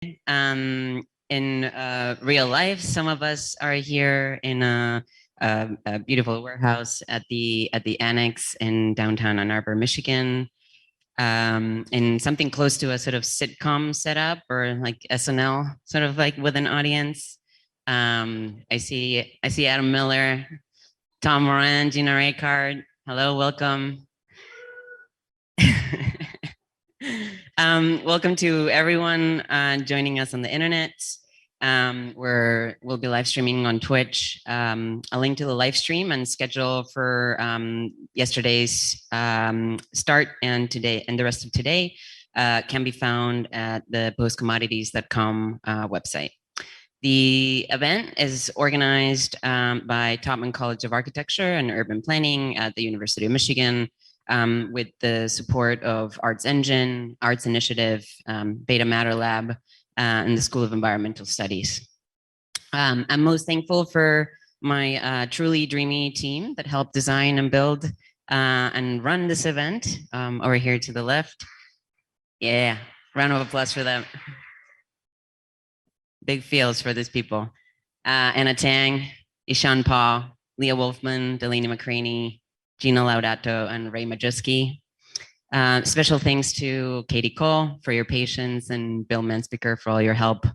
In real life, some of us are here in a beautiful warehouse at the annex in downtown Ann Arbor, Michigan, in something close to a sort of sitcom setup or like SNL, sort of like with an audience. I see Adam Miller, Tom Moran, Gina Raycard. Hello, welcome. Welcome to everyone joining us on the internet. We'll be live streaming on Twitch. A link to the live stream and schedule for yesterday's start and today and the rest of today can be found at the postcommodities.com website. The event is organized by Taubman College of Architecture and Urban Planning at the University of Michigan, with the support of Arts Engine, Arts Initiative, Beta Matter Lab, and the School of Environmental Studies. I'm most thankful for my truly dreamy team that helped design and build and run this event over here to the left. Yeah, round of applause for them. Big feels for these people. Anna Tang, Ishan Paul, Leah Wolfman, Delaney McCraney, Gina Laudato, and Ray Majewski. Special thanks to Katie Cole for your patience and Bill Manspeaker for all your help.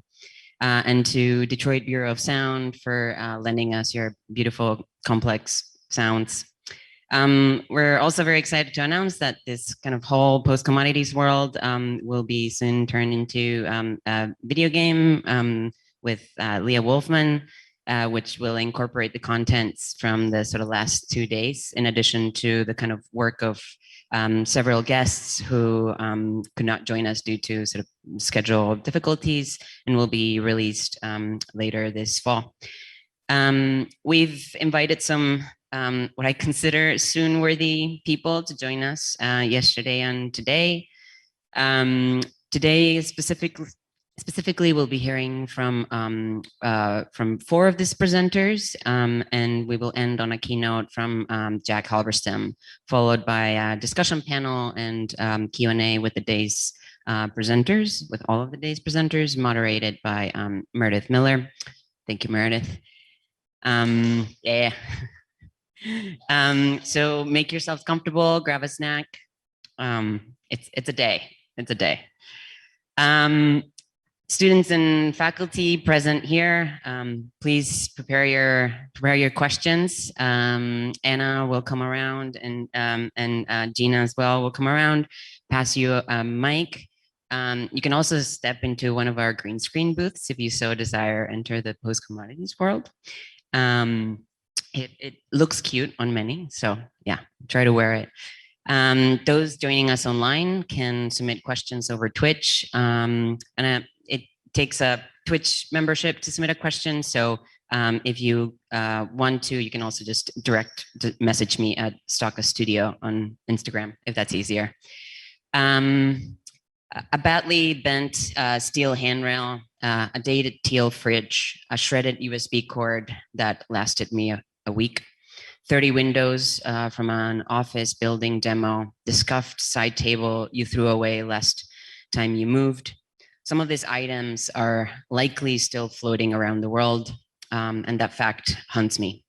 And to Detroit Bureau of Sound for lending us your beautiful, complex sounds. We're also very excited to announce that this kind of whole post-commodities world will be soon turned into a video game with Leah Wolfman, which will incorporate the contents from the sort of last 2 days, in addition to the kind of work of several guests who could not join us due to sort of schedule difficulties, and will be released later this fall. We've invited some what I consider soon-worthy people to join us yesterday and today. Today specifically, we'll be hearing from 4 of these presenters, and we will end on a keynote from Jack Halberstam, followed by a discussion panel and Q&A with the day's presenters, with all of the day's presenters, moderated by Meredith Miller. Thank you, Meredith. Yeah. So make yourselves comfortable, grab a snack. It's a day. It's a day. Students and faculty present here, please prepare your questions. Anna will come around, and Gina as well will come around, pass you a mic. You can also step into one of our green screen booths if you so desire, enter the post-commodities world. It looks cute on many, so yeah, try to wear it. Those joining us online can submit questions over Twitch, and it takes a Twitch membership to submit a question. So if you want to, you can also just direct message me at Stocka Studio on Instagram, if that's easier. A badly bent steel handrail, a dated teal fridge, a shredded USB cord that lasted me a week, 30 windows from an office building demo, the scuffed side table you threw away last time you moved. Some of these items are likely still floating around the world, and that fact haunts me.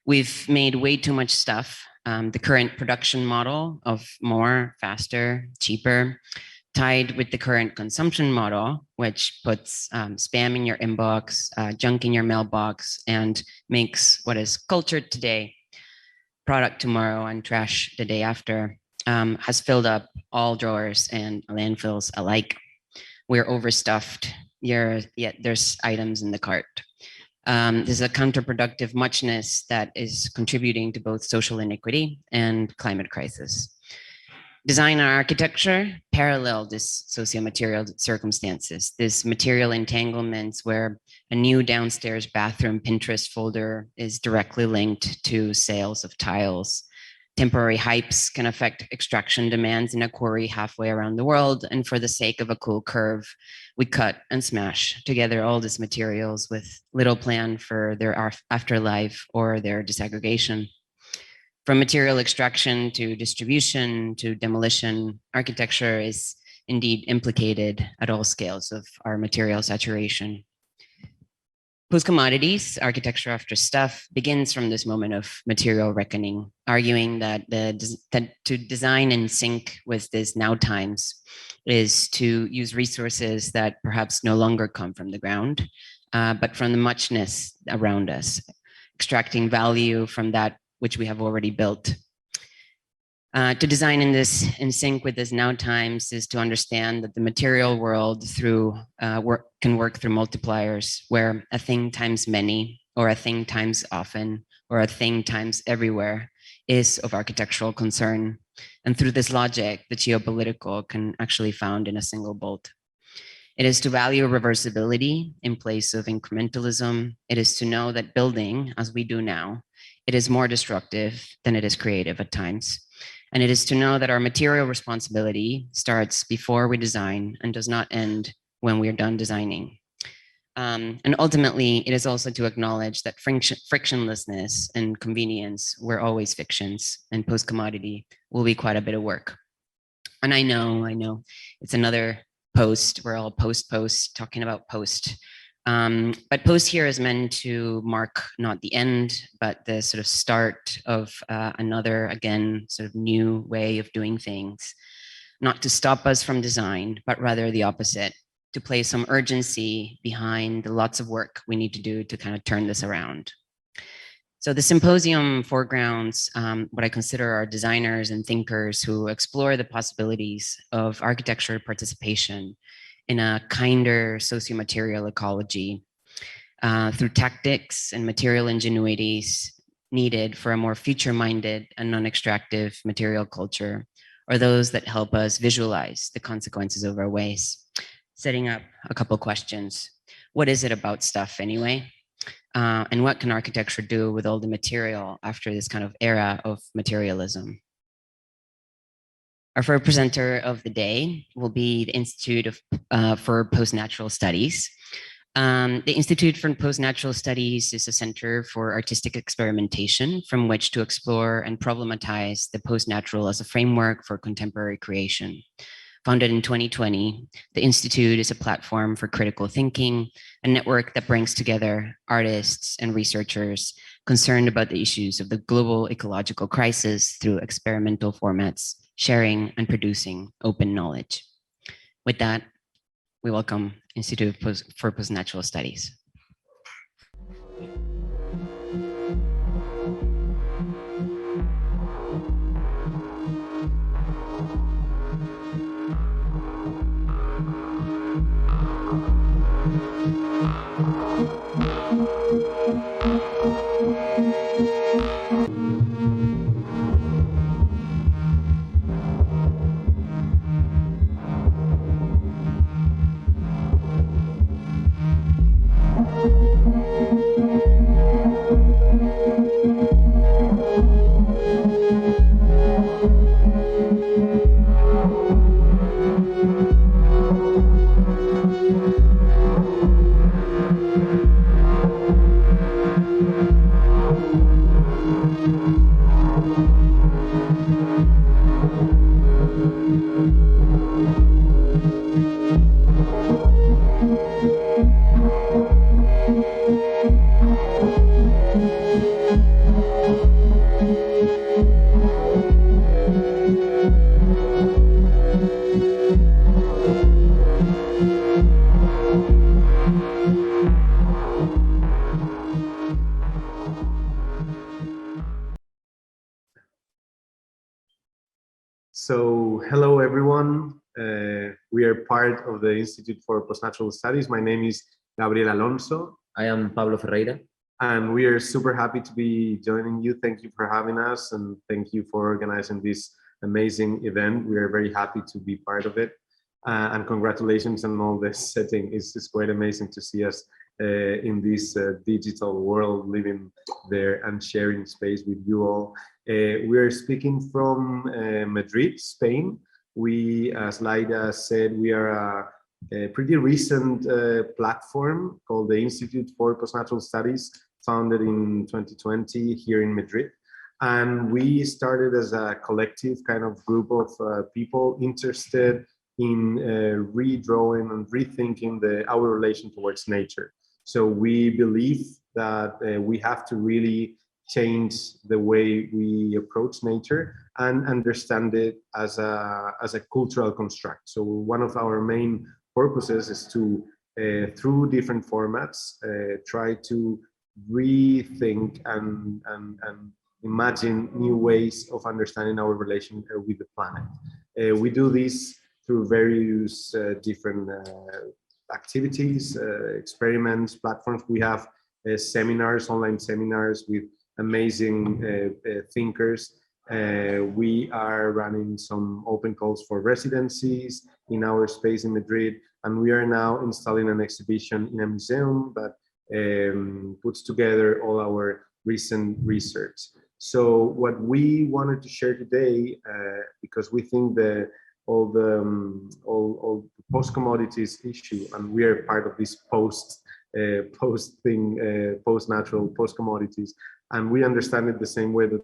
We've made way too much stuff. The current production model of more, faster, cheaper, tied with the current consumption model, which puts spam in your inbox, junk in your mailbox, and makes what is culture today, product tomorrow, and trash the day after, has filled up all drawers and landfills alike. We're overstuffed, yet there's items in the cart. There's a counterproductive muchness that is contributing to both social inequity and climate crisis. Design and architecture parallel this socio-material circumstances, this material entanglements where a new downstairs bathroom Pinterest folder is directly linked to sales of tiles. Temporary hypes can affect extraction demands in a quarry halfway around the world, and for the sake of a cool curve, we cut and smash together all these materials with little plan for their afterlife or their disaggregation. From material extraction to distribution to demolition, architecture is indeed implicated at all scales of our material saturation. Post-commodities, architecture after stuff, begins from this moment of material reckoning, arguing that to design in sync with this now times is to use resources that perhaps no longer come from the ground, but from the muchness around us, extracting value from that which we have already built. To design in sync with this now times is to understand that the material world can work through multipliers, where a thing times many, or a thing times often, or a thing times everywhere is of architectural concern. And through this logic, the geopolitical can actually found in a single bolt. It is to value reversibility in place of incrementalism. It is to know that building, as we do now, it is more destructive than it is creative at times. And it is to know that our material responsibility starts before we design and does not end when we are done designing. And ultimately, it is also to acknowledge that frictionlessness and convenience were always fictions, and post-commodity will be quite a bit of work. And I know, it's another post. We're all post talking about post. But post here is meant to mark not the end, but the sort of start of another, again, sort of new way of doing things. Not to stop us from design, but rather the opposite, to place some urgency behind the lots of work we need to do to kind of turn this around. So the symposium foregrounds what I consider are designers and thinkers who explore the possibilities of architecture participation in a kinder socio-material ecology through tactics and material ingenuities needed for a more future-minded and non-extractive material culture, or those that help us visualize the consequences of our ways. Setting up a couple questions. What is it about stuff anyway? And what can architecture do with all the material after this kind of era of materialism? Our first presenter of the day will be the Institute for Postnatural Studies. The Institute for Postnatural Studies is a center for artistic experimentation from which to explore and problematize the postnatural as a framework for contemporary creation. Founded in 2020, the Institute is a platform for critical thinking, a network that brings together artists and researchers concerned about the issues of the global ecological crisis through experimental formats, sharing and producing open knowledge. With that, we welcome Institute for Postnatural Studies. So, hello everyone. We are part of the Institute for Postnatural Studies. My name is Gabriel Alonso. I am Pablo Ferreira. And we are super happy to be joining you. Thank you for having us, and thank you for organizing this amazing event. We are very happy to be part of it. And congratulations on all this setting. It's quite amazing to see us in this digital world, living there and sharing space with you all. We are speaking from Madrid, Spain. We, as Laida said, we are a pretty recent platform called the Institute for Postnatural Studies, founded in 2020 here in Madrid. And we started as a collective kind of group of people interested in redrawing and rethinking our relation towards nature. So we believe that we have to really change the way we approach nature and understand it as a cultural construct. So one of our main purposes is to, through different formats, try to rethink and imagine new ways of understanding our relation with the planet. We do this through various different activities, experiments, platforms. We have seminars, online seminars with amazing thinkers. We are running some open calls for residencies in our space in Madrid, and we are now installing an exhibition in a museum that puts together all our recent research. So what we wanted to share today, because we think all the post-commodities issue, and we are part of this post-natural, post-commodities, and we understand it the same way that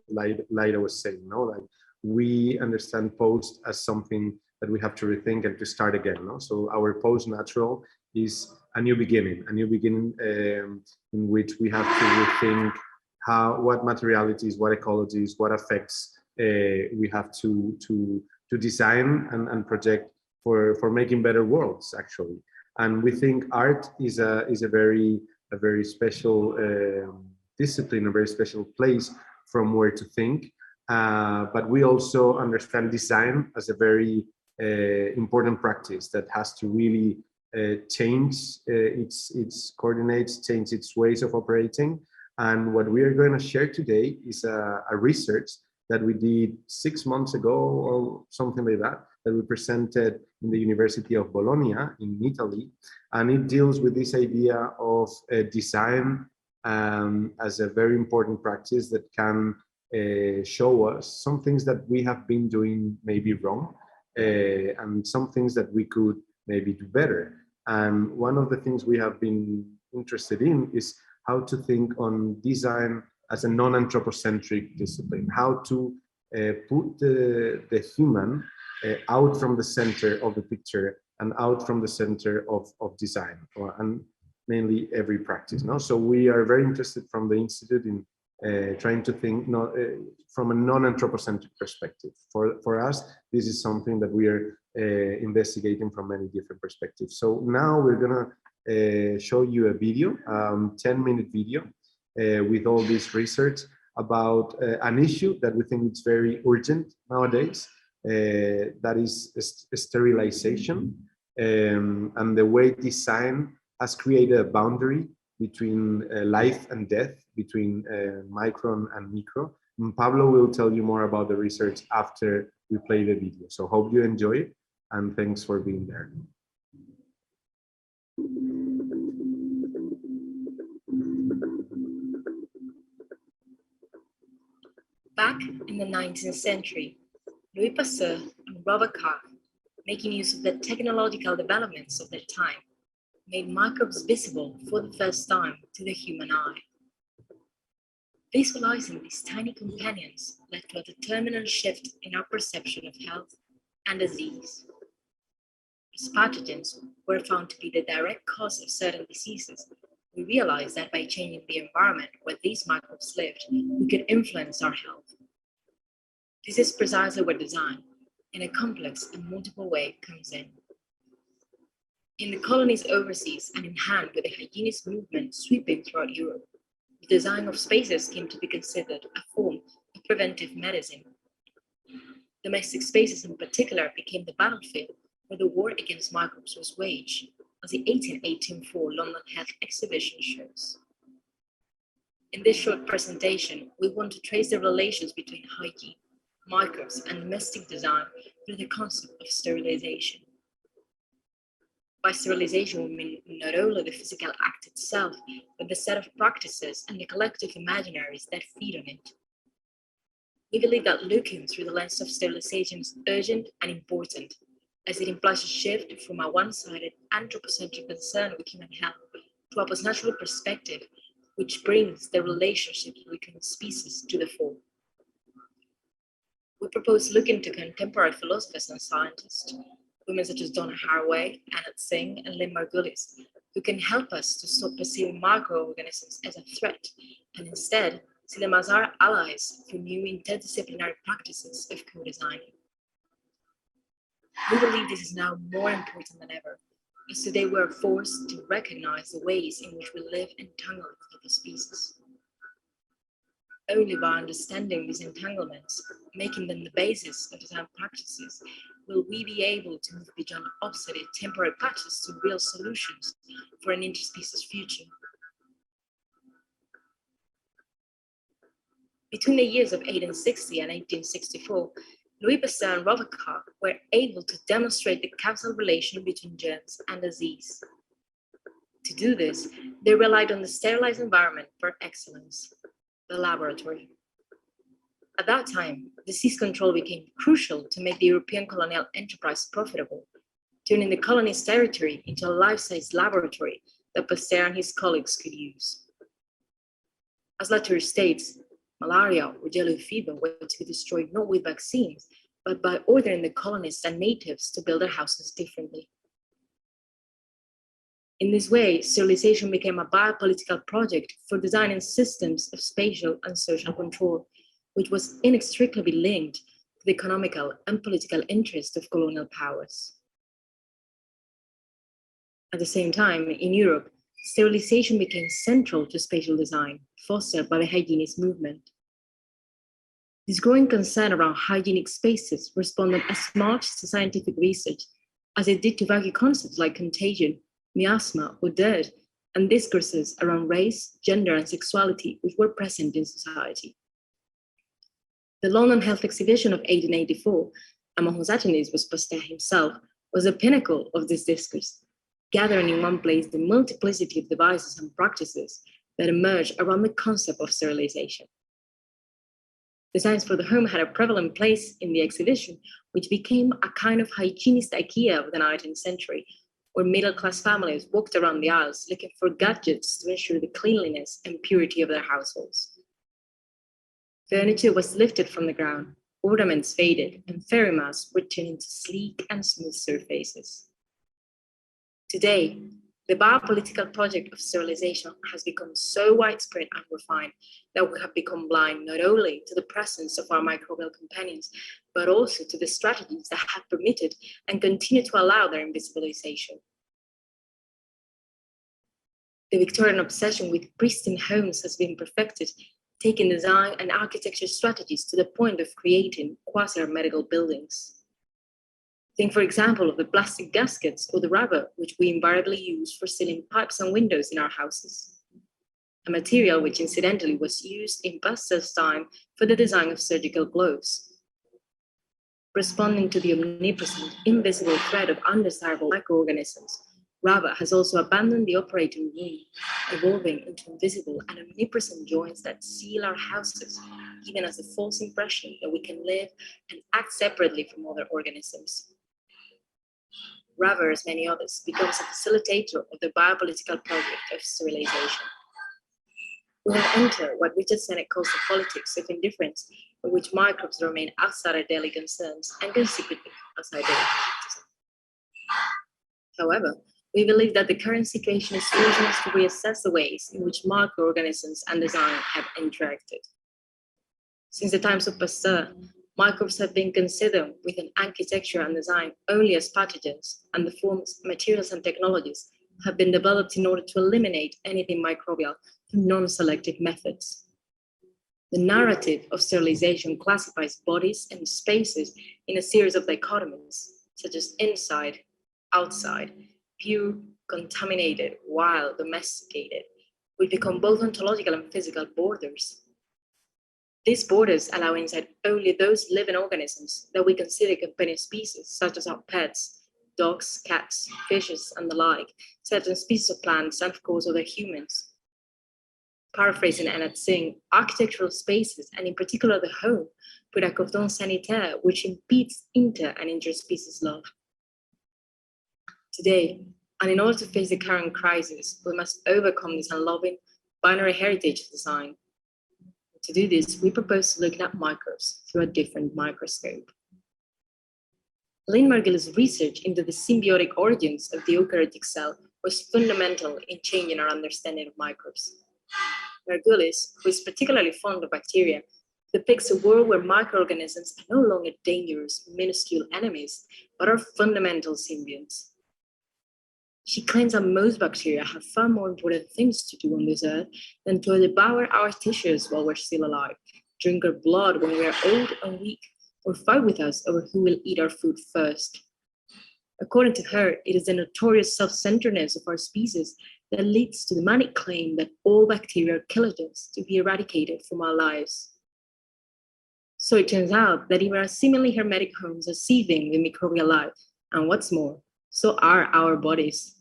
Laida was saying, no? Like, we understand post as something that we have to rethink and to start again, no? So our post-natural is a new beginning in which we have to rethink what materialities, what ecologies, what effects we have to design and project for making better worlds, actually. And we think art is a very special discipline, a very special place from where to think. But we also understand design as a very important practice that has to really change its coordinates, change its ways of operating. And what we are going to share today is a research that we did 6 months ago or something like that, that we presented in the University of Bologna in Italy. And it deals with this idea of design as a very important practice that can show us some things that we have been doing maybe wrong, and some things that we could maybe do better. And one of the things we have been interested in is how to think on design as a non-anthropocentric discipline, how to put the human out from the center of the picture and out from the center of design, and mainly every practice. No? So we are very interested from the Institute in trying to think from a non-anthropocentric perspective. For us, this is something that we are investigating from many different perspectives. So now we're gonna show you a video, 10-minute video with all this research about an issue that we think is very urgent nowadays, that is sterilization, and the way design has created a boundary between life and death, between micron and micro. And Pablo will tell you more about the research after we play the video. So hope you enjoy it, and thanks for being there. Back in the 19th century, Louis Pasteur and Robert Koch, making use of the technological developments of their time, made microbes visible for the first time to the human eye. Visualizing these tiny companions led to a determinant shift in our perception of health and disease. As pathogens were found to be the direct cause of certain diseases, we realized that by changing the environment where these microbes lived, we could influence our health. This is precisely where design, in a complex and multiple way, comes in. In the colonies overseas and in hand with the hygienist movement sweeping throughout Europe, the design of spaces came to be considered a form of preventive medicine. Domestic spaces in particular became the battlefield where the war against microbes was waged, as the 1884 London Health Exhibition shows. In this short presentation, we want to trace the relations between hygiene, microbes, and domestic design through the concept of sterilization. By sterilization, we mean not only the physical act itself, but the set of practices and the collective imaginaries that feed on it. We believe that looking through the lens of sterilization is urgent and important, as it implies a shift from a one-sided anthropocentric concern with human health to a postnatural perspective, which brings the relationships between species to the fore. We propose looking to contemporary philosophers and scientists women such as Donna Haraway, Anat Singh, and Lynn Margulis, who can help us to stop perceiving microorganisms as a threat and instead see them as our allies through new interdisciplinary practices of co-design. We believe this is now more important than ever, as today we are forced to recognize the ways in which we live entangled with other species. Only by understanding these entanglements, making them the basis of design practices, will we be able to move beyond obsolete temporary patches to real solutions for an interspecies future. Between the years of 1860 and 1864, Louis Pasteur and Robert Koch were able to demonstrate the causal relation between germs and disease. To do this, they relied on the sterilized environment for excellence, the laboratory. At that time, disease control became crucial to make the European colonial enterprise profitable, turning the colony's territory into a life-size laboratory that Pasteur and his colleagues could use. As Latour states, malaria or yellow fever were to be destroyed not with vaccines, but by ordering the colonists and natives to build their houses differently. In this way, sterilization became a biopolitical project for designing systems of spatial and social control, which was inextricably linked to the economical and political interests of colonial powers. At the same time, in Europe, sterilization became central to spatial design, fostered by the hygienist movement. This growing concern around hygienic spaces responded as much to scientific research as it did to vague concepts like contagion, miasma, or dirt, and discourses around race, gender, and sexuality which were present in society. The London Health Exhibition of 1884, among whose attendees was Pasteur himself, was the pinnacle of this discourse, gathering in one place the multiplicity of devices and practices that emerged around the concept of sterilization. Designs for the home had a prevalent place in the exhibition, which became a kind of hygienist IKEA of the 19th century, where middle-class families walked around the aisles looking for gadgets to ensure the cleanliness and purity of their households. Furniture was lifted from the ground, ornaments faded, and fairy masks were turned into sleek and smooth surfaces. Today, the biopolitical project of sterilization has become so widespread and refined that we have become blind not only to the presence of our microbial companions, but also to the strategies that have permitted and continue to allow their invisibilization. The Victorian obsession with pristine homes has been perfected, taking design and architecture strategies to the point of creating quasi-medical buildings. Think, for example, of the plastic gaskets or the rubber, which we invariably use for sealing pipes and windows in our houses, a material which incidentally was used in Pasteur's time for the design of surgical gloves. Responding to the omnipresent, invisible threat of undesirable microorganisms, rubber has also abandoned the operating room, evolving into invisible and omnipresent joints that seal our houses, giving us the false impression that we can live and act separately from other organisms. Rubber, as many others, becomes a facilitator of the biopolitical project of sterilization. We have entered what Richard Sennett calls the politics of indifference, in which microbes remain outside our daily concerns and can secretly outside daily practices. However, we believe that the current situation is forcing us to reassess the ways in which microorganisms and design have interacted. Since the times of Pasteur, microbes have been considered within architecture and design only as pathogens, and the forms, materials, and technologies have been developed in order to eliminate anything microbial through non-selective methods. The narrative of sterilization classifies bodies and spaces in a series of dichotomies, such as inside, outside, pure, contaminated, wild, domesticated, which become both ontological and physical borders. These borders allow inside only those living organisms that we consider companion species, such as our pets, dogs, cats, fishes, and the like, certain species of plants, and of course other humans. Paraphrasing Anat Singh, architectural spaces, and in particular the home, put a cordon sanitaire which impedes inter- and interspecies love. Today, and in order to face the current crisis, we must overcome this unloving binary heritage design. To do this, we propose to look at microbes through a different microscope. Lynn Margulis' research into the symbiotic origins of the eukaryotic cell was fundamental in changing our understanding of microbes. Margulis, who is particularly fond of bacteria, depicts a world where microorganisms are no longer dangerous, minuscule enemies, but are fundamental symbionts. She claims that most bacteria have far more important things to do on this earth than to devour our tissues while we're still alive, drink our blood when we are old and weak, or fight with us over who will eat our food first. According to her, it is the notorious self-centeredness of our species that leads to the manic claim that all bacteria are killers to be eradicated from our lives. So it turns out that even our seemingly hermetic homes are seething with microbial life, and what's more, so are our bodies.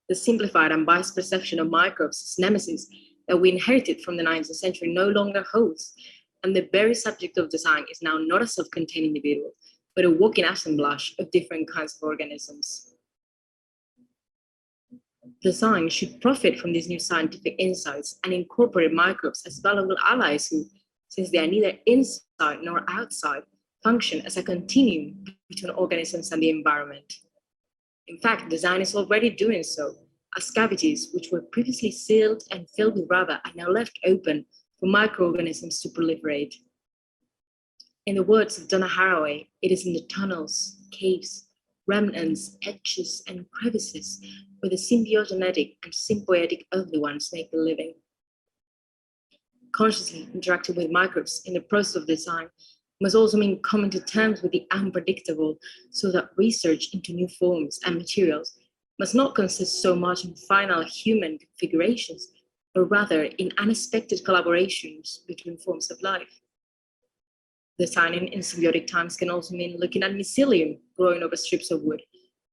The simplified and biased perception of microbes as nemesis that we inherited from the 19th century no longer holds, and the very subject of design is now not a self-contained individual, but a walking assemblage of different kinds of organisms. Design should profit from these new scientific insights and incorporate microbes as valuable allies who, since they are neither inside nor outside, function as a continuum between organisms and the environment. In fact, design is already doing so, as cavities which were previously sealed and filled with rubber are now left open for microorganisms to proliferate. In the words of Donna Haraway, it is in the tunnels, caves, remnants, edges, and crevices where the symbiogenetic and symbiotic earthly ones make a living. Consciously interacting with microbes in the process of design must also mean coming to terms with the unpredictable, so that research into new forms and materials must not consist so much in final human configurations, but rather in unexpected collaborations between forms of life. Designing in symbiotic times can also mean looking at mycelium growing over strips of wood,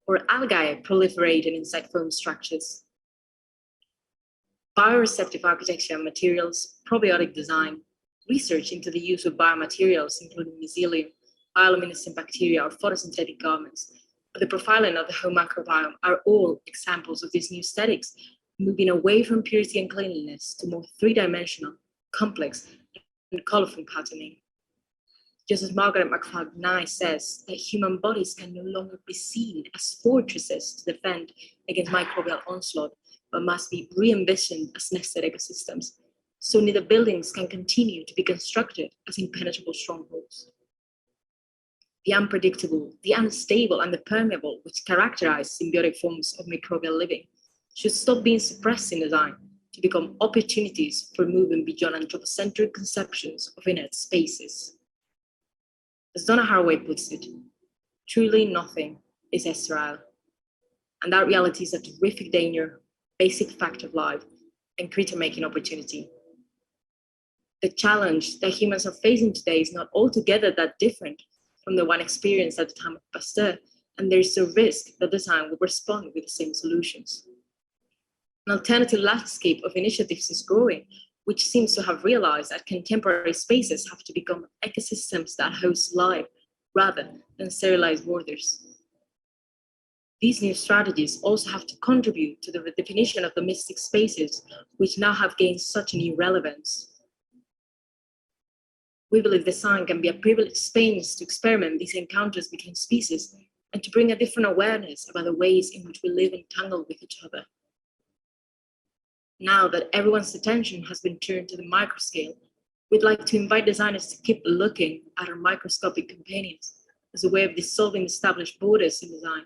or algae proliferating inside foam structures. Bioreceptive architecture and materials, probiotic design, research into the use of biomaterials, including mycelium, bioluminescent bacteria, or photosynthetic garments, or the profiling of the home microbiome are all examples of these new aesthetics, moving away from purity and cleanliness to more three-dimensional, complex, and colorful patterning. Just as Margaret McFadden says that human bodies can no longer be seen as fortresses to defend against microbial onslaught, but must be re-envisioned as nested ecosystems, so neither buildings can continue to be constructed as impenetrable strongholds. The unpredictable, the unstable, and the permeable, which characterize symbiotic forms of microbial living, should stop being suppressed in design to become opportunities for moving beyond anthropocentric conceptions of inert spaces. As Donna Haraway puts it, truly nothing is sterile, and that reality is a terrific danger, basic fact of life, and creator-making opportunity. The challenge that humans are facing today is not altogether that different from the one experienced at the time of Pasteur, and there is a risk that design will respond with the same solutions. An alternative landscape of initiatives is growing, which seems to have realized that contemporary spaces have to become ecosystems that host life rather than sterilized borders. These new strategies also have to contribute to the redefinition of domestic spaces, which now have gained such a new relevance. We believe design can be a privileged space to experiment these encounters between species and to bring a different awareness about the ways in which we live entangled with each other. Now that everyone's attention has been turned to the microscale, we'd like to invite designers to keep looking at our microscopic companions as a way of dissolving established borders in design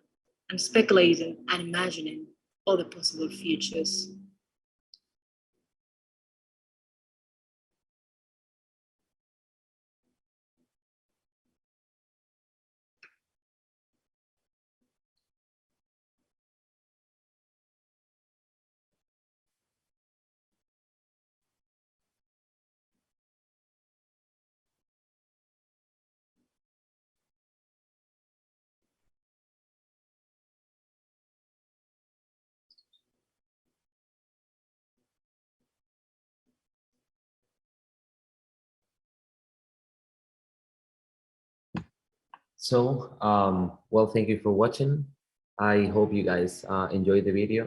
and speculating and imagining all the possible futures. So, well, thank you for watching. I hope you guys enjoyed the video.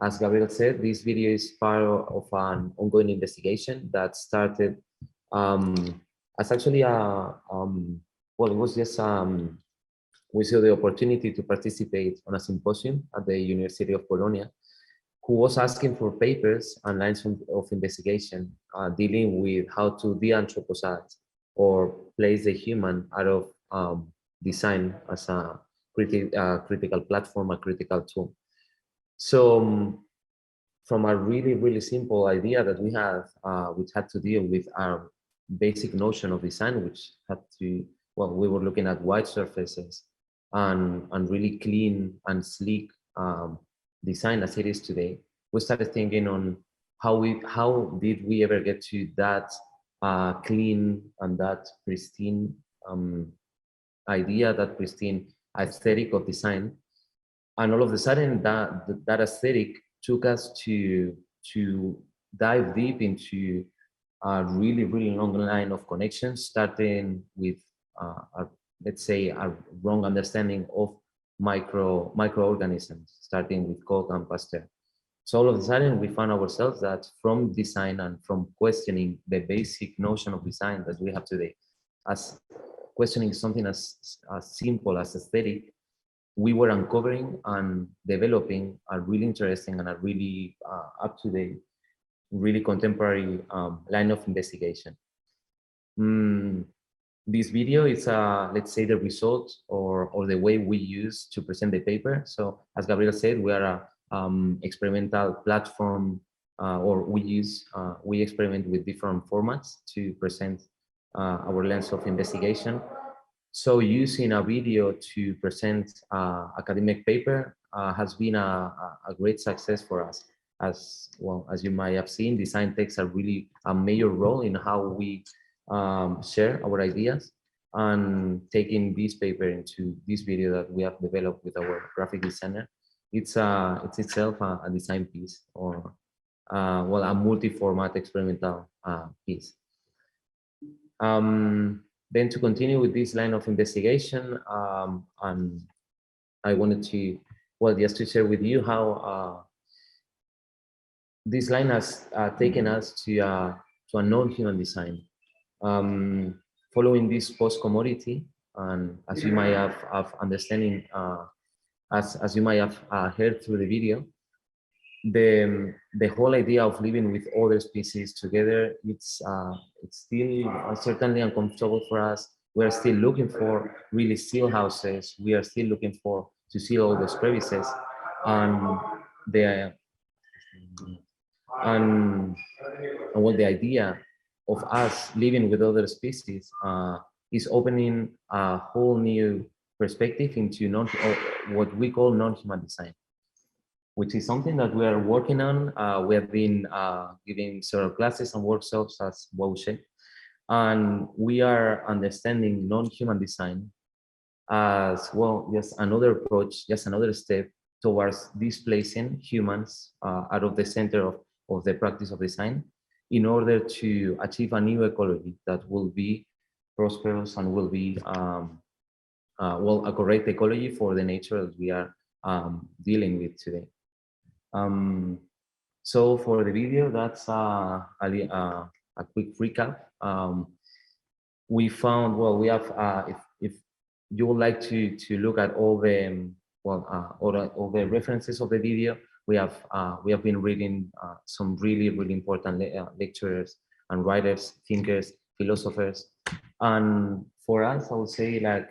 As Gabriel said, this video is part of an ongoing investigation that started as actually well, it was just we saw the opportunity to participate on a symposium at the University of Bologna, who was asking for papers and lines of investigation dealing with how to de-anthropocize or place the human out of design as a critical platform, a critical tool. So from a really, really simple idea that we had, which had to deal with our basic notion of design, which had to, well, we were looking at white surfaces and really clean and sleek design as it is today. We started thinking on how did we ever get to that clean and that pristine idea, that pristine aesthetic of design. And all of a sudden that aesthetic took us to dive deep into a really, really long line of connections, starting with let's say a wrong understanding of microorganisms, starting with Kolb and Pasteur. So all of a sudden we found ourselves that from design and from questioning the basic notion of design that we have today, as questioning something as simple as aesthetic, we were uncovering and developing a really interesting and a really up-to-date, really contemporary line of investigation. This video is, let's say, the result or the way we use to present the paper. So as Gabriel said, we are a experimental platform, or we experiment with different formats to present our lens of investigation. So using a video to present academic paper has been a great success for us. As well, as you might have seen, design takes a major role in how we share our ideas, and taking this paper into this video that we have developed with our graphic designer, it's itself a design piece, or well, a multi-format experimental piece. Then to continue with this line of investigation, and I wanted to, well, just to share with you how this line has taken us to a non-human design. Following this post-commodity, and as you might have understanding, as you might have heard through the video, the whole idea of living with other species together, it's still certainly uncomfortable for us. We are still looking for really still houses. We are still looking to see all those crevices, and what the idea of us living with other species is opening a whole new perspective into what we call non-human design, which is something that we are working on. We have been giving several classes and workshops as Wauche, and we are understanding non-human design as well, just another approach, just another step towards displacing humans out of the center of the practice of design, in order to achieve a new ecology that will be prosperous and will be well, a correct ecology for the nature that we are dealing with today. So for the video, that's a quick recap. We found, well, we have, if you would like to look at all the all the references of the video, we have been reading some really important lecturers and writers, thinkers, philosophers, and for us, I would say, like,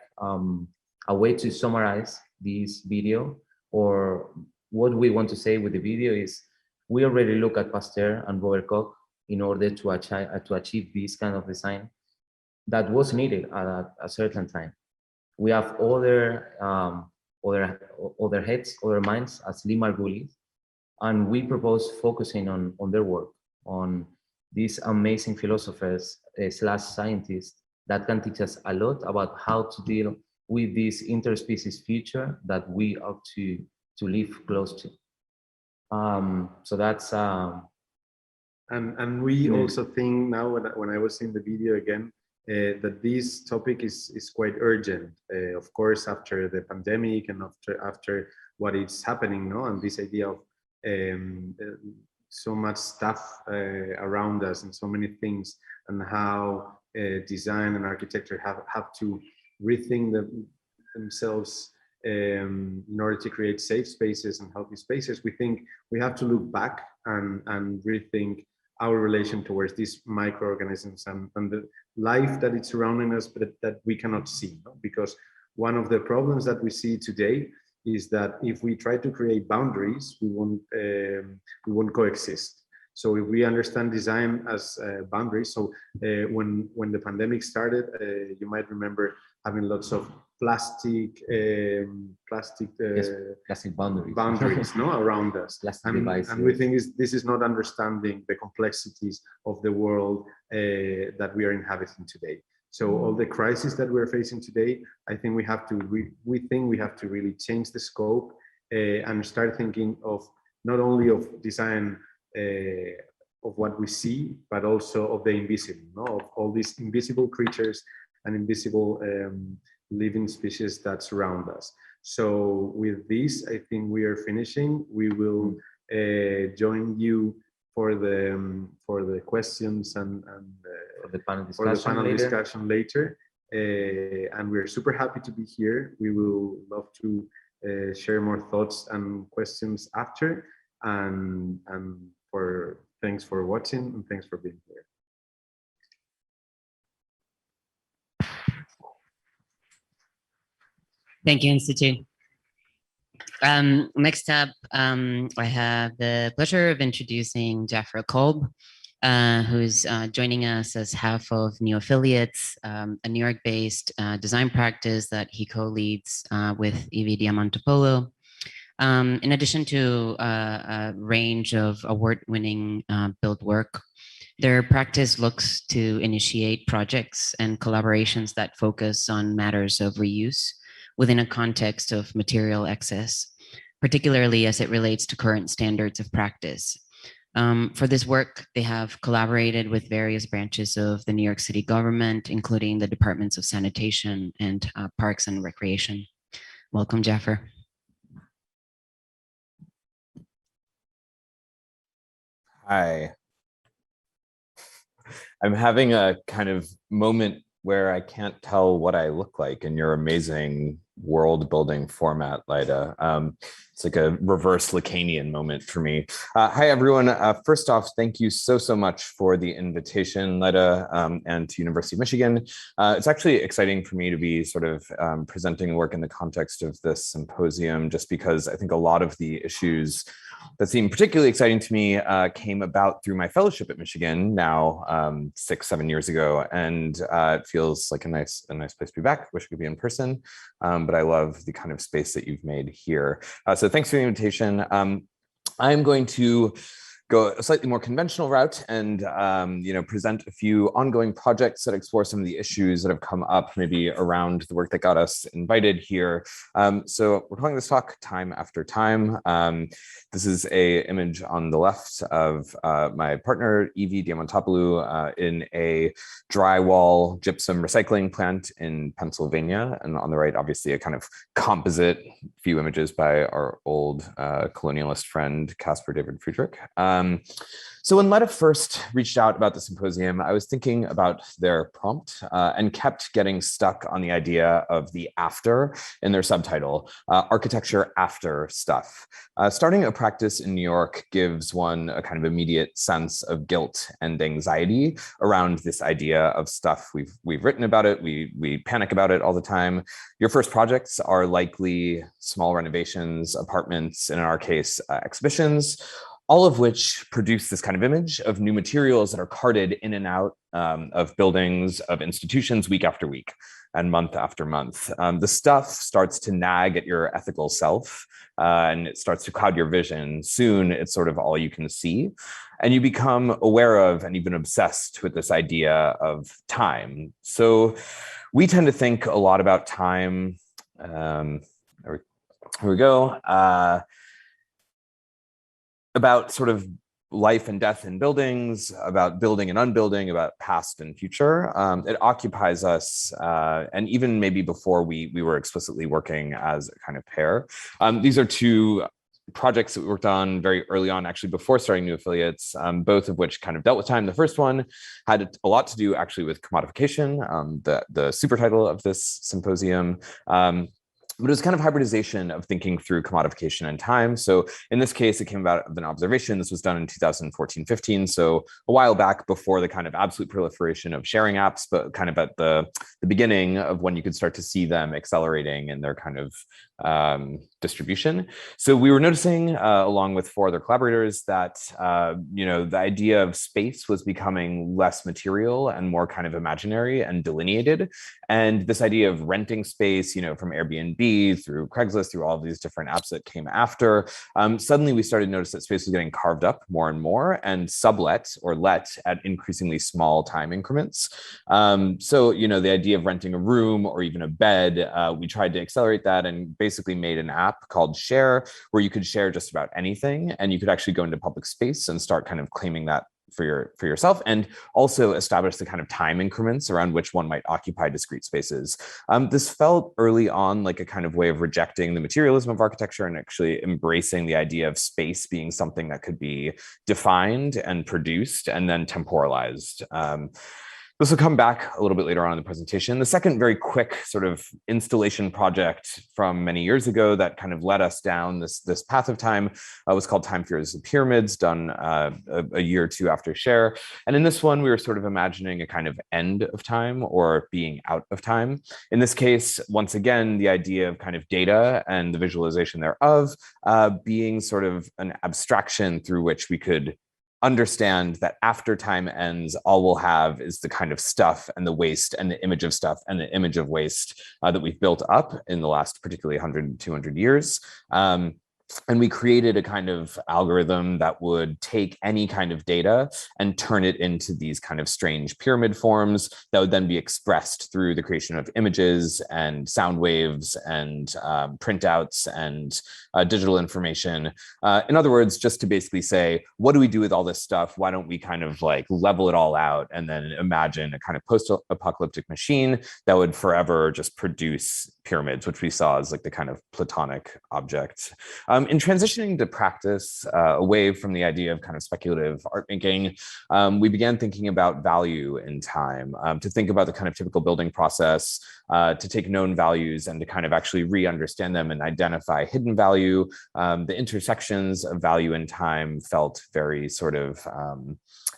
a way to summarize this video, or what we want to say with the video, is we already look at Pasteur and Robert Koch in order to achieve this kind of design that was needed at a certain time. We have other heads, other minds, as Lee Margulies, and we propose focusing on their work, on these amazing philosophers / scientists that can teach us a lot about how to deal with this interspecies future that we ought to live close to. So that's and we also think now, when I was in the video again, that this topic is quite urgent, of course, after the pandemic and after what is happening, no, and this idea of so much stuff around us and so many things, and how design and architecture have to rethink themselves in order to create safe spaces and healthy spaces, we think we have to look back and rethink our relation towards these microorganisms and the life that is surrounding us, but that we cannot see. No? Because one of the problems that we see today is that if we try to create boundaries, we won't coexist. So if we understand design as boundaries, so when the pandemic started, you might remember having lots of plastic boundaries no, around us. And we think this is not understanding the complexities of the world that we are inhabiting today. So all the crises that we're facing today, I think we have to really change the scope and start thinking of not only of design of what we see, but also of the invisible, no? Of all these invisible creatures and invisible living species that surround us. So with this, I think we are finishing. We will join you for the questions and for the panel discussion later. And we're super happy to be here. We will love to share more thoughts and questions after. And thanks for watching and thanks for being here. Thank you, Institute. Next up, I have the pleasure of introducing Jaffer Kolb, who's joining us as half of New Affiliates, a New York-based design practice that he co-leads with Evie Diamantopoulos. In addition to a range of award-winning build work, their practice looks to initiate projects and collaborations that focus on matters of reuse within a context of material excess, particularly as it relates to current standards of practice. For this work, they have collaborated with various branches of the New York City government, including the Departments of Sanitation and Parks and Recreation. Welcome, Jaffer. Hi. I'm having a kind of moment where I can't tell what I look like in your amazing world building format, Laida. It's like a reverse Lacanian moment for me. Hi, everyone. First off, thank you so much for the invitation, Laida, and to University of Michigan. It's actually exciting for me to be sort of presenting work in the context of this symposium, just because I think a lot of the issues that seem particularly exciting to me came about through my fellowship at Michigan now 6-7 years ago, and it feels like a nice place to be back. Wish I could be in person, but I love the kind of space that you've made here. So thanks for the invitation. I'm going to go a slightly more conventional route and present a few ongoing projects that explore some of the issues that have come up maybe around the work that got us invited here. So we're calling this talk Time After Time. This is an image on the left of my partner, Evie Diamantopoulos, in a drywall gypsum recycling plant in Pennsylvania. And on the right, obviously, a kind of composite few images by our old colonialist friend, Caspar David Friedrich. So when Laida first reached out about the symposium, I was thinking about their prompt and kept getting stuck on the idea of the after in their subtitle, architecture after stuff. Starting a practice in New York gives one a kind of immediate sense of guilt and anxiety around this idea of stuff. We've written about it, we panic about it all the time. Your first projects are likely small renovations, apartments, and in our case, exhibitions, all of which produce this kind of image of new materials that are carted in and out of buildings, of institutions week after week and month after month. The stuff starts to nag at your ethical self and it starts to cloud your vision. Soon it's sort of all you can see. And you become aware of and even obsessed with this idea of time. So we tend to think a lot about time. Here we go. About sort of life and death in buildings, about building and unbuilding, about past and future. It occupies us, and even maybe before we were explicitly working as a kind of pair. These are two projects that we worked on very early on, actually before starting New Affiliates, both of which kind of dealt with time. The first one had a lot to do actually with commodification, the super title of this symposium. But it was kind of hybridization of thinking through commodification and time. So in this case, it came about of an observation. This was done in 2014-15, so a while back before the kind of absolute proliferation of sharing apps, but kind of at the beginning of when you could start to see them accelerating in their kind of distribution. So we were noticing, along with 4 other collaborators, that the idea of space was becoming less material and more kind of imaginary and delineated. And this idea of renting space, from Airbnb through Craigslist, through all of these different apps that came after, suddenly we started to notice that space was getting carved up more and more and sublet or let at increasingly small time increments. So the idea of renting a room or even a bed, we tried to accelerate that and basically made an app called Share, where you could share just about anything, and you could actually go into public space and start kind of claiming that for yourself, and also establish the kind of time increments around which one might occupy discrete spaces. This felt early on like a kind of way of rejecting the materialism of architecture and actually embracing the idea of space being something that could be defined and produced and then temporalized. This will come back a little bit later on in the presentation. The second very quick sort of installation project from many years ago that kind of led us down this path of time was called Time Fears the Pyramids, done a year or 2 after Share. And in this one, we were sort of imagining a kind of end of time or being out of time. In this case, once again, the idea of kind of data and the visualization thereof being sort of an abstraction through which we could understand that after time ends, all we'll have is the kind of stuff and the waste and the image of stuff and the image of waste that we've built up in the last particularly 100, 200 years. And we created a kind of algorithm that would take any kind of data and turn it into these kind of strange pyramid forms that would then be expressed through the creation of images and sound waves and printouts and digital information. In other words, just to basically say, what do we do with all this stuff? Why don't we kind of like level it all out and then imagine a kind of post-apocalyptic machine that would forever just produce pyramids, which we saw as like the kind of Platonic object. In transitioning to practice, away from the idea of kind of speculative art making, we began thinking about value in time, to think about the kind of typical building process, to take known values and to kind of actually re-understand them and identify hidden value. The intersections of value and time felt very sort of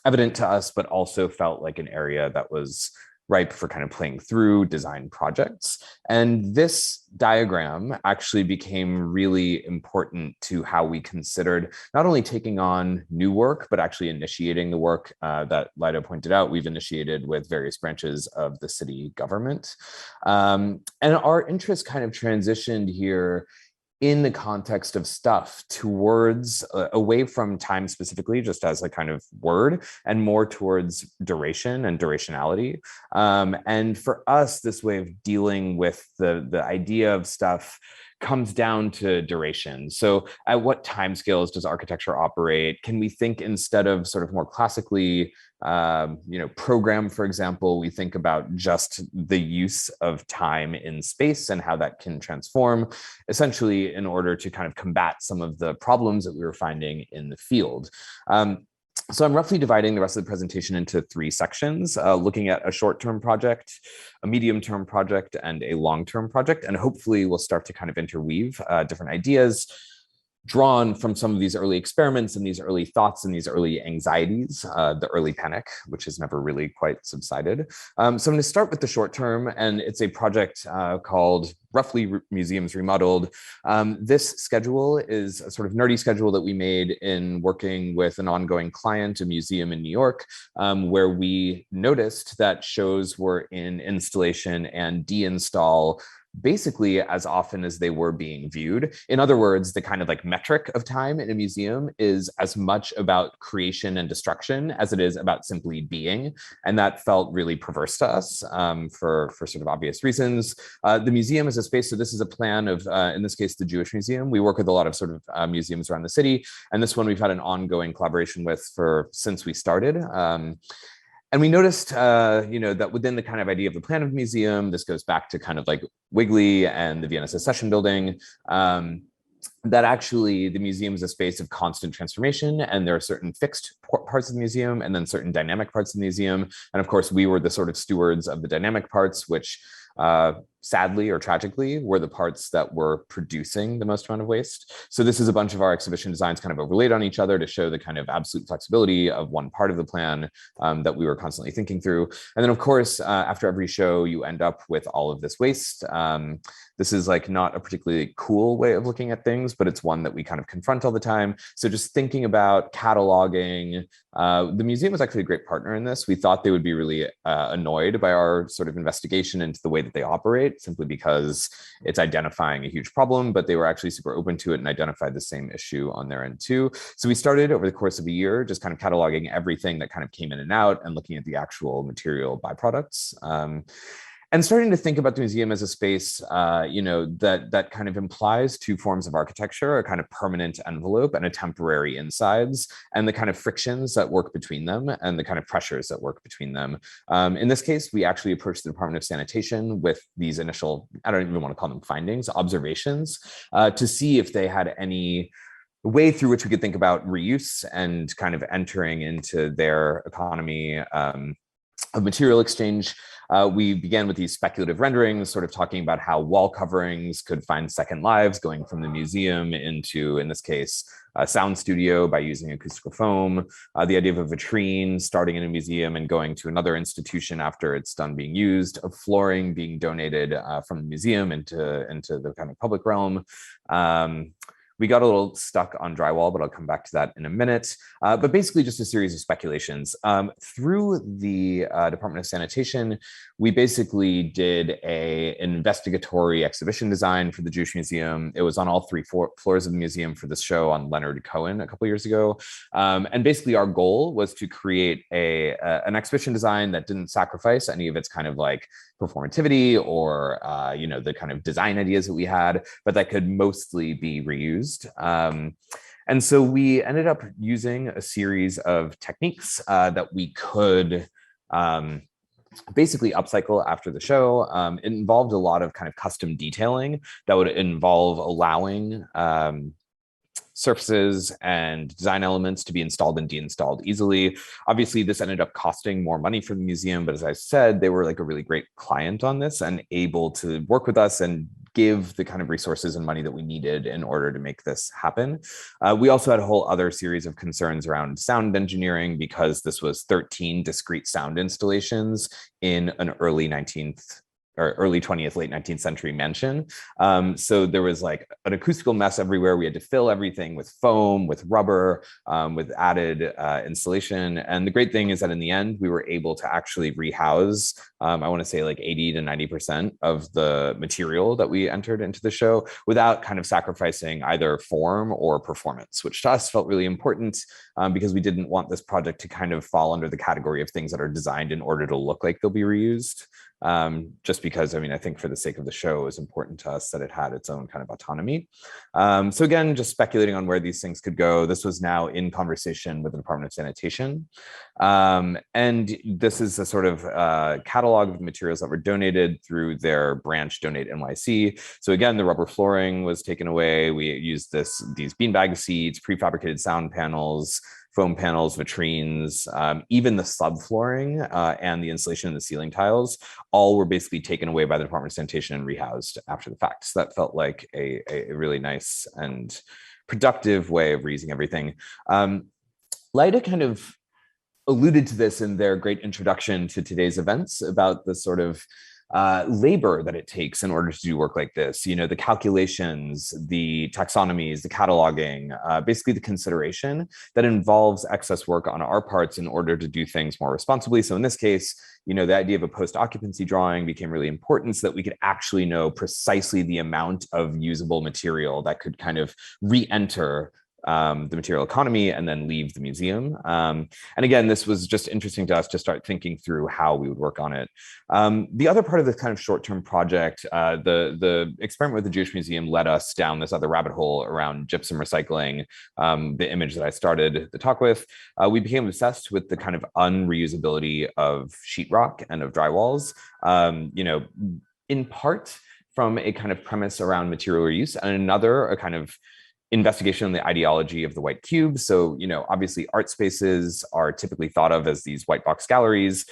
evident to us, but also felt like an area that was ripe for kind of playing through design projects. And this diagram actually became really important to how we considered not only taking on new work, but actually initiating the work that Laida pointed out we've initiated with various branches of the city government. And our interest kind of transitioned here in the context of stuff towards away from time specifically, just as a kind of word, and more towards duration and durationality. And for us, this way of dealing with the idea of stuff comes down to duration. So at what timescales does architecture operate? Can we think instead of sort of more classically, program, for example, we think about just the use of time in space and how that can transform, essentially in order to kind of combat some of the problems that we were finding in the field. So I'm roughly dividing the rest of the presentation into 3 sections, looking at a short-term project, a medium-term project, and a long-term project. And hopefully we'll start to kind of interweave different ideas drawn from some of these early experiments and these early thoughts and these early anxieties, the early panic, which has never really quite subsided. So I'm going to start with the short term, and it's a project called roughly Museums Remodeled. This schedule is a sort of nerdy schedule that we made in working with an ongoing client, a museum in New York, where we noticed that shows were in installation and deinstall basically as often as they were being viewed. In other words, the kind of like metric of time in a museum is as much about creation and destruction as it is about simply being. And that felt really perverse to us for sort of obvious reasons. The museum is a space, so this is a plan of, in this case, the Jewish Museum. We work with a lot of sort of museums around the city. And this one we've had an ongoing collaboration with since we started. And we noticed, that within the kind of idea of the plan of the museum, this goes back to kind of like Wigley and the Vienna Secession building, that actually the museum is a space of constant transformation, and there are certain fixed parts of the museum and then certain dynamic parts of the museum. And of course, we were the sort of stewards of the dynamic parts, which sadly or tragically, were the parts that were producing the most amount of waste. So this is a bunch of our exhibition designs kind of overlaid on each other to show the kind of absolute flexibility of one part of the plan that we were constantly thinking through. And then of course, after every show, you end up with all of this waste. This is like not a particularly cool way of looking at things, but it's one that we kind of confront all the time. So just thinking about cataloging, the museum was actually a great partner in this. We thought they would be really annoyed by our sort of investigation into the way that they operate, simply because it's identifying a huge problem, but they were actually super open to it and identified the same issue on their end too. So we started over the course of a year, just kind of cataloging everything that kind of came in and out and looking at the actual material byproducts. And starting to think about the museum as a space, that kind of implies two forms of architecture: a kind of permanent envelope and a temporary insides, and the kind of frictions that work between them and the kind of pressures that work between them. In this case, we actually approached the Department of Sanitation with these initial, I don't even want to call them findings, observations, to see if they had any way through which we could think about reuse and kind of entering into their economy of material exchange. We began with these speculative renderings, sort of talking about how wall coverings could find second lives, going from the museum into, in this case, a sound studio by using acoustical foam, the idea of a vitrine starting in a museum and going to another institution after it's done being used, of flooring being donated from the museum into the kind of public realm. We got a little stuck on drywall, but I'll come back to that in a minute. But basically just a series of speculations. Through the Department of Sanitation, we basically did an investigatory exhibition design for the Jewish Museum. It was on all three floors of the museum for this show on Leonard Cohen a couple years ago. And basically our goal was to create an exhibition design that didn't sacrifice any of its kind of like performativity or the kind of design ideas that we had, but that could mostly be reused. And so we ended up using a series of techniques that we could basically upcycle after the show. It involved a lot of kind of custom detailing that would involve allowing surfaces and design elements to be installed and deinstalled easily. Obviously, this ended up costing more money for the museum, but as I said, they were like a really great client on this and able to work with us and give the kind of resources and money that we needed in order to make this happen. We also had a whole other series of concerns around sound engineering because this was 13 discrete sound installations in an early 20th, late 19th century mansion. So there was like an acoustical mess everywhere. We had to fill everything with foam, with rubber, with added insulation. And the great thing is that in the end, we were able to actually rehouse, I want to say like 80 to 90% of the material that we entered into the show without kind of sacrificing either form or performance, which to us felt really important because we didn't want this project to kind of fall under the category of things that are designed in order to look like they'll be reused. Just because, I mean, I think for the sake of the show, it was important to us that it had its own kind of autonomy. So again, just speculating on where these things could go. This was now in conversation with the Department of Sanitation. And this is a sort of catalog of the materials that were donated through their branch Donate NYC. So again, the rubber flooring was taken away. We used these beanbag seats, prefabricated sound panels, foam panels, vitrines, even the subflooring and the insulation in the ceiling tiles, all were basically taken away by the Department of Sanitation and rehoused after the fact. So that felt like a really nice and productive way of reusing everything. Laida kind of alluded to this in their great introduction to today's events about the sort of labor that it takes in order to do work like this, the calculations, the taxonomies, the cataloging, basically the consideration that involves excess work on our parts in order to do things more responsibly. So in this case, the idea of a post-occupancy drawing became really important so that we could actually know precisely the amount of usable material that could kind of re-enter the material economy and then leave the museum. And again, this was just interesting to us to start thinking through how we would work on it. The other part of this kind of short-term project, the experiment with the Jewish Museum led us down this other rabbit hole around gypsum recycling, the image that I started the talk with. We became obsessed with the kind of unreusability of sheetrock and of drywalls, in part from a kind of premise around material reuse and another, a kind of investigation on the ideology of the white cube. So, obviously art spaces are typically thought of as these white box galleries,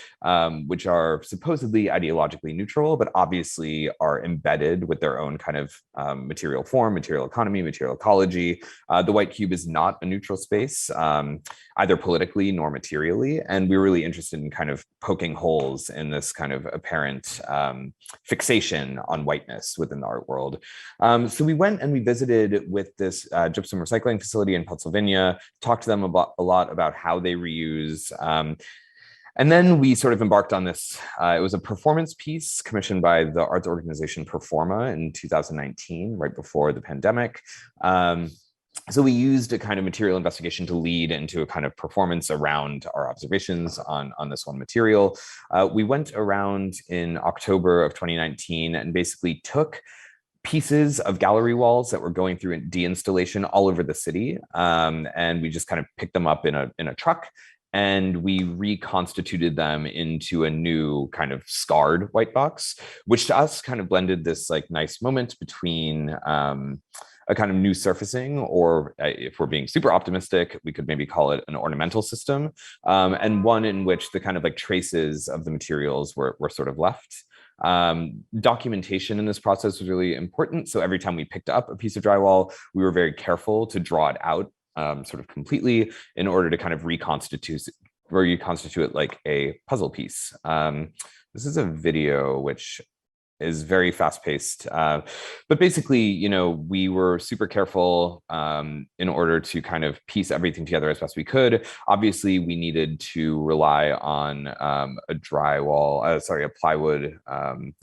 which are supposedly ideologically neutral, but obviously are embedded with their own kind of material form, material economy, material ecology. The white cube is not a neutral space, either politically nor materially. And we were really interested in kind of poking holes in this kind of apparent fixation on whiteness within the art world. So we went and we visited with this gypsum recycling facility in Pennsylvania, talked to them a lot about how they reuse. And then we sort of embarked on this. It was a performance piece commissioned by the arts organization Performa in 2019, right before the pandemic. So we used a kind of material investigation to lead into a kind of performance around our observations on this one material. We went around in October of 2019 and basically took pieces of gallery walls that were going through deinstallation all over the city. And we just kind of picked them up in a truck, and we reconstituted them into a new kind of scarred white box, which to us kind of blended this like nice moment between a kind of new surfacing, or if we're being super optimistic, we could maybe call it an ornamental system, and one in which the kind of like traces of the materials were sort of left. Documentation in this process was really important. So every time we picked up a piece of drywall, we were very careful to draw it out sort of completely in order to kind of reconstitute it like a puzzle piece. This is a video which is very fast paced. But basically, we were super careful in order to kind of piece everything together as best we could. Obviously, we needed to rely on a plywood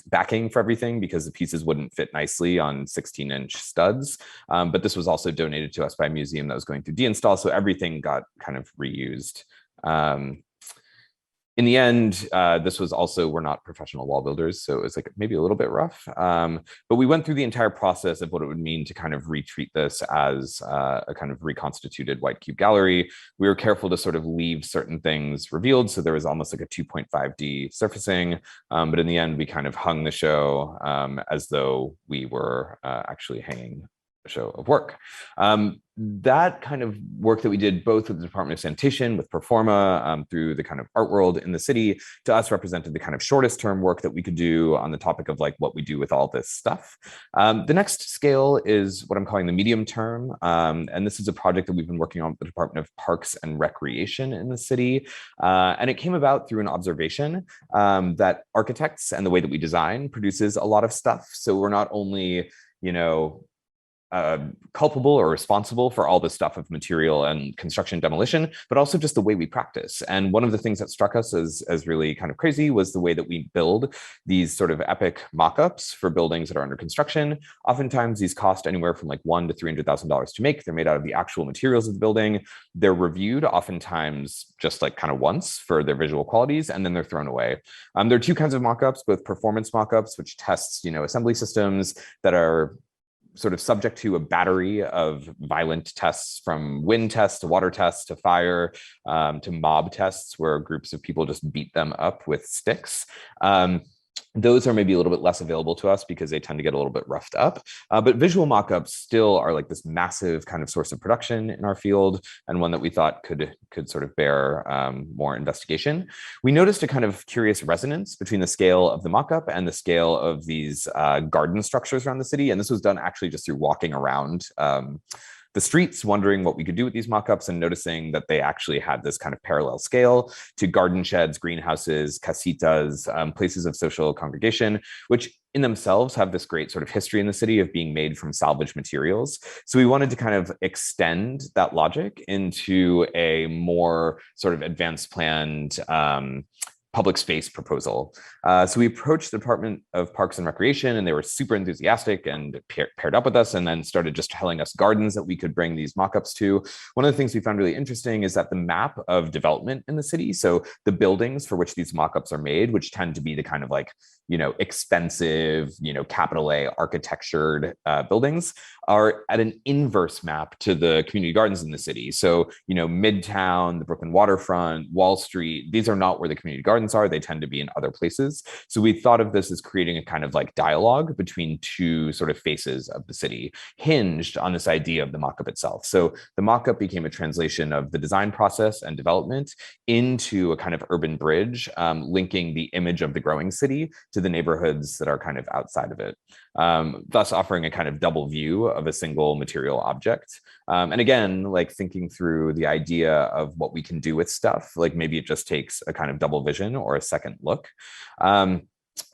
backing for everything because the pieces wouldn't fit nicely on 16-inch studs. But this was also donated to us by a museum that was going through deinstall. So everything got kind of reused. In the end, we're not professional wall builders, so it was like maybe a little bit rough. But we went through the entire process of what it would mean to kind of retreat this as a kind of reconstituted white cube gallery. We were careful to sort of leave certain things revealed, so there was almost like a 2.5D surfacing. But in the end, we kind of hung the show as though we were actually hanging a show of work. That kind of work that we did both with the Department of Sanitation, with Performa, through the kind of art world in the city, to us represented the kind of shortest term work that we could do on the topic of like what we do with all this stuff. The next scale is what I'm calling the medium term. And this is a project that we've been working on with the Department of Parks and Recreation in the city. And it came about through an observation that architects and the way that we design produces a lot of stuff. So we're not only, culpable or responsible for all this stuff of material and construction demolition, but also just the way we practice. And one of the things that struck us as really kind of crazy was the way that we build these sort of epic mock-ups for buildings that are under construction. Oftentimes these cost anywhere from like $100,000 to $300,000 to make. They're made out of the actual materials of the building. They're reviewed oftentimes just like kind of once for their visual qualities, and then they're thrown away. There are two kinds of mock-ups, both performance mock-ups, which tests, assembly systems that are sort of subject to a battery of violent tests, from wind tests to water tests to fire, to mob tests where groups of people just beat them up with sticks. Those are maybe a little bit less available to us because they tend to get a little bit roughed up. But visual mock-ups still are like this massive kind of source of production in our field, and one that we thought could sort of bear more investigation. We noticed a kind of curious resonance between the scale of the mock-up and the scale of these garden structures around the city. And this was done actually just through walking around the streets, wondering what we could do with these mock-ups, and noticing that they actually had this kind of parallel scale to garden sheds, greenhouses, casitas, places of social congregation, which in themselves have this great sort of history in the city of being made from salvaged materials. So we wanted to kind of extend that logic into a more sort of advanced planned public space proposal. So we approached the Department of Parks and Recreation, and they were super enthusiastic and paired up with us, and then started just telling us gardens that we could bring these mock-ups to. One of the things we found really interesting is that the map of development in the city, so the buildings for which these mock-ups are made, which tend to be the kind of like expensive, capital A architectured buildings are at an inverse map to the community gardens in the city. So, Midtown, the Brooklyn waterfront, Wall Street, these are not where the community gardens are. They tend to be in other places. So we thought of this as creating a kind of like dialogue between two sort of faces of the city, hinged on this idea of the mock-up itself. So the mock-up became a translation of the design process and development into a kind of urban bridge, linking the image of the growing city to the neighborhoods that are kind of outside of it, thus offering a kind of double view of a single material object. And again, like thinking through the idea of what we can do with stuff, like maybe it just takes a kind of double vision or a second look.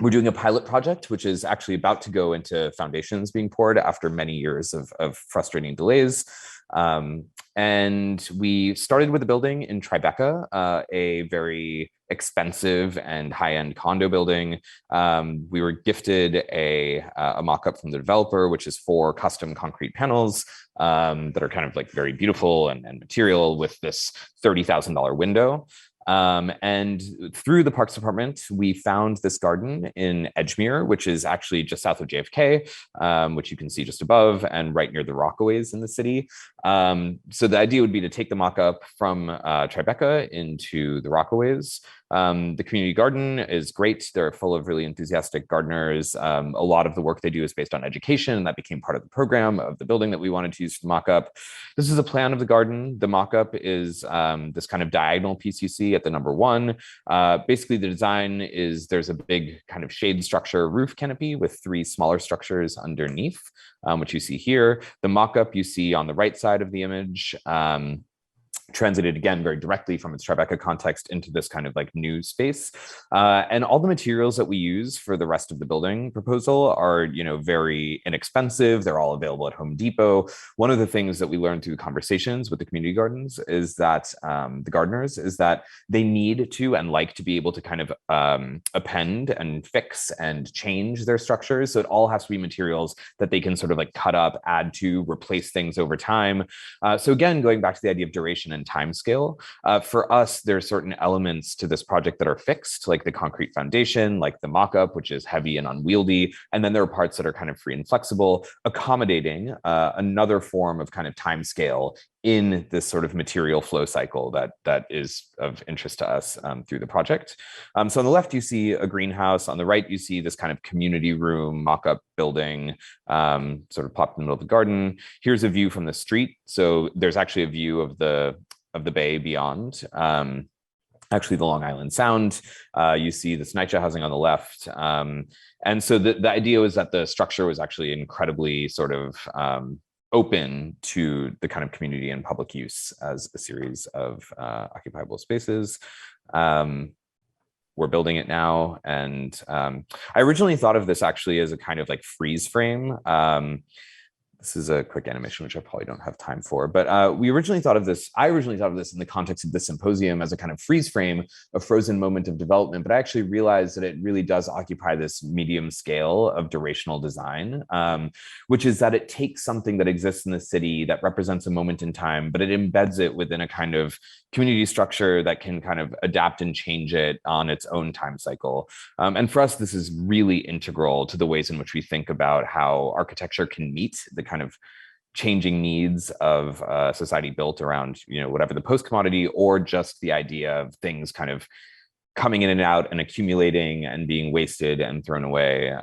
We're doing a pilot project, which is actually about to go into foundations being poured after many years of frustrating delays. And we started with a building in Tribeca, a very expensive and high-end condo building. We were gifted a mock-up from the developer, which is 4 custom concrete panels that are kind of like very beautiful and material with this $30,000 window. And through the Parks Department, we found this garden in Edgemere, which is actually just south of JFK, which you can see just above and right near the Rockaways in the city. So the idea would be to take the mock-up from Tribeca into the Rockaways. The community garden is great. They're full of really enthusiastic gardeners. A lot of the work they do is based on education, and that became part of the program of the building that we wanted to use for the mock-up. This is a plan of the garden. The mock-up is this kind of diagonal piece you see at the number 1. Basically, the design is there's a big kind of shade structure roof canopy with 3 smaller structures underneath, which you see here. The mock-up you see on the right side of the image, translated again very directly from its Tribeca context into this kind of like new space. And all the materials that we use for the rest of the building proposal are, very inexpensive. They're all available at Home Depot. One of the things that we learned through conversations with the community gardens is that the gardeners is that they need to and like to be able to kind of append and fix and change their structures. So it all has to be materials that they can sort of like cut up, add to, replace things over time. So again, going back to the idea of duration and time scale, for us, there are certain elements to this project that are fixed, like the concrete foundation, like the mock-up, which is heavy and unwieldy. And then there are parts that are kind of free and flexible, accommodating another form of kind of time scale in this sort of material flow cycle that is of interest to us through the project. So on the left, you see a greenhouse. On the right, you see this kind of community room mock-up building sort of plopped in the middle of the garden. Here's a view from the street. So there's actually a view of the bay beyond. Actually, the Long Island Sound. You see this NYCHA housing on the left. And so the idea was that the structure was actually incredibly sort of open to the kind of community and public use as a series of occupiable spaces. We're building it now. And I originally thought of this actually as a kind of like freeze frame. This is a quick animation, which I probably don't have time for, but I originally thought of this in the context of the symposium as a kind of freeze frame, a frozen moment of development, but I actually realized that it really does occupy this medium scale of durational design, which is that it takes something that exists in the city that represents a moment in time, but it embeds it within a kind of community structure that can kind of adapt and change it on its own time cycle. And for us, this is really integral to the ways in which we think about how architecture can meet the kind of changing needs of society built around, whatever the post-commodity, or just the idea of things kind of coming in and out and accumulating and being wasted and thrown away.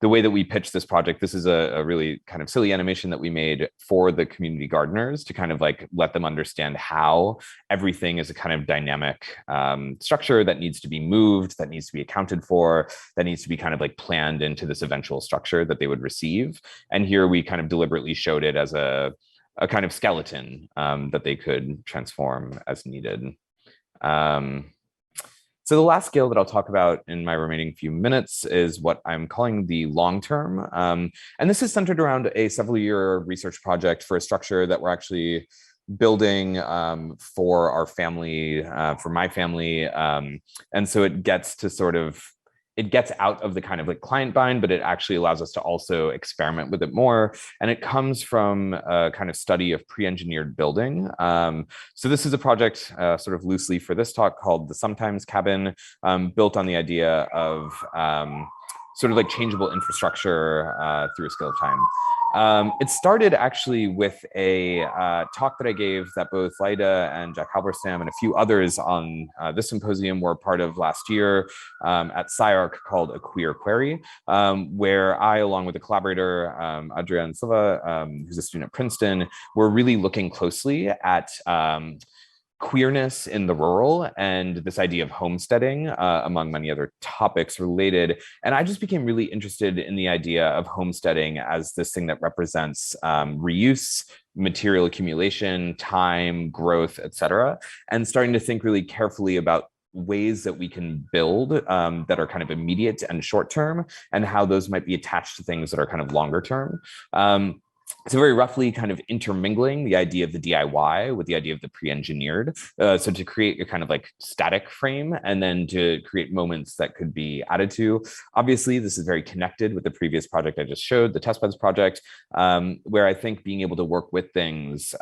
The way that we pitched this project, this is a really kind of silly animation that we made for the community gardeners to kind of like let them understand how everything is a kind of dynamic structure that needs to be moved, that needs to be accounted for, that needs to be kind of like planned into this eventual structure that they would receive. And here we kind of deliberately showed it as a kind of skeleton that they could transform as needed. So the last scale that I'll talk about in my remaining few minutes is what I'm calling the long term. And this is centered around a several-year research project for a structure that we're actually building for our family, for my family. And so it gets to sort of it gets out of the kind of like client bind, but it actually allows us to also experiment with it more. And it comes from a kind of study of pre-engineered building. So this is a project sort of loosely for this talk called the Sometimes Cabin, built on the idea of sort of like changeable infrastructure through a scale of time. It started actually with a talk that I gave that both Laida and Jack Halberstam and a few others on this symposium were part of last year at SciArc called A Queer Query, where I, along with a collaborator, Adrian Silva, who's a student at Princeton, were really looking closely at queerness in the rural and this idea of homesteading, among many other topics related. And I just became really interested in the idea of homesteading as this thing that represents reuse, material accumulation, time, growth, etc., and starting to think really carefully about ways that we can build that are kind of immediate and short term, and how those might be attached to things that are kind of longer term. So very roughly kind of intermingling the idea of the DIY with the idea of the pre-engineered. So to create a kind of like static frame and then to create moments that could be added to. Obviously, this is very connected with the previous project I just showed, the testbeds project, where I think being able to work with things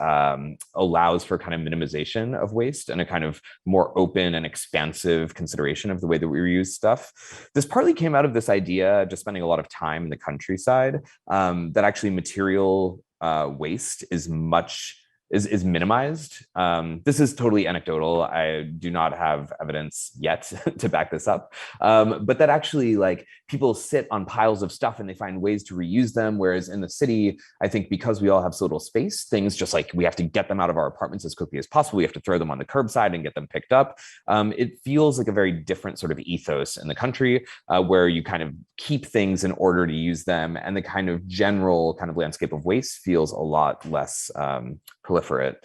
allows for kind of minimization of waste and a kind of more open and expansive consideration of the way that we reuse stuff. This partly came out of this idea, just spending a lot of time in the countryside, that actually material waste is minimized. This is totally anecdotal. I do not have evidence yet to back this up. But that actually, like, people sit on piles of stuff and they find ways to reuse them. Whereas in the city, I think because we all have so little space, things just like we have to get them out of our apartments as quickly as possible. We have to throw them on the curbside and get them picked up. It feels like a very different sort of ethos in the country, where you kind of keep things in order to use them. And the kind of general kind of landscape of waste feels a lot less proliferate.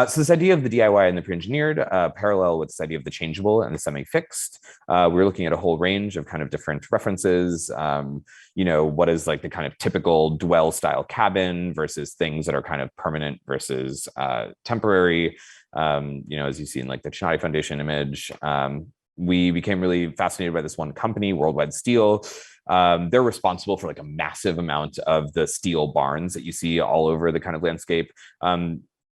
So this idea of the DIY and the pre-engineered, parallel with this idea of the changeable and the semi-fixed, we're looking at a whole range of kind of different references. What is like the kind of typical dwell style cabin versus things that are kind of permanent versus temporary. As you see in like the Chinati Foundation image, we became really fascinated by this one company, Worldwide Steel. They're responsible for like a massive amount of the steel barns that you see all over the kind of landscape.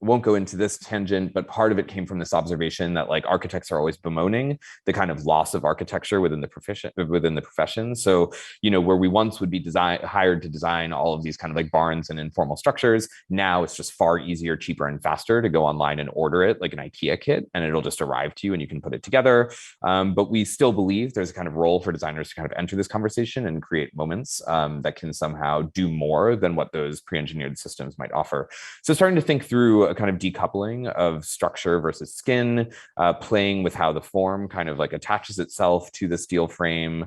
Won't go into this tangent, but part of it came from this observation that like architects are always bemoaning the kind of loss of architecture within the profession. So, where we once would be hired to design all of these kind of like barns and informal structures, now it's just far easier, cheaper, and faster to go online and order it like an IKEA kit, and it'll just arrive to you and you can put it together. But we still believe there's a kind of role for designers to kind of enter this conversation and create moments that can somehow do more than what those pre-engineered systems might offer. So starting to think through a kind of decoupling of structure versus skin, playing with how the form kind of like attaches itself to the steel frame.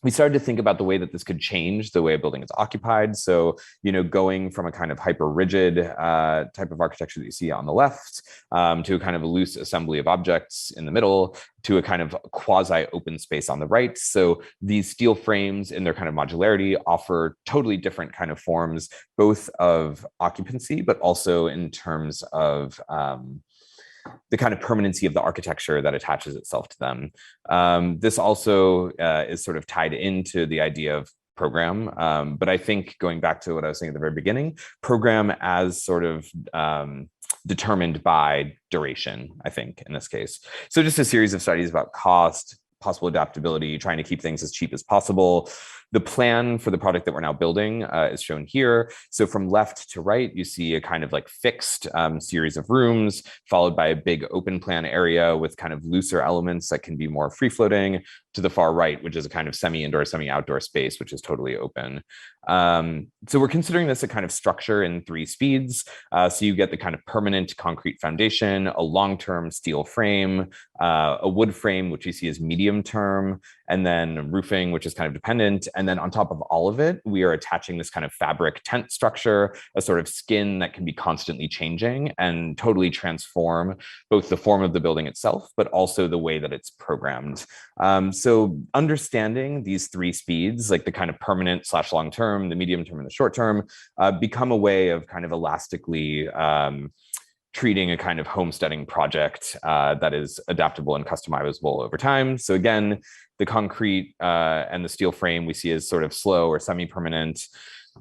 We started to think about the way that this could change the way a building is occupied. So, going from a kind of hyper rigid type of architecture that you see on the left to a kind of a loose assembly of objects in the middle to a kind of quasi open space on the right. So these steel frames in their kind of modularity offer totally different kind of forms, both of occupancy, but also in terms of the kind of permanency of the architecture that attaches itself to them. This also is sort of tied into the idea of program. But I think going back to what I was saying at the very beginning, program as sort of determined by duration, I think, in this case. So just a series of studies about cost, possible adaptability, trying to keep things as cheap as possible. The plan for the product that we're now building is shown here. So from left to right, you see a kind of like fixed series of rooms, followed by a big open plan area with kind of looser elements that can be more free floating, to the far right, which is a kind of semi-indoor, semi-outdoor space, which is totally open. So we're considering this a kind of structure in 3 speeds. So you get the kind of permanent concrete foundation, a long-term steel frame, a wood frame, which you see as medium term, and then roofing, which is kind of dependent. And then on top of all of it, we are attaching this kind of fabric tent structure, a sort of skin that can be constantly changing and totally transform both the form of the building itself, but also the way that it's programmed. So understanding these 3 speeds, like the kind of permanent / long-term, the medium term, and the short term, become a way of kind of elastically treating a kind of homesteading project that is adaptable and customizable over time. So again, the concrete and the steel frame we see as sort of slow or semi-permanent.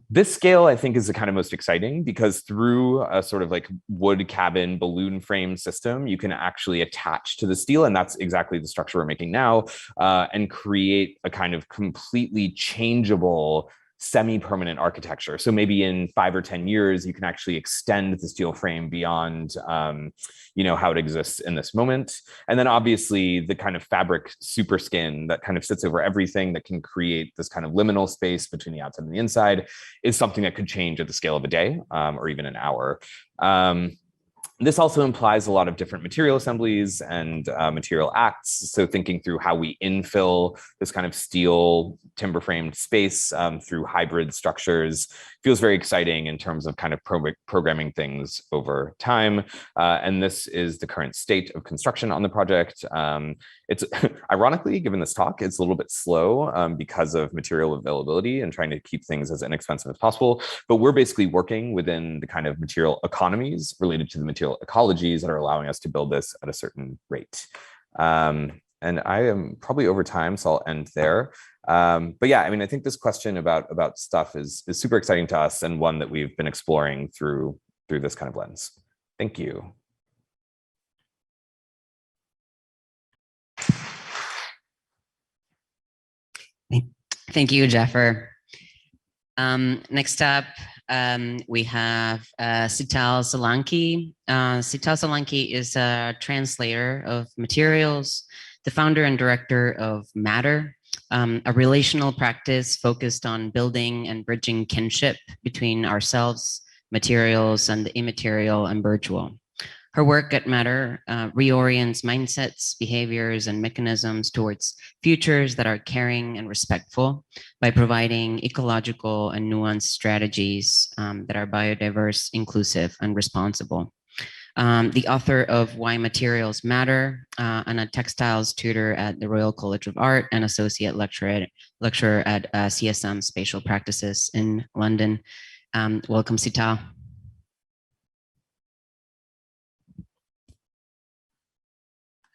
This scale, I think, is the kind of most exciting because through a sort of like wood cabin balloon frame system, you can actually attach to the steel, and that's exactly the structure we're making now, and create a kind of completely changeable semi-permanent architecture. So maybe in 5 or 10 years, you can actually extend the steel frame beyond, how it exists in this moment. And then obviously the kind of fabric super skin that kind of sits over everything that can create this kind of liminal space between the outside and the inside is something that could change at the scale of a day or even an hour. This also implies a lot of different material assemblies and material acts. So thinking through how we infill this kind of steel timber framed space through hybrid structures feels very exciting in terms of kind of programming things over time. And this is the current state of construction on the project. It's ironically, given this talk, it's a little bit slow because of material availability and trying to keep things as inexpensive as possible. But we're basically working within the kind of material economies related to the material ecologies that are allowing us to build this at a certain rate. And I am probably over time, so I'll end there. But yeah, I mean, I think this question about stuff is super exciting to us and one that we've been exploring through this kind of lens. Thank you. Thank you, Jaffer. Next up, we have Seetal Solanki. Seetal Solanki is a translator of materials, the founder and director of Matter, a relational practice focused on building and bridging kinship between ourselves, materials, and the immaterial and virtual. Her work at Matter reorients mindsets, behaviors, and mechanisms towards futures that are caring and respectful by providing ecological and nuanced strategies that are biodiverse, inclusive, and responsible. The author of Why Materials Matter and a textiles tutor at the Royal College of Art and associate lecturer at CSM Spatial Practices in London. Welcome, Seetal.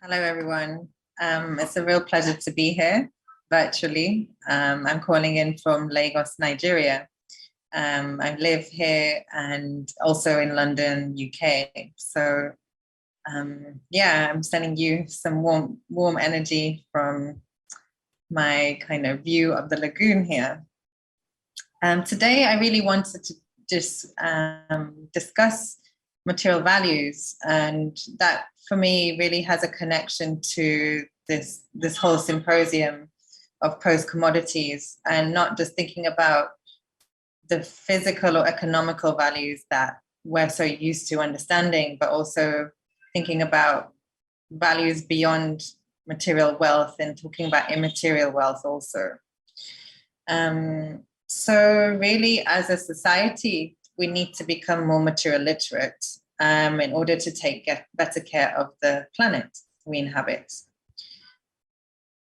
Hello, everyone. It's a real pleasure to be here virtually. I'm calling in from Lagos, Nigeria. I live here and also in London, UK. So yeah, I'm sending you some warm energy from my kind of view of the lagoon here. Today, I really wanted to just discuss material values, and that for me really has a connection to this whole symposium of post-commodities, and not just thinking about the physical or economical values that we're so used to understanding, but also thinking about values beyond material wealth and talking about immaterial wealth also. So really, as a society, we need to become more material literate in order to take better care of the planet we inhabit.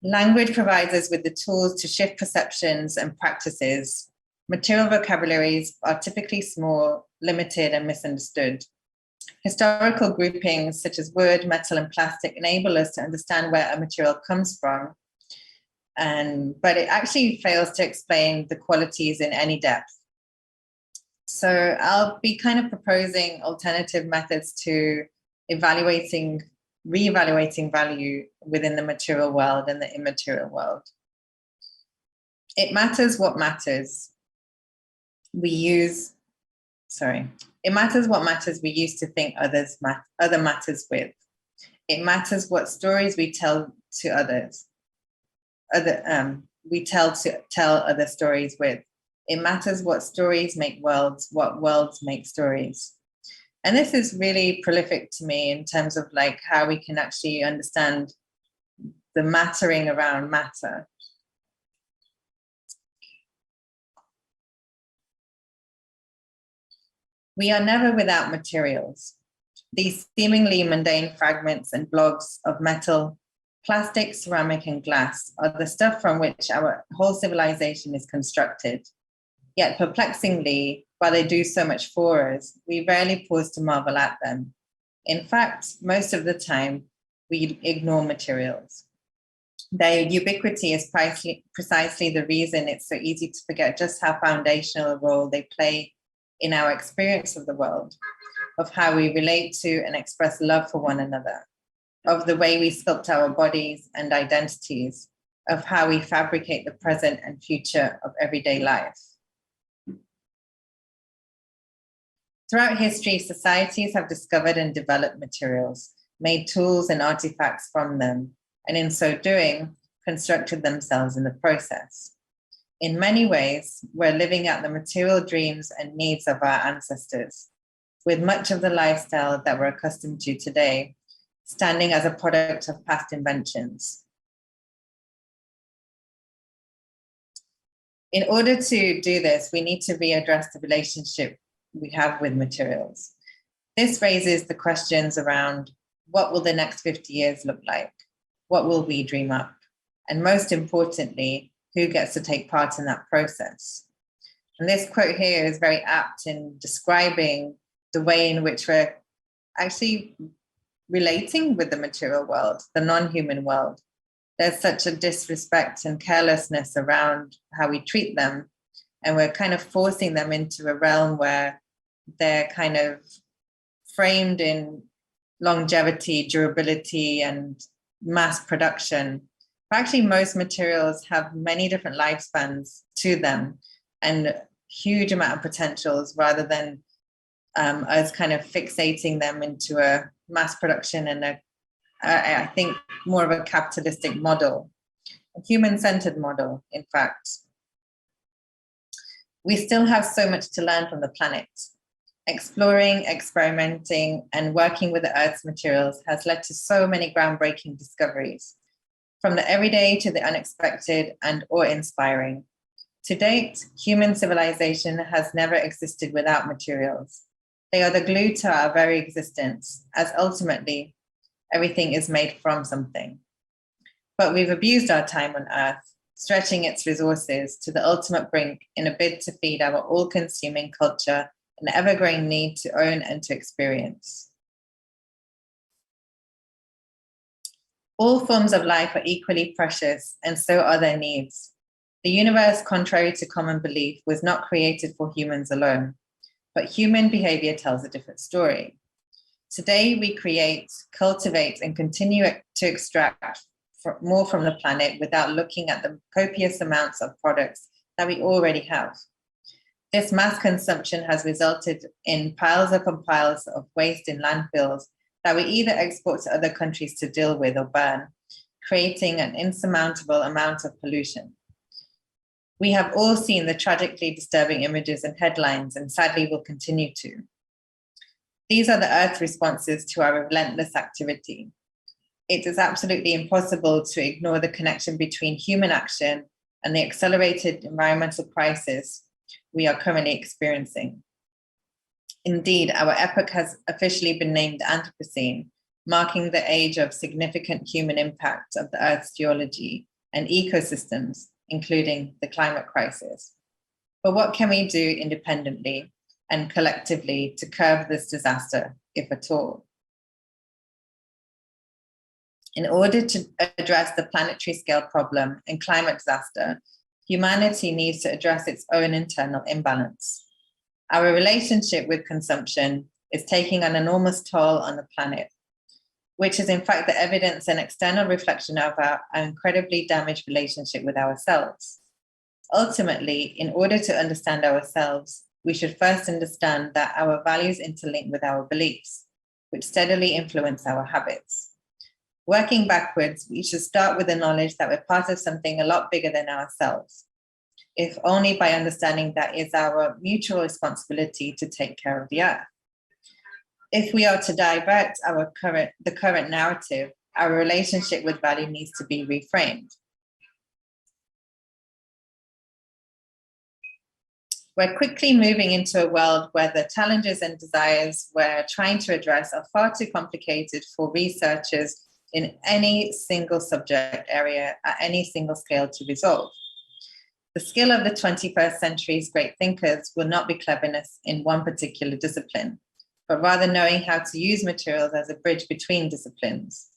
Language provides us with the tools to shift perceptions and practices. Material vocabularies are typically small, limited, and misunderstood. Historical groupings such as wood, metal, and plastic enable us to understand where a material comes from, but it actually fails to explain the qualities in any depth. So I'll be kind of proposing alternative methods to reevaluating value within the material world and the immaterial world. It matters what matters. It matters what matters we use to think other matters with. It matters what stories we tell to others. We tell other stories with. It matters what stories make worlds, what worlds make stories. And this is really prolific to me in terms of like how we can actually understand the mattering around matter. We are never without materials. These seemingly mundane fragments and blobs of metal, plastic, ceramic, and glass are the stuff from which our whole civilization is constructed. Yet perplexingly, while they do so much for us, we rarely pause to marvel at them. In fact, most of the time, we ignore materials. Their ubiquity is precisely the reason it's so easy to forget just how foundational a role they play in our experience of the world, of how we relate to and express love for one another, of the way we sculpt our bodies and identities, of how we fabricate the present and future of everyday life. Throughout history, societies have discovered and developed materials, made tools and artifacts from them, and in so doing, constructed themselves in the process. In many ways, we're living out the material dreams and needs of our ancestors, with much of the lifestyle that we're accustomed to today standing as a product of past inventions. In order to do this, we need to readdress the relationship we have with materials. This raises the questions around what will the next 50 years look like? What will we dream up? And most importantly, who gets to take part in that process? And this quote here is very apt in describing the way in which we're actually relating with the material world, the non-human world. There's such a disrespect and carelessness around how we treat them. And we're kind of forcing them into a realm where they're kind of framed in longevity, durability, and mass production. But actually, most materials have many different lifespans to them and huge amount of potentials rather than us kind of fixating them into a mass production and I think more of a capitalistic model, a human-centered model, in fact. We still have so much to learn from the planet. Exploring, experimenting, and working with the Earth's materials has led to so many groundbreaking discoveries, from the everyday to the unexpected and awe-inspiring. To date, human civilization has never existed without materials. They are the glue to our very existence, as ultimately everything is made from something. But we've abused our time on Earth, stretching its resources to the ultimate brink in a bid to feed our all-consuming culture an ever-growing need to own and to experience. All forms of life are equally precious, and so are their needs. The universe, contrary to common belief, was not created for humans alone, but human behavior tells a different story. Today, we create, cultivate, and continue to extract more from the planet without looking at the copious amounts of products that we already have. This mass consumption has resulted in piles upon piles of waste in landfills that we either export to other countries to deal with or burn, creating an insurmountable amount of pollution. We have all seen the tragically disturbing images and headlines, and sadly will continue to. These are the Earth's responses to our relentless activity. It is absolutely impossible to ignore the connection between human action and the accelerated environmental crisis we are currently experiencing. Indeed, our epoch has officially been named Anthropocene, marking the age of significant human impact of the Earth's geology and ecosystems, including the climate crisis. But what can we do independently and collectively to curb this disaster, if at all? In order to address the planetary scale problem and climate disaster, humanity needs to address its own internal imbalance. Our relationship with consumption is taking an enormous toll on the planet, which is in fact the evidence and external reflection of our incredibly damaged relationship with ourselves. Ultimately, in order to understand ourselves, we should first understand that our values interlink with our beliefs, which steadily influence our habits. Working backwards, we should start with the knowledge that we're part of something a lot bigger than ourselves, if only by understanding that it's our mutual responsibility to take care of the Earth. If we are to divert the current narrative, our relationship with value needs to be reframed. We're quickly moving into a world where the challenges and desires we're trying to address are far too complicated for researchers in any single subject area at any single scale to resolve. The skill of the 21st century's great thinkers will not be cleverness in one particular discipline, but rather knowing how to use materials as a bridge between disciplines.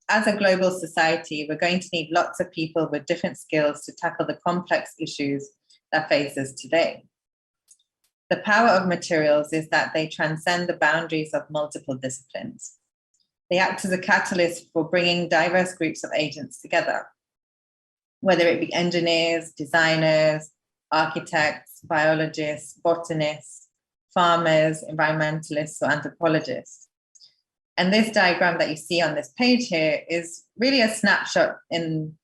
As a global society, we're going to need lots of people with different skills to tackle the complex issues that face us today. The power of materials is that they transcend the boundaries of multiple disciplines. They act as a catalyst for bringing diverse groups of agents together, whether it be engineers, designers, architects, biologists, botanists, farmers, environmentalists, or anthropologists. And this diagram that you see on this page here is really a snapshot in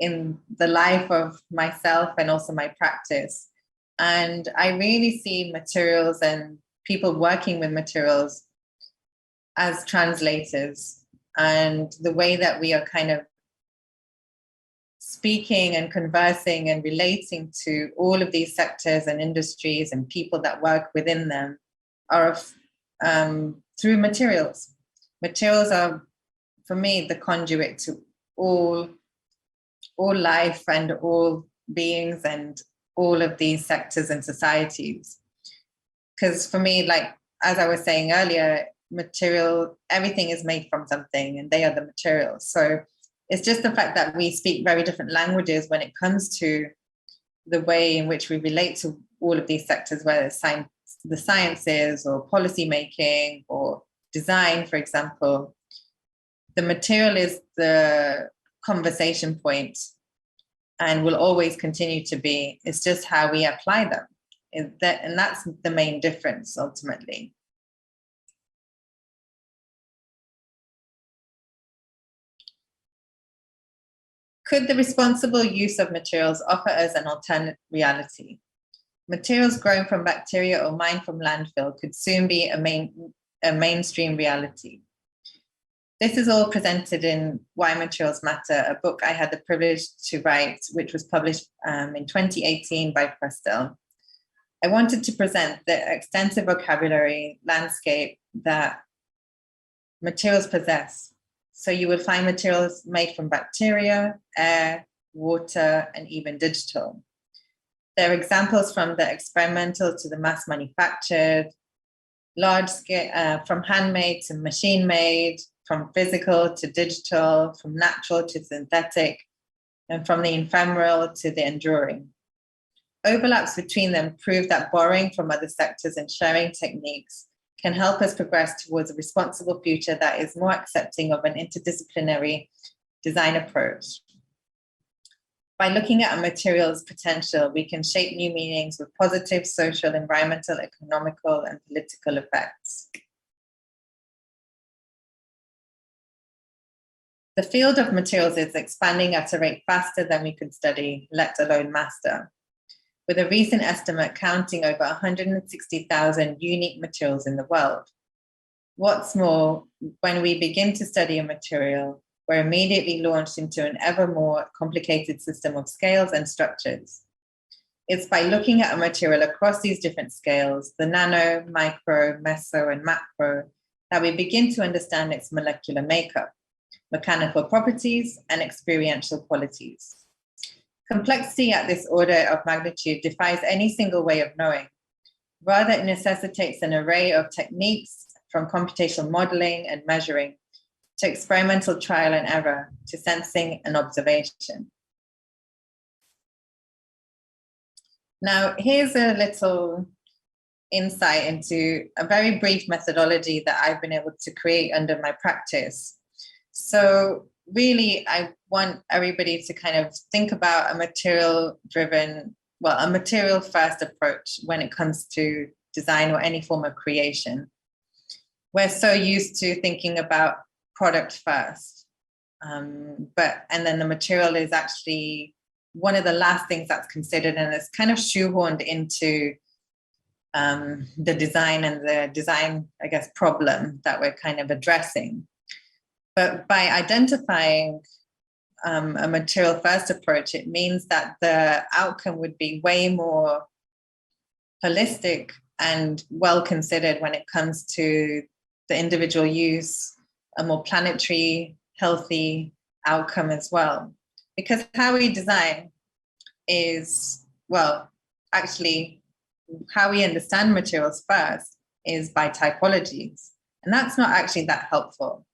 the life of myself and also my practice. And I really see materials and people working with materials as translators, and the way that we are kind of speaking and conversing and relating to all of these sectors and industries and people that work within them are through materials. Materials are, for me, the conduit to all life and all beings and all of these sectors and societies. Because for me, like, as I was saying earlier, material, everything is made from something and they are the materials. So it's just the fact that we speak very different languages when it comes to the way in which we relate to all of these sectors, whether it's the sciences or policy making or design, for example. The material is the conversation point and will always continue to be. It's just how we apply them. And that's the main difference ultimately. Could the responsible use of materials offer us an alternate reality? Materials grown from bacteria or mined from landfill could soon be a mainstream reality. This is all presented in Why Materials Matter, a book I had the privilege to write, which was published in 2018 by Prestel. I wanted to present the extensive vocabulary landscape that materials possess. So you will find materials made from bacteria, air, water, and even digital. There are examples from the experimental to the mass manufactured, large scale, from handmade to machine made, from physical to digital, from natural to synthetic, and from the ephemeral to the enduring. Overlaps between them prove that borrowing from other sectors and sharing techniques can help us progress towards a responsible future that is more accepting of an interdisciplinary design approach. By looking at a material's potential, we can shape new meanings with positive social, environmental, economical, and political effects. The field of materials is expanding at a rate faster than we could study, let alone master, with a recent estimate counting over 160,000 unique materials in the world. What's more, when we begin to study a material, we're immediately launched into an ever more complicated system of scales and structures. It's by looking at a material across these different scales, the nano, micro, meso, and macro, that we begin to understand its molecular makeup, mechanical properties, and experiential qualities. Complexity at this order of magnitude defies any single way of knowing. Rather, it necessitates an array of techniques from computational modeling and measuring to experimental trial and error to sensing and observation. Now, here's a little insight into a very brief methodology that I've been able to create under my practice. So really, I want everybody to kind of think about a material-driven, well, a material-first approach when it comes to design or any form of creation. We're so used to thinking about product first, and then the material is actually one of the last things that's considered, and it's kind of shoehorned into the design and the design, I guess, problem that we're kind of addressing. But by identifying a material first approach, it means that the outcome would be way more holistic and well considered when it comes to the individual use, a more planetary, healthy outcome as well. Because how we design is, well, actually, how we understand materials first is by typologies. And that's not actually that helpful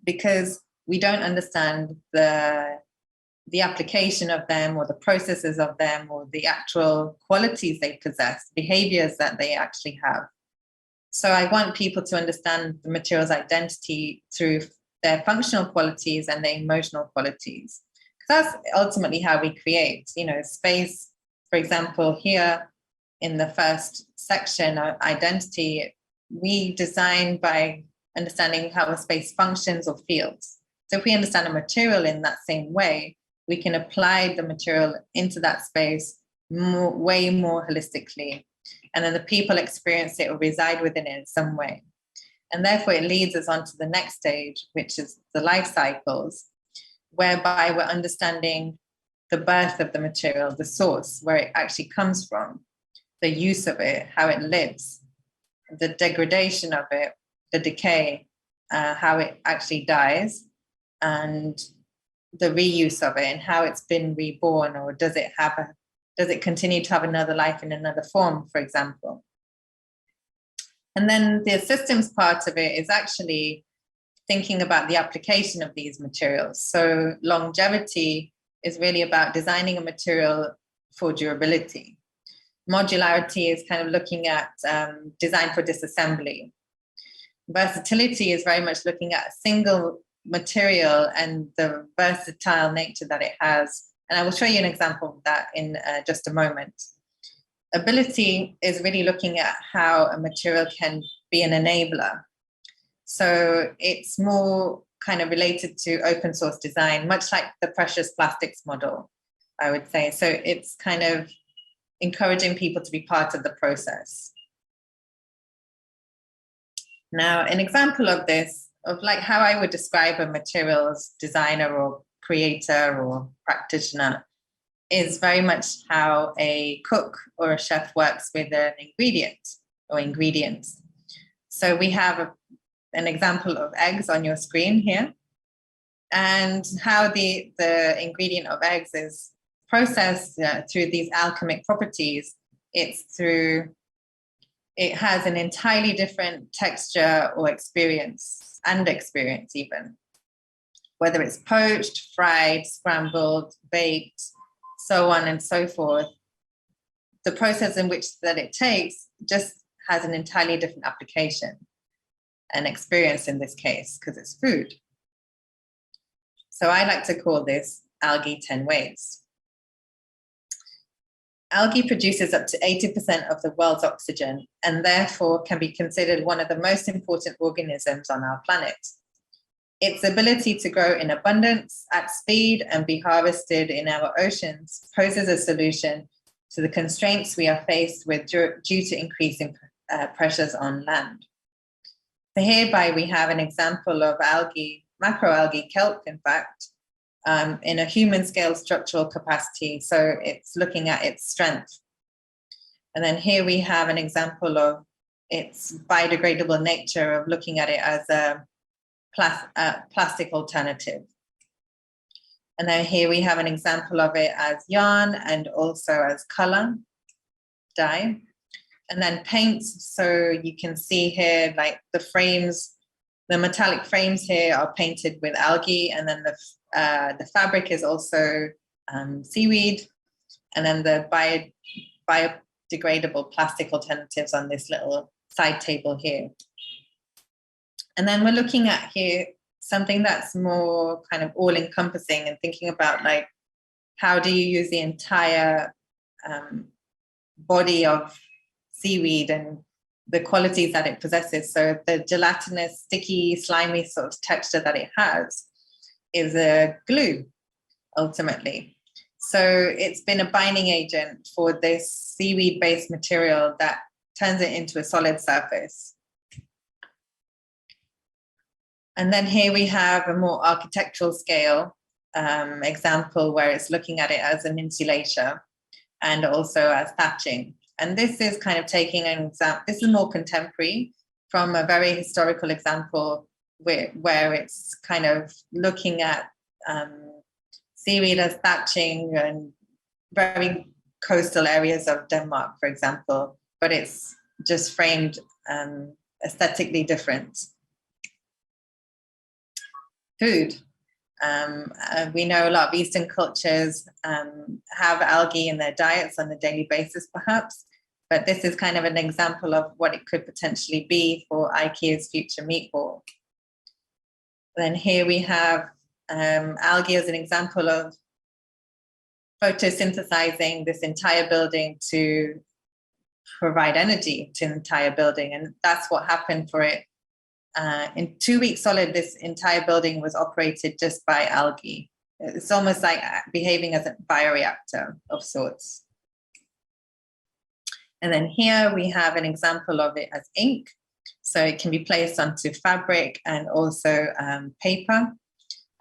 because we don't understand the application of them or the processes of them or the actual qualities they possess, behaviors that they actually have. So I want people to understand the material's identity through their functional qualities and their emotional qualities. Because that's ultimately how we create, space. For example, here in the first section of identity, we design by understanding how a space functions or feels. So if we understand a material in that same way, we can apply the material into that space way more holistically. And then the people experience it or reside within it in some way. And therefore it leads us on to the next stage, which is the life cycles, whereby we're understanding the birth of the material, the source, where it actually comes from, the use of it, how it lives, the degradation of it, the decay, how it actually dies, and the reuse of it and how it's been reborn, or does it continue to have another life in another form, for example. And then the systems part of it is actually thinking about the application of these materials. So longevity is really about designing a material for durability. Modularity is kind of looking at design for disassembly. Versatility is very much looking at a single material and the versatile nature that it has. And I will show you an example of that in just a moment. Ability is really looking at how a material can be an enabler. So it's more kind of related to open source design, much like the precious plastics model, I would say. So it's kind of encouraging people to be part of the process. Now, an example of this, of like how I would describe a materials designer or creator or practitioner, is very much how a cook or a chef works with an ingredient or ingredients. So we have an example of eggs on your screen here, and how the ingredient of eggs is processed through these alchemic properties. It has an entirely different texture or experience even, whether it's poached, fried, scrambled, baked, so on and so forth. The process in which that it takes just has an entirely different application and experience in this case, because it's food. So I like to call this algae 10 ways. Algae produces up to 80% of the world's oxygen and therefore can be considered one of the most important organisms on our planet. Its ability to grow in abundance, at speed, and be harvested in our oceans poses a solution to the constraints we are faced with due to increasing pressures on land. So hereby we have an example of algae, macroalgae, kelp, in fact, in a human scale structural capacity. So it's looking at its strength. And then here we have an example of its biodegradable nature, of looking at it as a plastic alternative. And then here we have an example of it as yarn and also as color, dye. And then paints, so you can see here like the frames, the metallic frames here are painted with algae, and then the fabric is also seaweed, and then the biodegradable plastic alternatives on this little side table here. And then we're looking at here something that's more kind of all-encompassing and thinking about like, how do you use the entire body of seaweed and the qualities that it possesses. So the gelatinous, sticky, slimy sort of texture that it has is a glue, ultimately. So it's been a binding agent for this seaweed-based material that turns it into a solid surface. And then here we have a more architectural scale example where it's looking at it as an insulator and also as thatching. And this is kind of taking an example, this is more contemporary from a very historical example where it's kind of looking at seaweed as thatching and very coastal areas of Denmark, for example, but it's just framed aesthetically different. Food. We know a lot of Eastern cultures have algae in their diets on a daily basis, perhaps, but this is kind of an example of what it could potentially be for IKEA's future meatball. Then here we have algae as an example of photosynthesizing this entire building to provide energy to an entire building. And that's what happened for it. In 2 weeks solid, this entire building was operated just by algae. It's almost like behaving as a bioreactor of sorts. And then here we have an example of it as ink. So it can be placed onto fabric and also paper.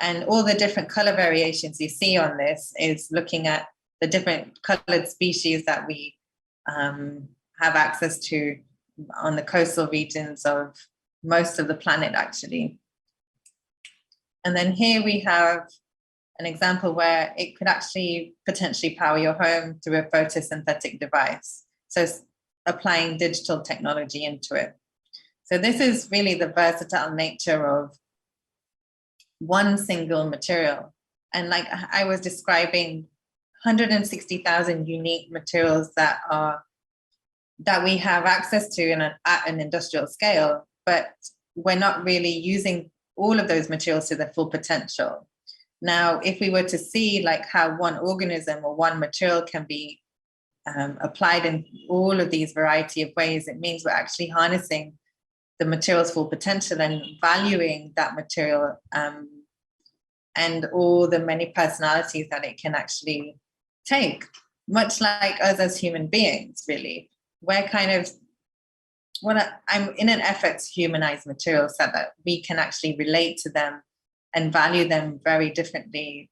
And all the different color variations you see on this is looking at the different colored species that we have access to on the coastal regions of most of the planet, actually. And then here we have an example where it could actually potentially power your home through a photosynthetic device. So it's applying digital technology into it. So this is really the versatile nature of one single material. And like I was describing, 160,000 unique materials that we have access to at an industrial scale, but we're not really using all of those materials to their full potential. Now, if we were to see like how one organism or one material can be applied in all of these variety of ways, it means we're actually harnessing the material's full potential and valuing that material and all the many personalities that it can actually take, much like us as human beings, really. We're kind of, I'm in an effort to humanize materials so that we can actually relate to them and value them very differently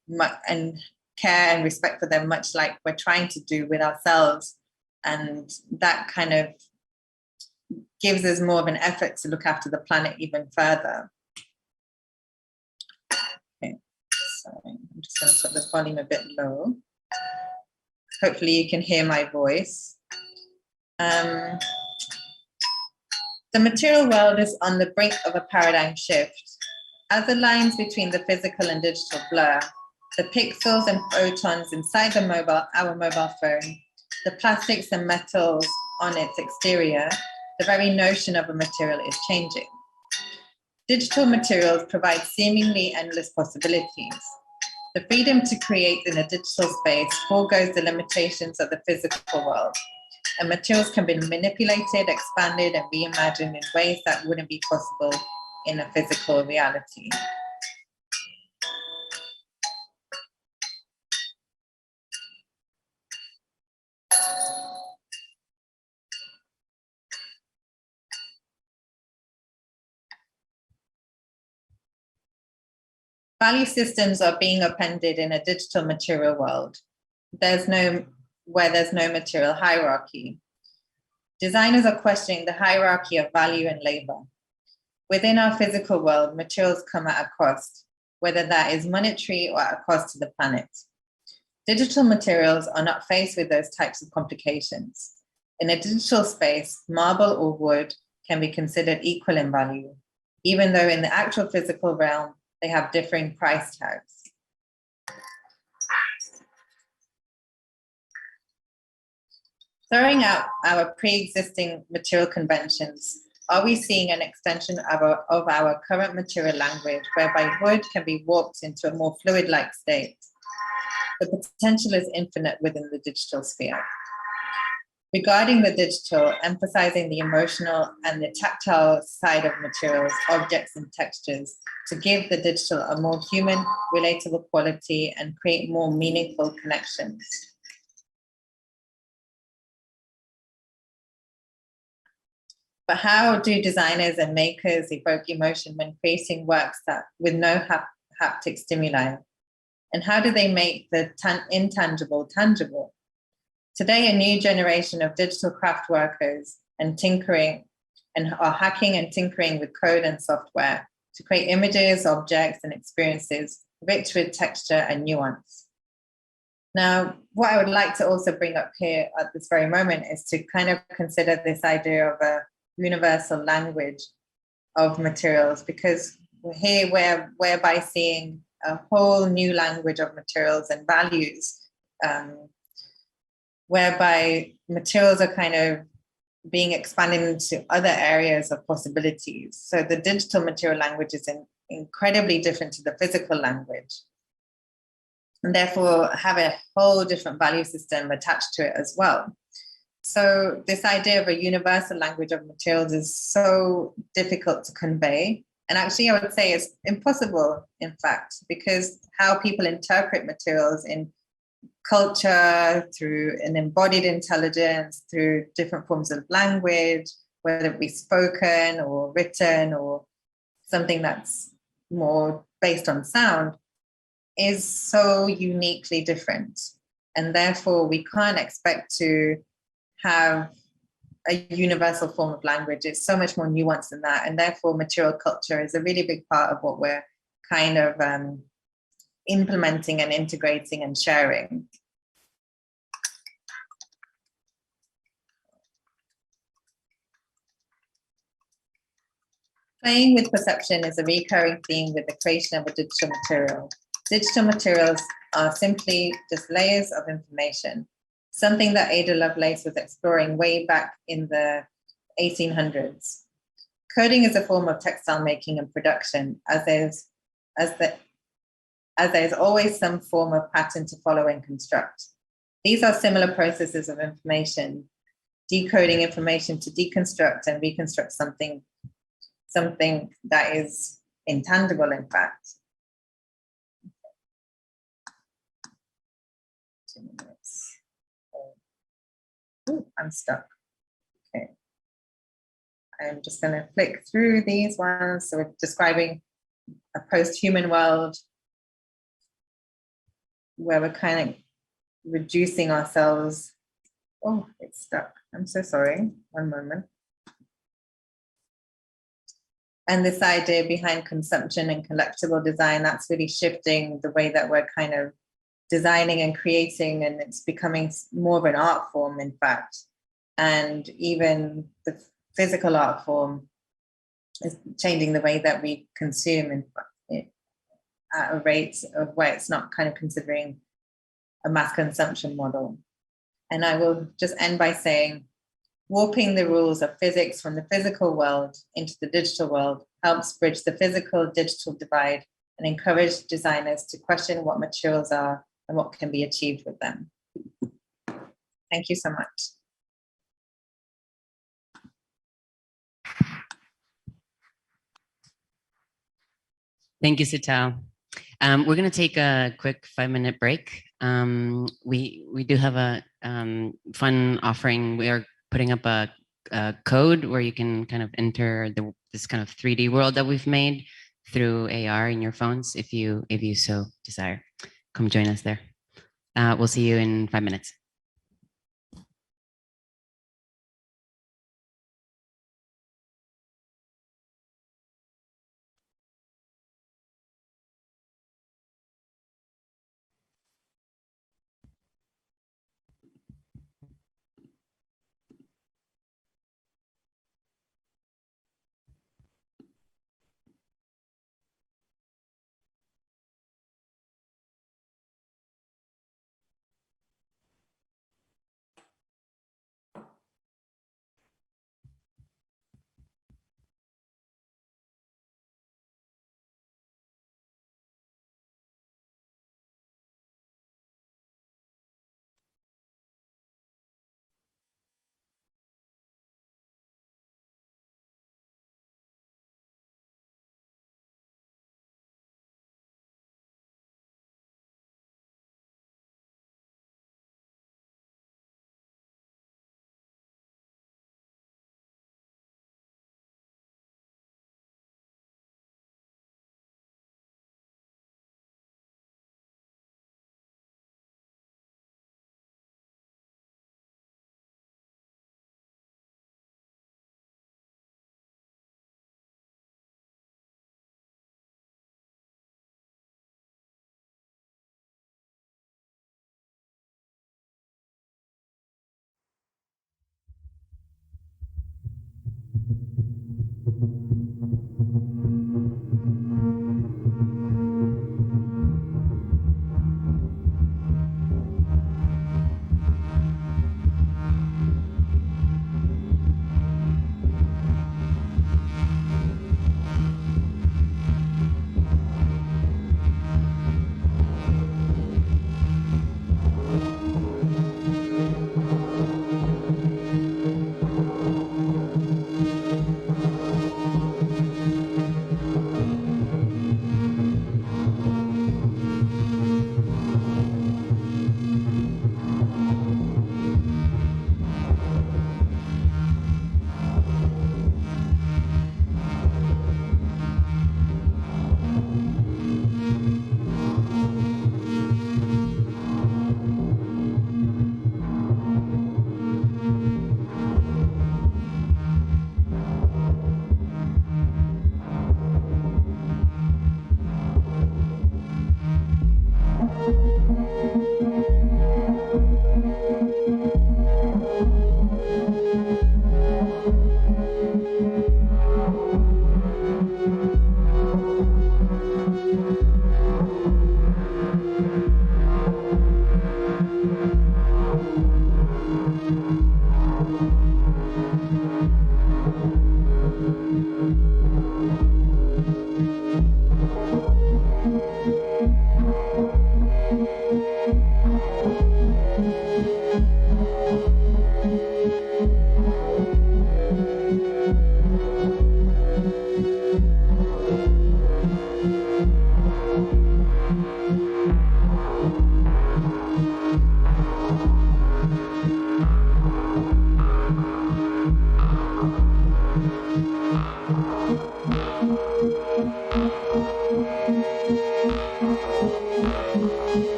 and care and respect for them, much like we're trying to do with ourselves. And that kind of gives us more of an effort to look after the planet even further. Okay, so I'm just going to put the volume a bit low. Hopefully you can hear my voice. The material world is on the brink of a paradigm shift. As the lines between the physical and digital blur, the pixels and photons inside our mobile phone, the plastics and metals on its exterior, the very notion of a material is changing. Digital materials provide seemingly endless possibilities. The freedom to create in a digital space foregoes the limitations of the physical world, and materials can be manipulated, expanded, and reimagined in ways that wouldn't be possible in a physical reality. Value systems are being appended in a digital material world. Where there's no material hierarchy. Designers are questioning the hierarchy of value and labor. Within our physical world, materials come at a cost, whether that is monetary or at a cost to the planet. Digital materials are not faced with those types of complications. In a digital space, marble or wood can be considered equal in value, even though in the actual physical realm, they have differing price tags. Throwing out our pre-existing material conventions, are we seeing an extension of our current material language whereby wood can be warped into a more fluid-like state? The potential is infinite within the digital sphere. Regarding the digital, emphasizing the emotional and the tactile side of materials, objects, and textures to give the digital a more human, relatable quality and create more meaningful connections. But how do designers and makers evoke emotion when creating works with no haptic stimuli? And how do they make the intangible tangible? Today, a new generation of digital craft workers and tinkering and are hacking and tinkering with code and software to create images, objects, and experiences rich with texture and nuance. Now, what I would like to also bring up here at this very moment is to kind of consider this idea of a universal language of materials, because here we're by seeing a whole new language of materials and values, whereby materials are kind of being expanded into other areas of possibilities. So the digital material language is incredibly different to the physical language, and therefore have a whole different value system attached to it as well. So this idea of a universal language of materials is so difficult to convey. And actually, I would say it's impossible, in fact, because how people interpret materials in culture, through an embodied intelligence, through different forms of language, whether it be spoken or written or something that's more based on sound, is so uniquely different. And therefore, we can't expect to have a universal form of language. It's so much more nuanced than that. And therefore, material culture is a really big part of what we're kind of implementing and integrating and sharing. Playing with perception is a recurring theme with the creation of a digital material. Digital materials are simply just layers of information, something that Ada Lovelace was exploring way back in the 1800s. Coding is a form of textile making and production, as there's always some form of pattern to follow and construct. These are similar processes of information, decoding information to deconstruct and reconstruct something that is intangible, in fact. 2 minutes. Ooh, I'm stuck. Okay. I'm just going to flick through these ones. So we're describing a post-human world where we're kind of reducing ourselves. Oh, it's stuck. I'm so sorry. One moment. And this idea behind consumption and collectible design, that's really shifting the way that we're kind of designing and creating, and it's becoming more of an art form, in fact. And even the physical art form is changing the way that we consume at a rate of where it's not kind of considering a mass consumption model. And I will just end by saying, warping the rules of physics from the physical world into the digital world helps bridge the physical-digital divide and encourage designers to question what materials are and what can be achieved with them. Thank you so much. Thank you, Seetal. We're going to take a quick 5-minute break. We do have a fun offering. We are putting up a code where you can kind of enter this kind of 3D world that we've made through AR in your phones, if you so desire. Come join us there. We'll see you in 5 minutes.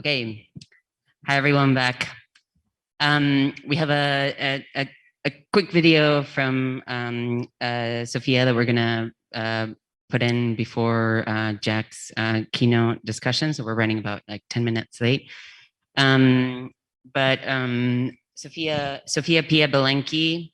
Okay. Hi, everyone back. We have a quick video from Sofia that we're gonna put in before Jack's keynote discussion. So we're running about like 10 minutes late. Sofia Pia Belenky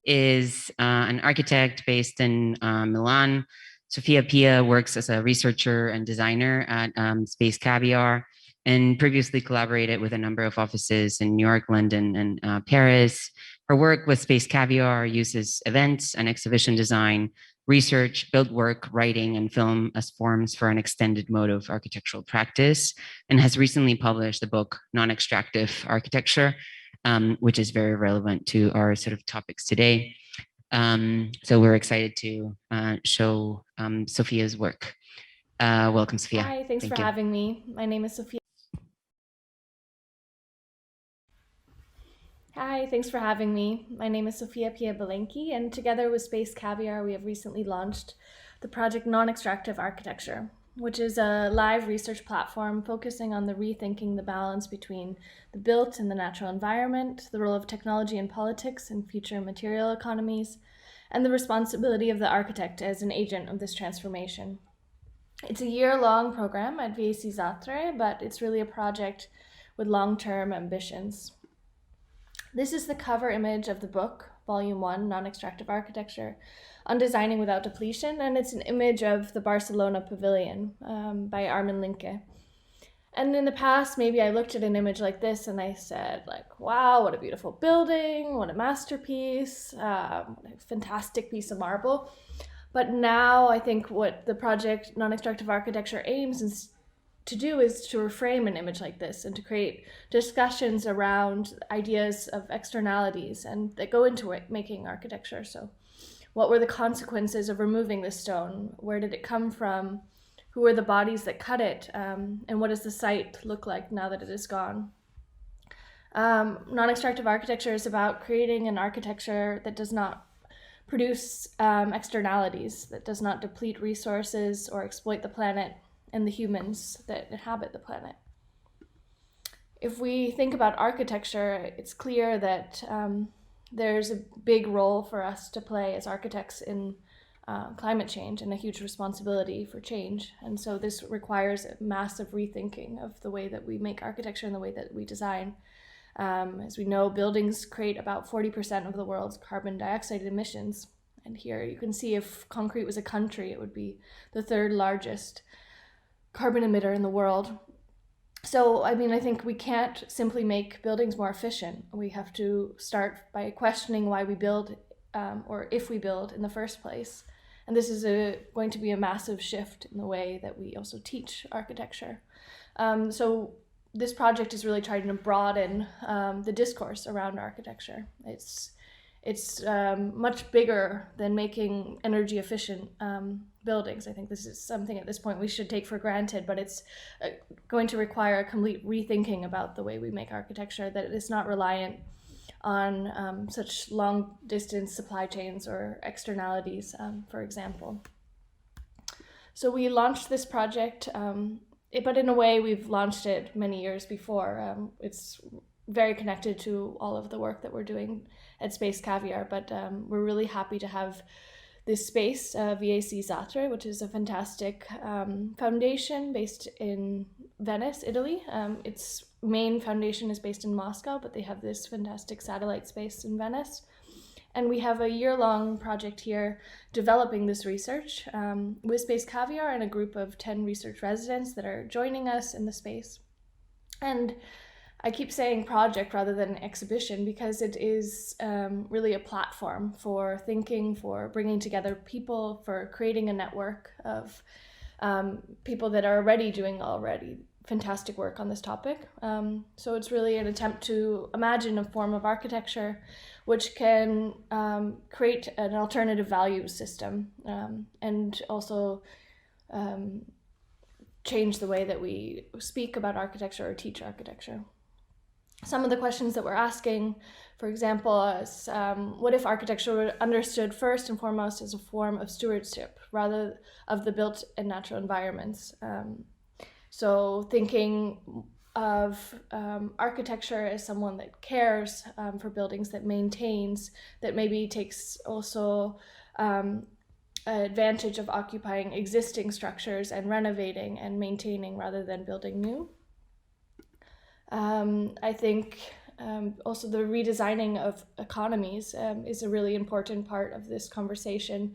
is an architect based in Milan. Sofia Pia works as a researcher and designer at Space Caviar, and previously collaborated with a number of offices in New York, London, and Paris. Her work with Space Caviar uses events and exhibition design, research, build work, writing, and film as forms for an extended mode of architectural practice, and has recently published the book Non-Extractive Architecture, which is very relevant to our sort of topics today. So we're excited to show Sofia's work. Welcome, Sofia. Hi, thanks for having me. My name is Sofia. Hi, thanks for having me. My name is Sofia Pia Belenky, and together with Space Caviar, we have recently launched the project Non-Extractive Architecture, which is a live research platform focusing on the rethinking the balance between the built and the natural environment, the role of technology and politics in future material economies, and the responsibility of the architect as an agent of this transformation. It's a year-long program at VAC Zatre, but it's really a project with long-term ambitions. This is the cover image of the book, Volume 1, Non-Extractive Architecture, on Designing Without Depletion, and it's an image of the Barcelona Pavilion by Armin Linke. And in the past, maybe I looked at an image like this and I said, like, wow, what a beautiful building, what a masterpiece, what a fantastic piece of marble. But now I think what the project Non-Extractive Architecture aims to do is to reframe an image like this and to create discussions around ideas of externalities and that go into making architecture. So what were the consequences of removing this stone? Where did it come from? Who are the bodies that cut it? And what does the site look like now that it is gone? Non-extractive architecture is about creating an architecture that does not produce externalities, that does not deplete resources or exploit the planet and the humans that inhabit the planet. If we think about architecture, it's clear that there's a big role for us to play as architects in climate change and a huge responsibility for change. And so this requires a massive rethinking of the way that we make architecture and the way that we design. As we know, buildings create about 40% of the world's carbon dioxide emissions. And here you can see if concrete was a country, it would be the third largest carbon emitter in the world. So, I mean, I think we can't simply make buildings more efficient. We have to start by questioning why we build, or if we build in the first place. And this is going to be a massive shift in the way that we also teach architecture. So this project is really trying to broaden the discourse around architecture. It's much bigger than making energy efficient buildings. I think this is something at this point we should take for granted, but it's going to require a complete rethinking about the way we make architecture, that it is not reliant on such long distance supply chains or externalities, for example. So we launched this project, but in a way we've launched it many years before. It's very connected to all of the work that we're doing at Space Caviar, but we're really happy to have this space, VAC Zatre, which is a fantastic foundation based in Venice, Italy. Its main foundation is based in Moscow, but they have this fantastic satellite space in Venice. And we have a year-long project here developing this research with Space Caviar and a group of 10 research residents that are joining us in the space. And I keep saying project rather than exhibition because it is really a platform for thinking, for bringing together people, for creating a network of people that are already doing fantastic work on this topic. So it's really an attempt to imagine a form of architecture which can create an alternative value system and also change the way that we speak about architecture or teach architecture. Some of the questions that we're asking, for example, is what if architecture were understood first and foremost as a form of stewardship rather of the built and natural environments? So thinking of architecture as someone that cares for buildings, that maintains, that maybe takes also advantage of occupying existing structures and renovating and maintaining rather than building new. I think also the redesigning of economies is a really important part of this conversation.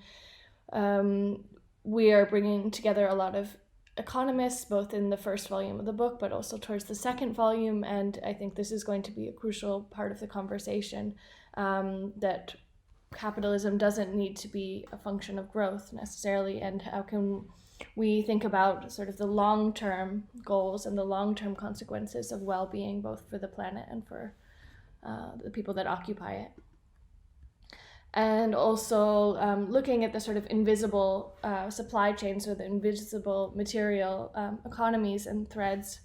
We are bringing together a lot of economists, both in the first volume of the book, but also towards the second volume. And I think this is going to be a crucial part of the conversation, that capitalism doesn't need to be a function of growth necessarily. And how can we think about sort of the long-term goals and the long-term consequences of well-being, both for the planet and for the people that occupy it. And also looking at the sort of invisible supply chains, or the invisible material economies and threads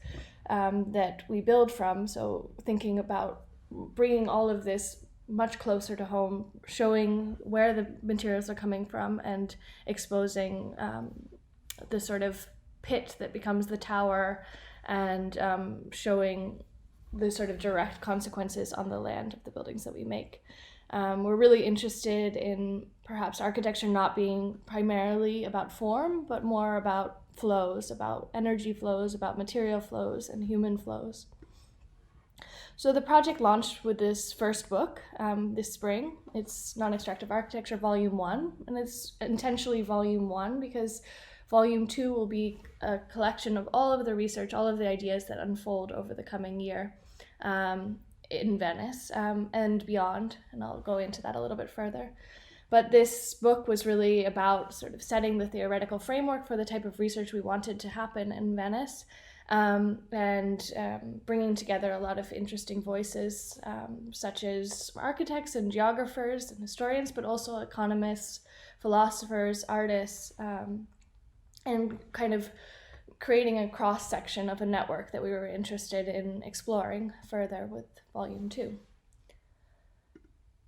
that we build from. So thinking about bringing all of this much closer to home, showing where the materials are coming from, and exposing the sort of pit that becomes the tower, and showing the sort of direct consequences on the land of the buildings that we make. We're really interested in perhaps architecture not being primarily about form, but more about flows, about energy flows, about material flows, and human flows. So the project launched with this first book this spring. It's Non-Extractive Architecture Volume 1, and it's intentionally Volume 1 because Volume 2 will be a collection of all of the research, all of the ideas that unfold over the coming year in Venice and beyond, and I'll go into that a little bit further. But this book was really about sort of setting the theoretical framework for the type of research we wanted to happen in Venice, and bringing together a lot of interesting voices, such as architects and geographers and historians, but also economists, philosophers, artists, and kind of creating a cross-section of a network that we were interested in exploring further with Volume 2.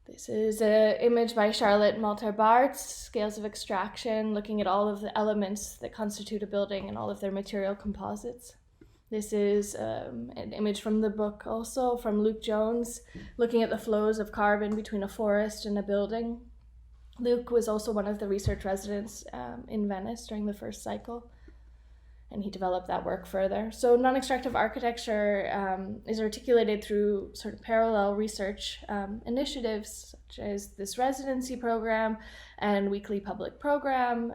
This is an image by Charlotte Malter-Barthes, Scales of Extraction, looking at all of the elements that constitute a building and all of their material composites. This is an image from the book also, from Luke Jones, looking at the flows of carbon between a forest and a building. Luke was also one of the research residents in Venice during the first cycle, and he developed that work further. So non-extractive architecture is articulated through sort of parallel research initiatives, such as this residency program and weekly public program,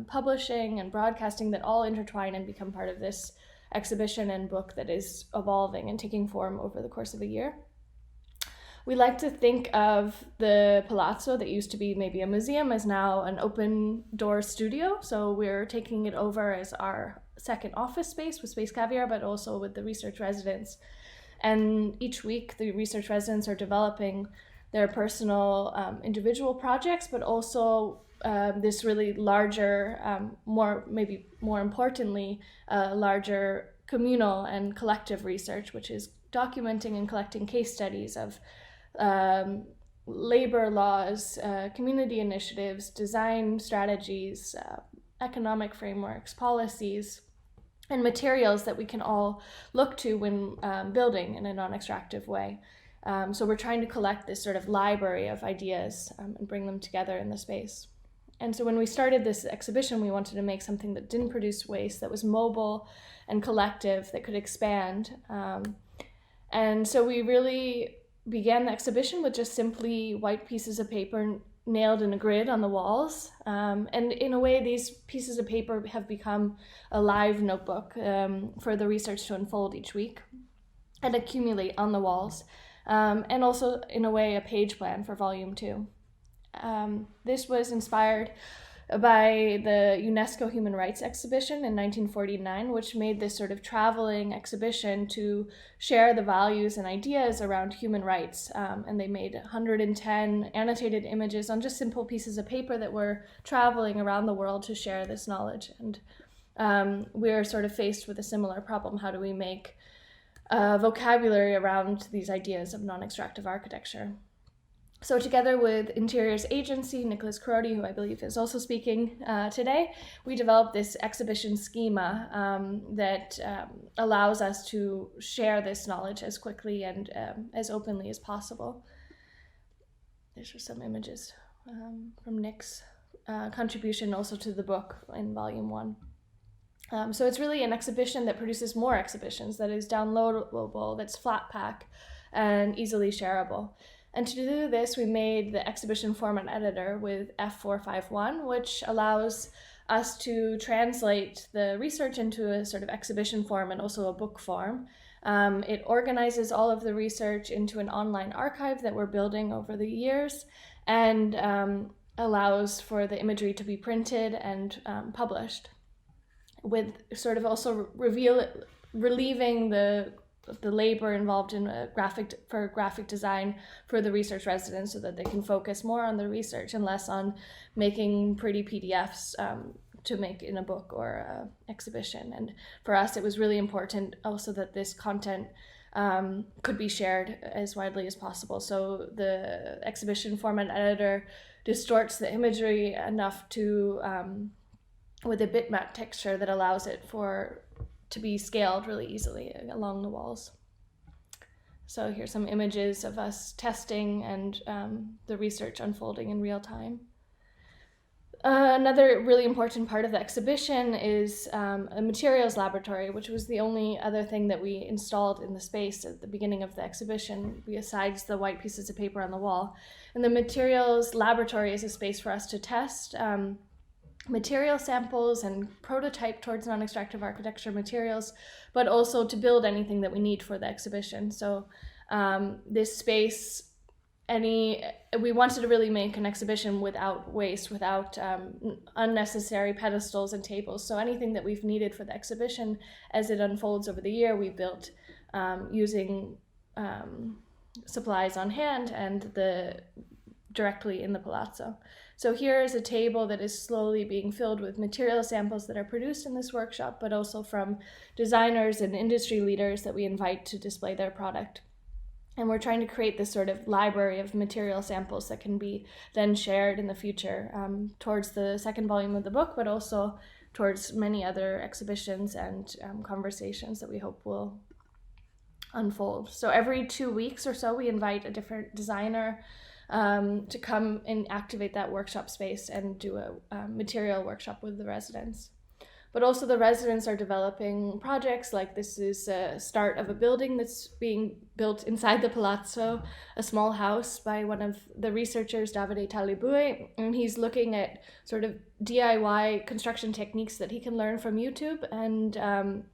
publishing and broadcasting, that all intertwine and become part of this exhibition and book that is evolving and taking form over the course of a year. We like to think of the Palazzo that used to be maybe a museum as now an open door studio. So we're taking it over as our second office space with Space Caviar, but also with the research residents. And each week the research residents are developing their personal individual projects, but also this really larger, maybe more importantly, larger communal and collective research, which is documenting and collecting case studies of labor laws, community initiatives, design strategies, economic frameworks, policies, and materials that we can all look to when building in a non-extractive way. So we're trying to collect this sort of library of ideas and bring them together in the space. And so when we started this exhibition, we wanted to make something that didn't produce waste, that was mobile and collective, that could expand. And so we really began the exhibition with just simply white pieces of paper nailed in a grid on the walls. And in a way, these pieces of paper have become a live notebook for the research to unfold each week and accumulate on the walls. And also, in a way, a page plan for Volume 2. This was inspired by the UNESCO Human Rights Exhibition in 1949, which made this sort of traveling exhibition to share the values and ideas around human rights. And they made 110 annotated images on just simple pieces of paper that were traveling around the world to share this knowledge. And we're sort of faced with a similar problem. How do we make vocabulary around these ideas of non-extractive architecture? So together with Interiors Agency, Nicholas Carodi, who I believe is also speaking today, we developed this exhibition schema that allows us to share this knowledge as quickly and as openly as possible. There's just some images from Nick's contribution also to the book in volume 1. So it's really an exhibition that produces more exhibitions, that is downloadable, that's flat pack, and easily shareable. And to do this, we made the exhibition format editor with F451, which allows us to translate the research into a sort of exhibition form and also a book form. It organizes all of the research into an online archive that we're building over the years, and allows for the imagery to be printed and published, with sort of also relieving the labor involved in graphic design for the research residents, so that they can focus more on the research and less on making pretty PDFs to make in a book or exhibition. And for us, it was really important also that this content could be shared as widely as possible. So the exhibition format editor distorts the imagery enough to with a bitmap texture that allows it to be scaled really easily along the walls. So here's some images of us testing and the research unfolding in real time. Another really important part of the exhibition is a materials laboratory, which was the only other thing that we installed in the space at the beginning of the exhibition, besides the white pieces of paper on the wall. And the materials laboratory is a space for us to test material samples and prototype towards non-extractive architecture materials, but also to build anything that we need for the exhibition. So this space, we wanted to really make an exhibition without waste, without unnecessary pedestals and tables. So anything that we've needed for the exhibition as it unfolds over the year, we built using supplies on hand and directly in the palazzo. So here is a table that is slowly being filled with material samples that are produced in this workshop, but also from designers and industry leaders that we invite to display their product. And we're trying to create this sort of library of material samples that can be then shared in the future towards the second volume of the book, but also towards many other exhibitions and conversations that we hope will unfold. So every 2 weeks or so, we invite a different designer to come and activate that workshop space and do a material workshop with the residents. But also the residents are developing projects, like this is a start of a building that's being built inside the palazzo, a small house by one of the researchers, Davide Talibue, and he's looking at sort of DIY construction techniques that he can learn from YouTube and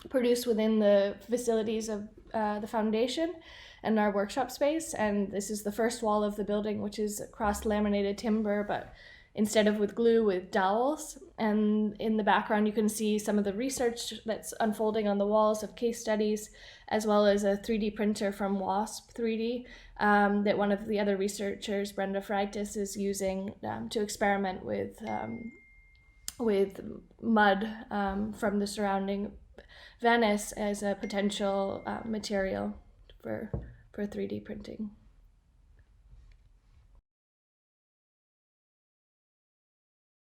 produce within the facilities of the foundation and our workshop space. And this is the first wall of the building, which is cross-laminated timber, but instead of with glue, with dowels. And in the background, you can see some of the research that's unfolding on the walls of case studies, as well as a 3D printer from WASP 3D that one of the other researchers, Brenda Freitas, is using to experiment with mud from the surrounding Venice as a potential material for 3D printing.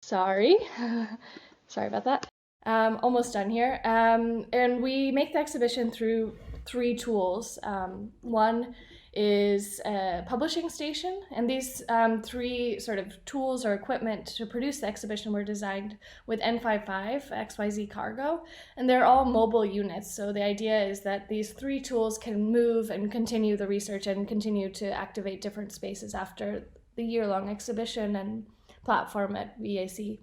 Sorry about that. Almost done here. And we make the exhibition through 3 tools. One is a publishing station, and these 3 sort of tools or equipment to produce the exhibition were designed with N55 XYZ cargo, and they're all mobile units. So the idea is that these 3 tools can move and continue the research and continue to activate different spaces after the year-long exhibition and platform at VAC.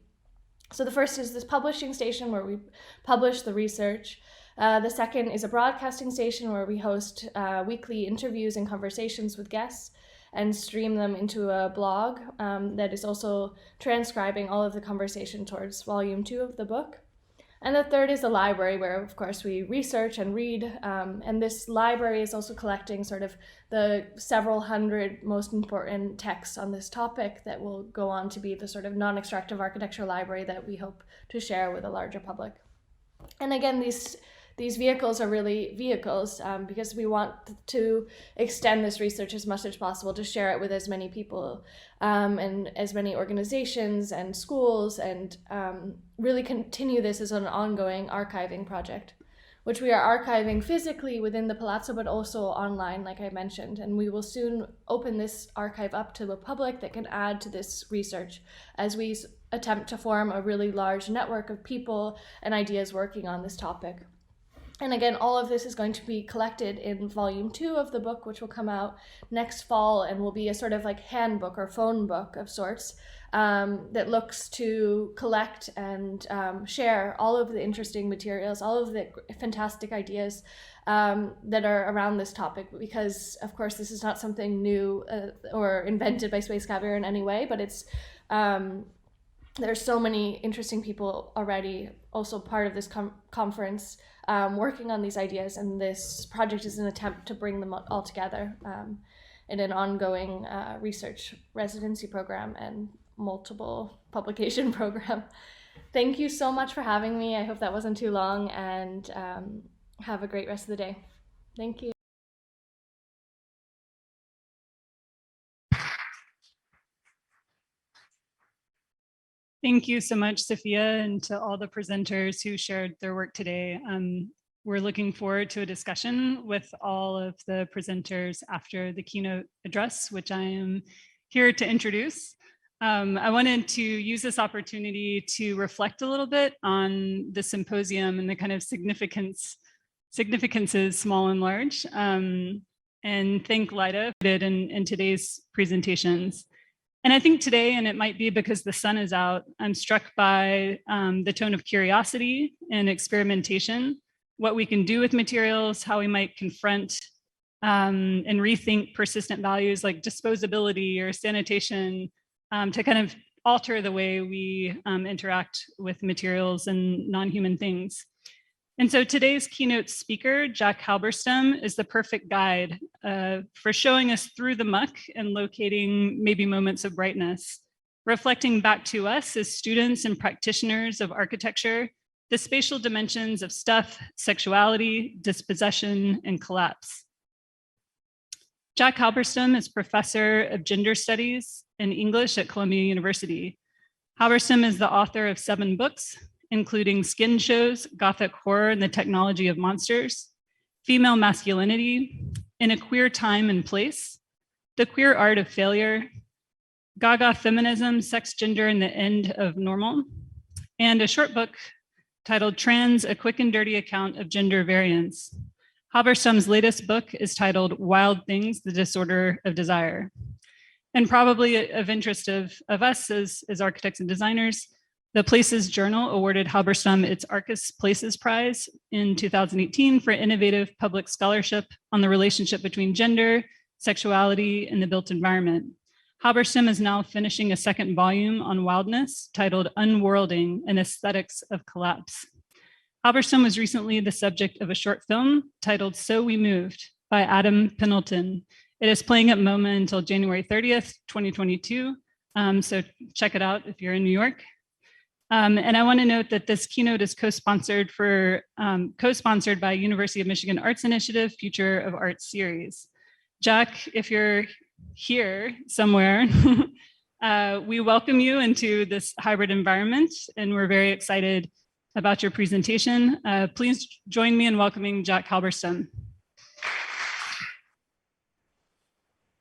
So the first is this publishing station where we publish the research. The second is a broadcasting station where we host weekly interviews and conversations with guests and stream them into a blog that is also transcribing all of the conversation towards volume 2 of the book. And the third is a library where, of course, we research and read. And this library is also collecting sort of the several hundred most important texts on this topic that will go on to be the sort of non-extractive architecture library that we hope to share with a larger public. And again, these these vehicles are really vehicles because we want to extend this research as much as possible to share it with as many people and as many organizations and schools, and really continue this as an ongoing archiving project, which we are archiving physically within the Palazzo, but also online, like I mentioned. And we will soon open this archive up to the public that can add to this research as we attempt to form a really large network of people and ideas working on this topic. And again, all of this is going to be collected in volume 2 of the book, which will come out next fall and will be a sort of like handbook or phone book of sorts that looks to collect and share all of the interesting materials, all of the fantastic ideas that are around this topic, because of course this is not something new or invented by Space Caviar in any way, but it's there's so many interesting people already also part of this conference working on these ideas, and this project is an attempt to bring them all together in an ongoing research residency program and multiple publication program. Thank you so much for having me. I hope that wasn't too long, and have a great rest of the day. Thank you. Thank you so much, Sophia, and to all the presenters who shared their work today. We're looking forward to a discussion with all of the presenters after the keynote address, which I am here to introduce. I wanted to use this opportunity to reflect a little bit on the symposium and the kind of significances, small and large, and thank Laida in today's presentations. And I think today, and it might be because the sun is out, I'm struck by the tone of curiosity and experimentation, what we can do with materials, how we might confront and rethink persistent values like disposability or sanitation to kind of alter the way we interact with materials and non-human things. And so today's keynote speaker, Jack Halberstam, is the perfect guide for showing us through the muck and locating maybe moments of brightness, reflecting back to us as students and practitioners of architecture, the spatial dimensions of stuff, sexuality, dispossession, and collapse. Jack Halberstam is professor of gender studies and English at Columbia University. Halberstam is the author of 7 books, including Skin Shows, Gothic Horror and the Technology of Monsters, Female Masculinity, In a Queer Time and Place, The Queer Art of Failure, Gaga Feminism, Sex, Gender, and the End of Normal, and a short book titled Trans, A Quick and Dirty Account of Gender Variance. Halberstam's latest book is titled Wild Things, The Disorder of Desire. And probably of interest of us as architects and designers, the Places Journal awarded Halberstam its Arcus Places Prize in 2018 for innovative public scholarship on the relationship between gender, sexuality, and the built environment. Halberstam is now finishing a 2nd volume on wildness titled Unworlding and Aesthetics of Collapse. Halberstam was recently the subject of a short film titled So We Moved by Adam Pendleton. It is playing at MoMA until January 30th, 2022. So check it out if you're in New York. And I want to note that this keynote is co-sponsored by University of Michigan Arts Initiative Future of Arts series. Jack, if you're here somewhere, we welcome you into this hybrid environment, and we're very excited about your presentation. Please join me in welcoming Jack Halberstam.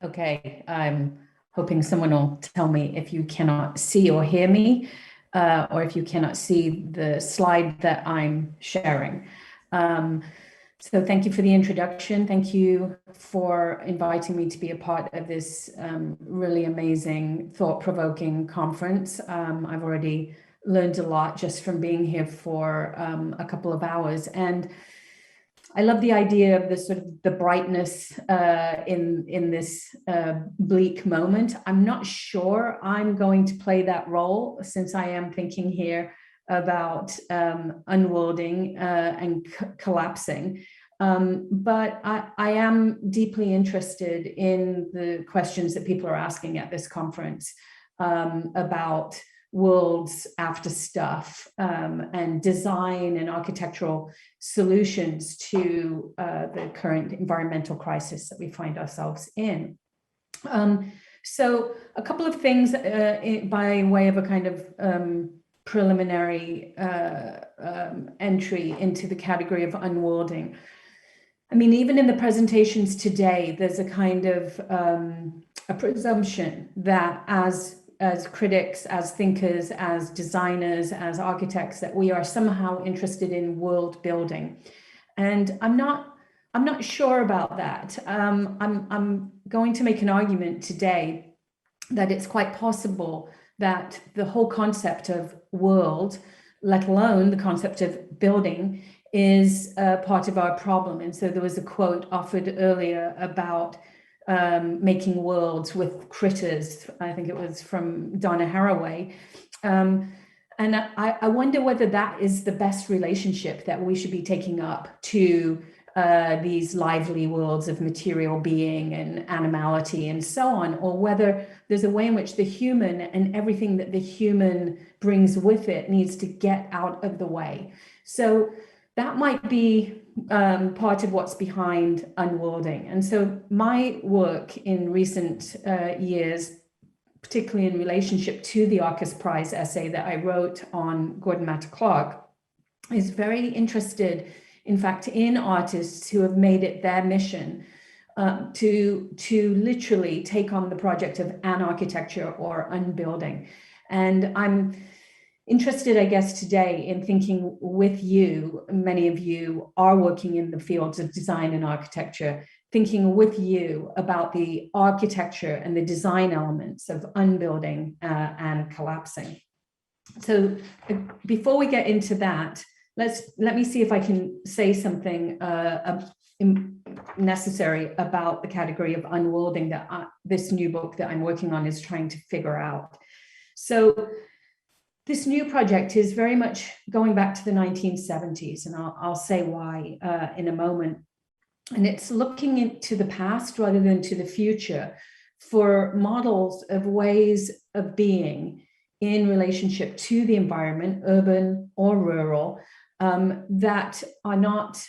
Okay, I'm hoping someone will tell me if you cannot see or hear me. Or if you cannot see the slide that I'm sharing. So thank you for the introduction. Thank you for inviting me to be a part of this really amazing, thought-provoking conference. I've already learned a lot just from being here for a couple of hours. And I love the idea of the sort of the brightness in this bleak moment. I'm not sure I'm going to play that role, since I am thinking here about unworlding and collapsing. But I am deeply interested in the questions that people are asking at this conference about worlds after stuff and design and architectural solutions to the current environmental crisis that we find ourselves in. So a couple of things by way of a kind of preliminary entry into the category of unworlding. I mean, even in the presentations today, there's a kind of a presumption that as critics, as thinkers, as designers, as architects, that we are somehow interested in world building. And I'm not sure about that. I'm going to make an argument today that it's quite possible that the whole concept of world, let alone the concept of building, is part of our problem. And so there was a quote offered earlier about making worlds with critters. I think it was from Donna Haraway. And I wonder whether that is the best relationship that we should be taking up to these lively worlds of material being and animality and so on, or whether there's a way in which the human and everything that the human brings with it needs to get out of the way. So that might be part of what's behind unworlding. And so my work in recent years, particularly in relationship to the Arcus Prize essay that I wrote on Gordon Matta Clark, is very interested, in fact, in artists who have made it their mission to literally take on the project of an architecture or unbuilding. And I'm interested, I guess, today in thinking with you. Many of you are working in the fields of design and architecture, thinking with you about the architecture and the design elements of unbuilding and collapsing. So before we get into that, let me see if I can say something necessary about the category of unworlding that this new book that I'm working on is trying to figure out. So this new project is very much going back to the 1970s, and I'll say why in a moment. And it's looking into the past rather than to the future for models of ways of being in relationship to the environment, urban or rural, that are not,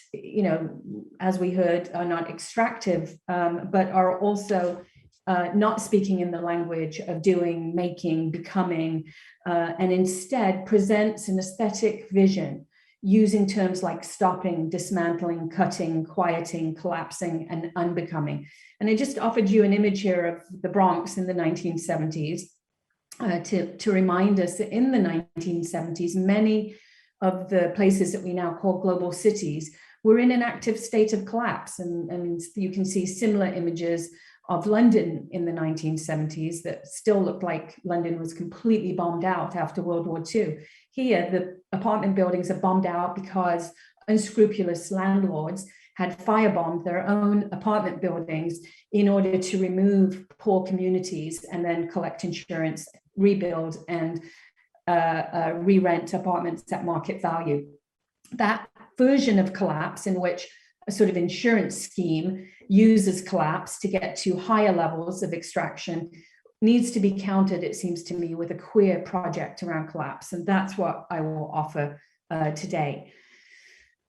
as we heard, are not extractive, but are also not speaking in the language of doing, making, becoming, and instead presents an aesthetic vision using terms like stopping, dismantling, cutting, quieting, collapsing, and unbecoming. And I just offered you an image here of the Bronx in the 1970s to remind us that in the 1970s, many of the places that we now call global cities were in an active state of collapse. And you can see similar images of London in the 1970s that still looked like London was completely bombed out after World War II. Here, the apartment buildings are bombed out because unscrupulous landlords had firebombed their own apartment buildings in order to remove poor communities and then collect insurance, rebuild, and re-rent apartments at market value. That version of collapse, in which a sort of insurance scheme uses collapse to get to higher levels of extraction, needs to be countered, it seems to me, with a queer project around collapse. And that's what I will offer today.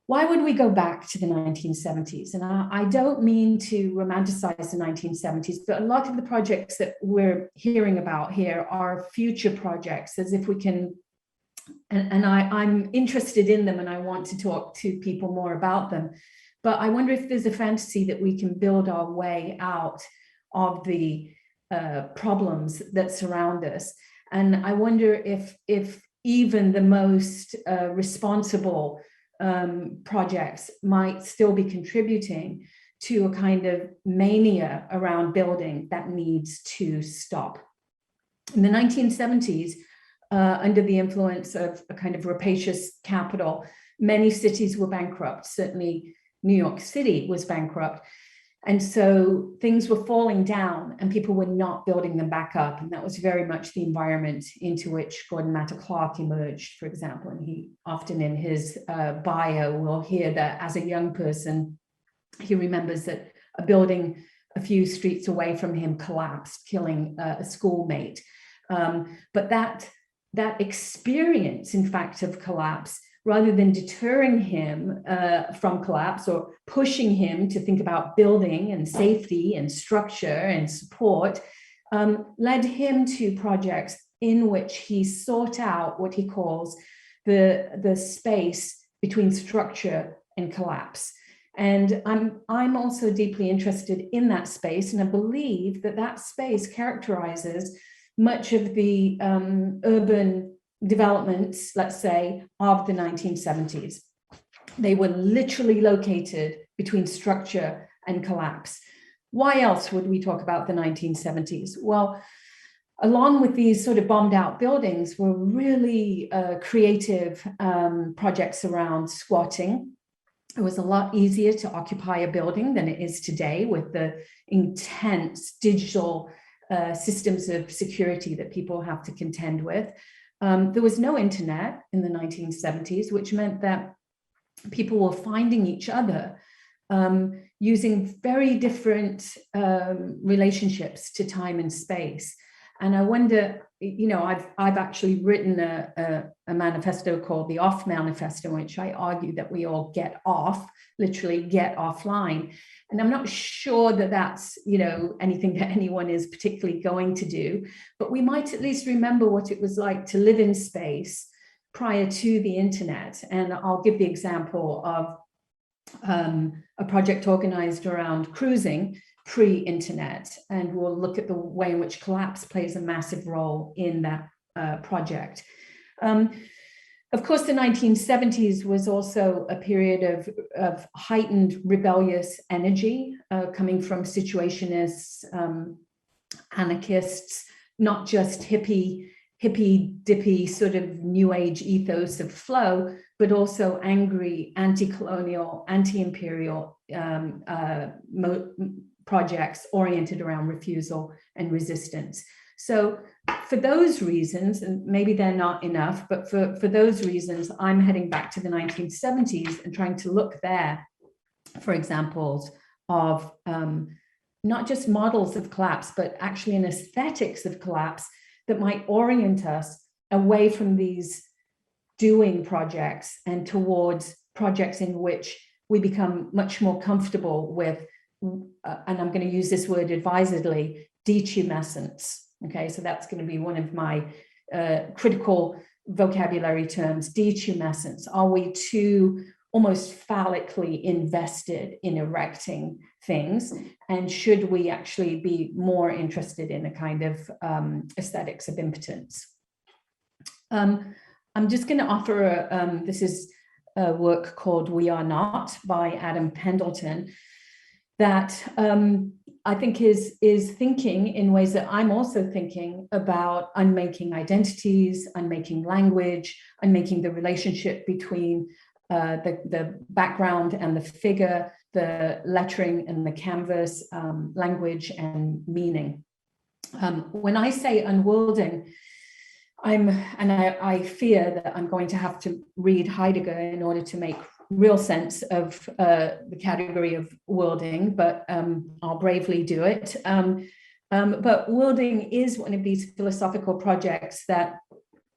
Why would we go back to the 1970s? And I don't mean to romanticize the 1970s, but a lot of the projects that we're hearing about here are future projects, as if we can, and I'm interested in them and I want to talk to people more about them. But I wonder if there's a fantasy that we can build our way out of the problems that surround us. And I wonder if even the most responsible projects might still be contributing to a kind of mania around building that needs to stop. In the 1970s, under the influence of a kind of rapacious capital, many cities were bankrupt. Certainly New York City was bankrupt. And so things were falling down and people were not building them back up. And that was very much the environment into which Gordon Matta Clark emerged, for example. And he often in his bio will hear that as a young person, he remembers that a building a few streets away from him collapsed, killing a schoolmate. But that that experience, in fact, of collapse, rather than deterring him from collapse or pushing him to think about building and safety and structure and support, led him to projects in which he sought out what he calls the space between structure and collapse. And I'm also deeply interested in that space, and I believe that that space characterizes much of the urban developments, let's say, of the 1970s. They were literally located between structure and collapse. Why else would we talk about the 1970s? Well, along with these sort of bombed out buildings were really creative projects around squatting. It was a lot easier to occupy a building than it is today with the intense digital systems of security that people have to contend with. There was no internet in the 1970s, which meant that people were finding each other using very different relationships to time and space. And I wonder, you know, I've actually written a manifesto called the Off Manifesto, in which I argue that we all get off, literally get offline. And I'm not sure that that's, you know, anything that anyone is particularly going to do, but we might at least remember what it was like to live in space prior to the internet. And I'll give the example of a project organized around cruising pre-internet, and we'll look at the way in which collapse plays a massive role in that project. Of course, the 1970s was also a period of heightened rebellious energy coming from situationists, anarchists, not just hippy dippy sort of new age ethos of flow, but also angry, anti-colonial, anti-imperial projects oriented around refusal and resistance. So for those reasons, and maybe they're not enough, but for those reasons, I'm heading back to the 1970s and trying to look there for examples of not just models of collapse, but actually an aesthetics of collapse that might orient us away from these doing projects and towards projects in which we become much more comfortable with, and I'm going to use this word advisedly, detumescence. Okay, so that's going to be one of my critical vocabulary terms, detumescence. Are we too almost phallically invested in erecting things? And should we actually be more interested in a kind of aesthetics of impotence? I'm just going to offer, this is a work called We Are Not by Adam Pendleton, that I think is thinking in ways that I'm also thinking about unmaking identities, unmaking language, unmaking the relationship between the background and the figure, the lettering and the canvas, language and meaning. When I say unworlding, I fear that I'm going to have to read Heidegger in order to make real sense of the category of worlding, but I'll bravely do it. But worlding is one of these philosophical projects that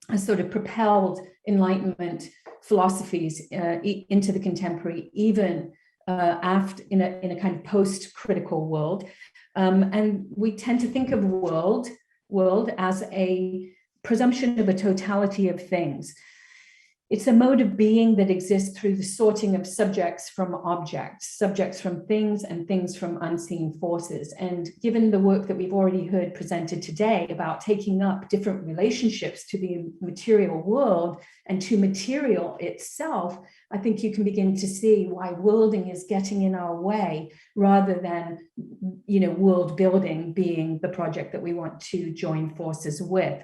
has sort of propelled Enlightenment philosophies into the contemporary, even after in a kind of post-critical world. And we tend to think of world as a presumption of a totality of things. It's a mode of being that exists through the sorting of subjects from objects, subjects from things, and things from unseen forces. And given the work that we've already heard presented today about taking up different relationships to the material world and to material itself, I think you can begin to see why worlding is getting in our way rather than, you know, world building being the project that we want to join forces with.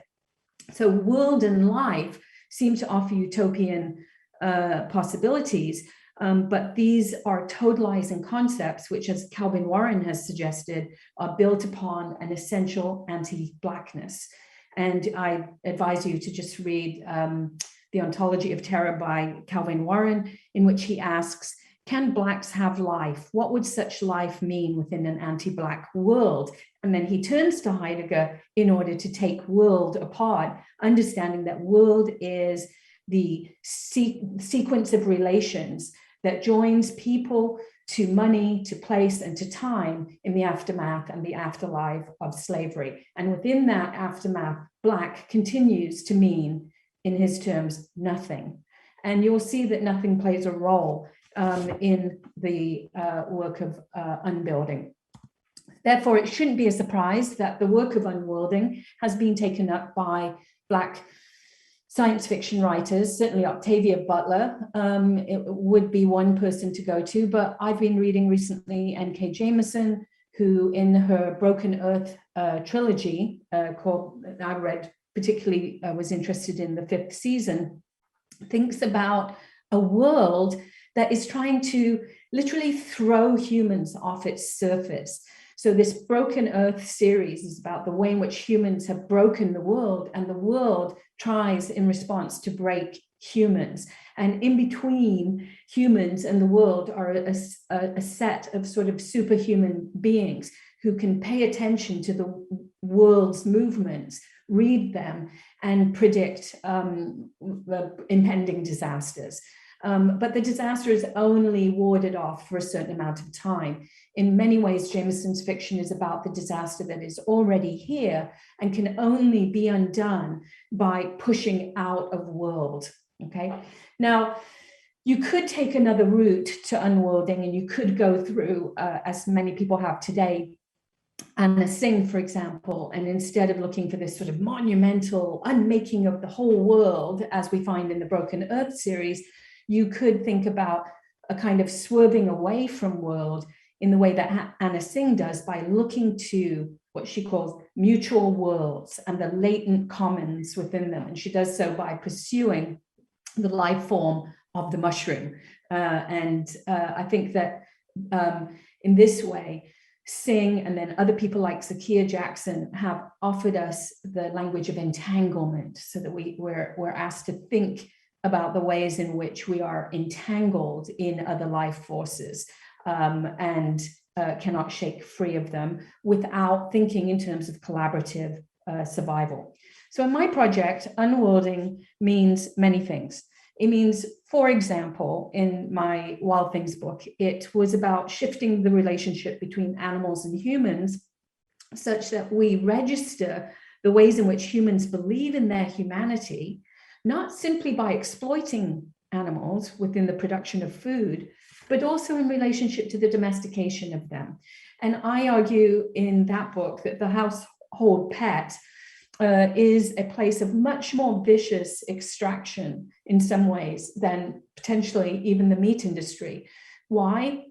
So world and life seem to offer utopian possibilities, but these are totalizing concepts, which, as Calvin Warren has suggested, are built upon an essential anti-Blackness. And I advise you to just read The Ontology of Terror by Calvin Warren, in which he asks, can Blacks have life? What would such life mean within an anti-Black world? And then he turns to Heidegger in order to take world apart, understanding that world is the sequence of relations that joins people to money, to place, and to time in the aftermath and the afterlife of slavery. And within that aftermath, Black continues to mean, in his terms, nothing. And you'll see that nothing plays a role in the work of unbuilding. Therefore, it shouldn't be a surprise that the work of unworlding has been taken up by Black science fiction writers. Certainly Octavia Butler it would be one person to go to, but I've been reading recently N.K. Jemisin, who in her Broken Earth trilogy, called, I read particularly, was interested in the 5th season, thinks about a world that is trying to literally throw humans off its surface. So this Broken Earth series is about the way in which humans have broken the world, and the world tries in response to break humans. And in between humans and the world are a set of sort of superhuman beings who can pay attention to the world's movements, read them, and predict the impending disasters. But the disaster is only warded off for a certain amount of time. In many ways, Jemisin's fiction is about the disaster that is already here and can only be undone by pushing out of world, okay? Now, you could take another route to unworlding, and you could go through, as many people have today, Anna Singh, for example, and instead of looking for this sort of monumental unmaking of the whole world, as we find in the Broken Earth series, you could think about a kind of swerving away from world in the way that Anna Singh does by looking to what she calls mutual worlds and the latent commons within them. And she does so by pursuing the life form of the mushroom. I think that in this way, Singh and then other people like Zakiya Jackson have offered us the language of entanglement, so that we're asked to think about the ways in which we are entangled in other life forces and cannot shake free of them without thinking in terms of collaborative survival. So in my project, unworlding means many things. It means, for example, in my Wild Things book, it was about shifting the relationship between animals and humans such that we register the ways in which humans believe in their humanity, not simply by exploiting animals within the production of food, but also in relationship to the domestication of them. And I argue in that book that the household pet is a place of much more vicious extraction in some ways than potentially even the meat industry. Why?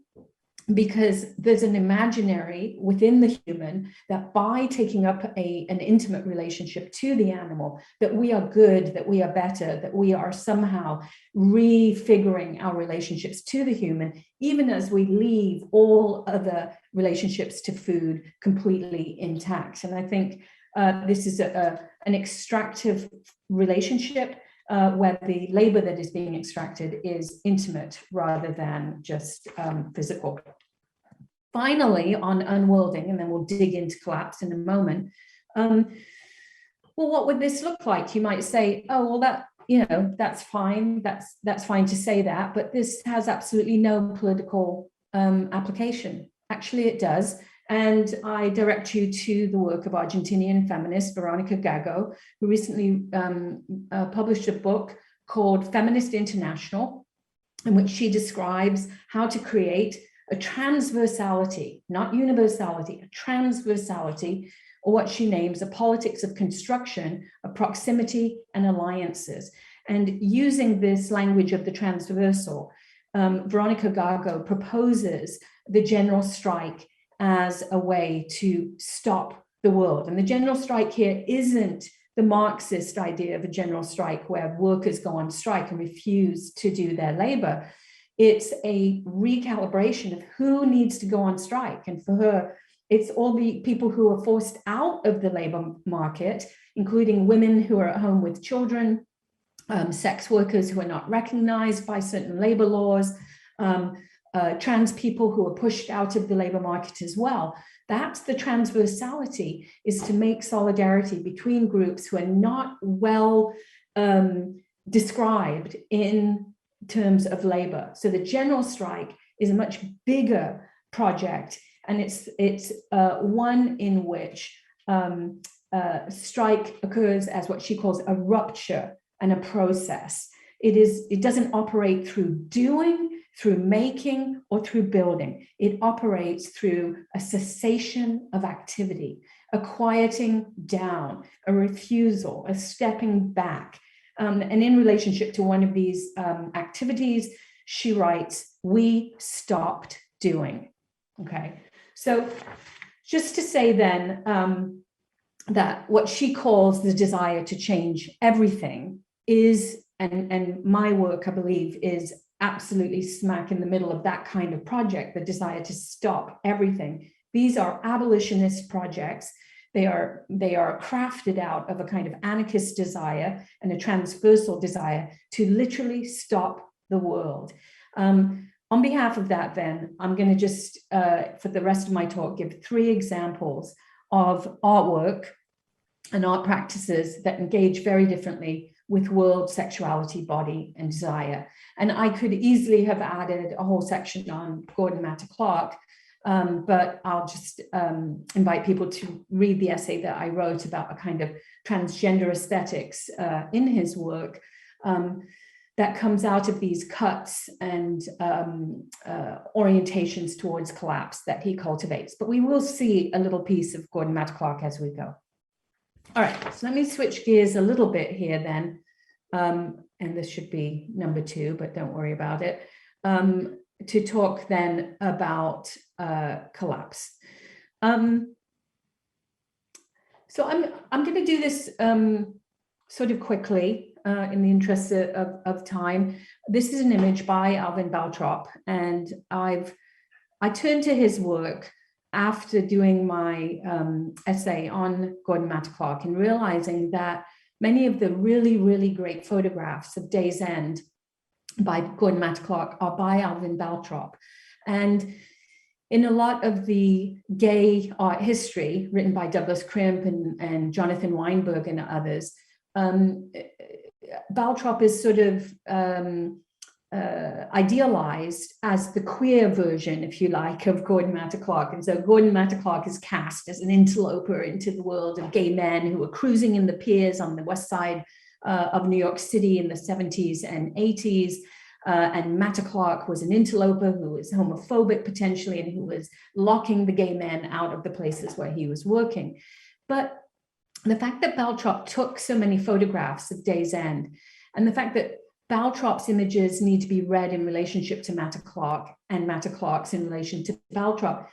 Because there's an imaginary within the human that by taking up an intimate relationship to the animal, that we are good, that we are better, that we are somehow refiguring our relationships to the human, even as we leave all other relationships to food completely intact. And I think this is an extractive relationship where the labor that is being extracted is intimate rather than just physical. Finally, on unworlding, and then we'll dig into collapse in a moment. Well, what would this look like? You might say, oh, well, that's fine. That's fine to say that, but this has absolutely no political application. Actually, it does. And I direct you to the work of Argentinian feminist Veronica Gago, who recently published a book called Feminist International, in which she describes how to create a transversality, not universality, a transversality, or what she names a politics of construction, of proximity and alliances. And using this language of the transversal, Veronica Gago proposes the general strike as a way to stop the world. And the general strike here isn't the Marxist idea of a general strike where workers go on strike and refuse to do their labor. It's a recalibration of who needs to go on strike. And for her, it's all the people who are forced out of the labor market, including women who are at home with children, sex workers who are not recognized by certain labor laws, trans people who are pushed out of the labor market as well. That's the transversality, is to make solidarity between groups who are not well described in terms of labor. So the general strike is a much bigger project, and it's one in which strike occurs as what she calls a rupture and a process. It doesn't operate through doing, through making, or through building. It operates through a cessation of activity, a quieting down, a refusal, a stepping back. And in relationship to one of these activities, she writes, "We stopped doing." Okay, so just to say then that what she calls the desire to change everything is, and my work, I believe, is absolutely smack in the middle of that kind of project, the desire to stop everything. These are abolitionist projects. They are crafted out of a kind of anarchist desire and a transversal desire to literally stop the world. On behalf of that, then, I'm going to just, for the rest of my talk, give 3 examples of artwork and art practices that engage very differently with world, sexuality, body, and desire. And I could easily have added a whole section on Gordon Matta Clark, but I'll just invite people to read the essay that I wrote about a kind of transgender aesthetics in his work that comes out of these cuts and orientations towards collapse that he cultivates. But we will see a little piece of Gordon Matta Clark as we go. All right, so let me switch gears a little bit here then. And this should be number 2, but don't worry about it. To talk then about collapse. So I'm going to do this sort of quickly in the interest of time. This is an image by Alvin Baltrop, and I turned to his work after doing my essay on Gordon Matta Clark and realizing that many of the really, really great photographs of Day's End by Gordon Matta Clark are by Alvin Baltrop. And in a lot of the gay art history written by Douglas Crimp and Jonathan Weinberg and others, Baltrop is sort of idealized as the queer version, if you like, of Gordon Matta Clark. And so Gordon Matta Clark is cast as an interloper into the world of gay men who were cruising in the piers on the west side of New York City in the 70s and 80s. And Matta Clark was an interloper who was homophobic potentially and who was locking the gay men out of the places where he was working. But the fact that Baltrop took so many photographs of Day's End, and the fact that Baltrop's images need to be read in relationship to Matta Clark and Matta Clark's in relation to Baltrop,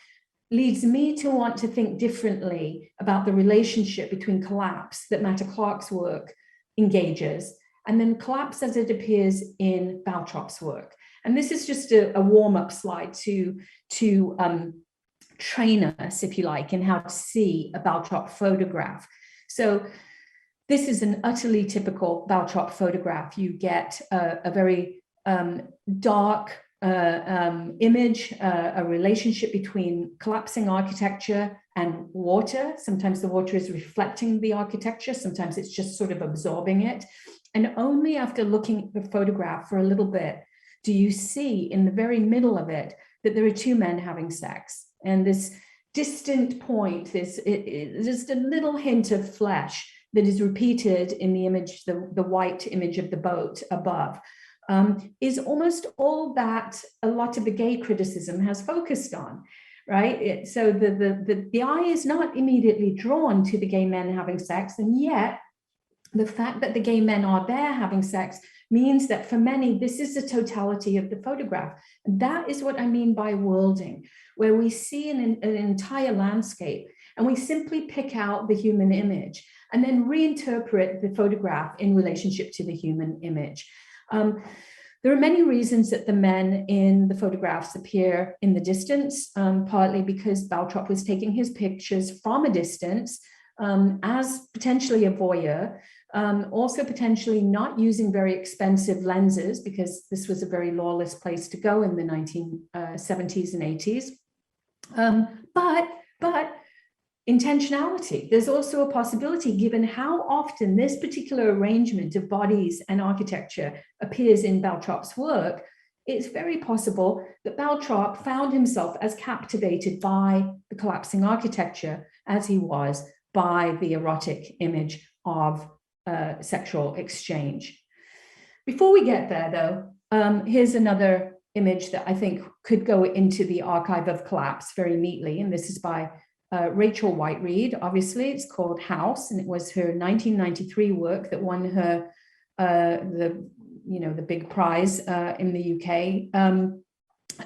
leads me to want to think differently about the relationship between collapse that Matta Clark's work engages and then collapse as it appears in Baltrop's work. And this is just a warm-up slide to train us, if you like, in how to see a Baltrop photograph. So this is an utterly typical Baltrop photograph. You get a very dark image, a relationship between collapsing architecture and water. Sometimes the water is reflecting the architecture. Sometimes it's just sort of absorbing it. And only after looking at the photograph for a little bit do you see in the very middle of it that there are 2 men having sex. And this distant point, there's just a little hint of flesh that is repeated in the image, the white image of the boat above, is almost all that a lot of the gay criticism has focused on, right? So the eye is not immediately drawn to the gay men having sex, and yet the fact that the gay men are there having sex means that for many, this is the totality of the photograph. And that is what I mean by worlding, where we see an entire landscape and we simply pick out the human image and then reinterpret the photograph in relationship to the human image. There are many reasons that the men in the photographs appear in the distance, partly because Baltrop was taking his pictures from a distance as potentially a voyeur, Also potentially not using very expensive lenses, because this was a very lawless place to go in the 1970s and 80s. But intentionality. There's also a possibility, given how often this particular arrangement of bodies and architecture appears in Baltrop's work, it's very possible that Baltrop found himself as captivated by the collapsing architecture as he was by the erotic image of sexual exchange. Before we get there, though, here's another image that I think could go into the archive of collapse very neatly, and this is by Rachel White-Reed. Obviously, it's called House, and it was her 1993 work that won her the big prize in the UK,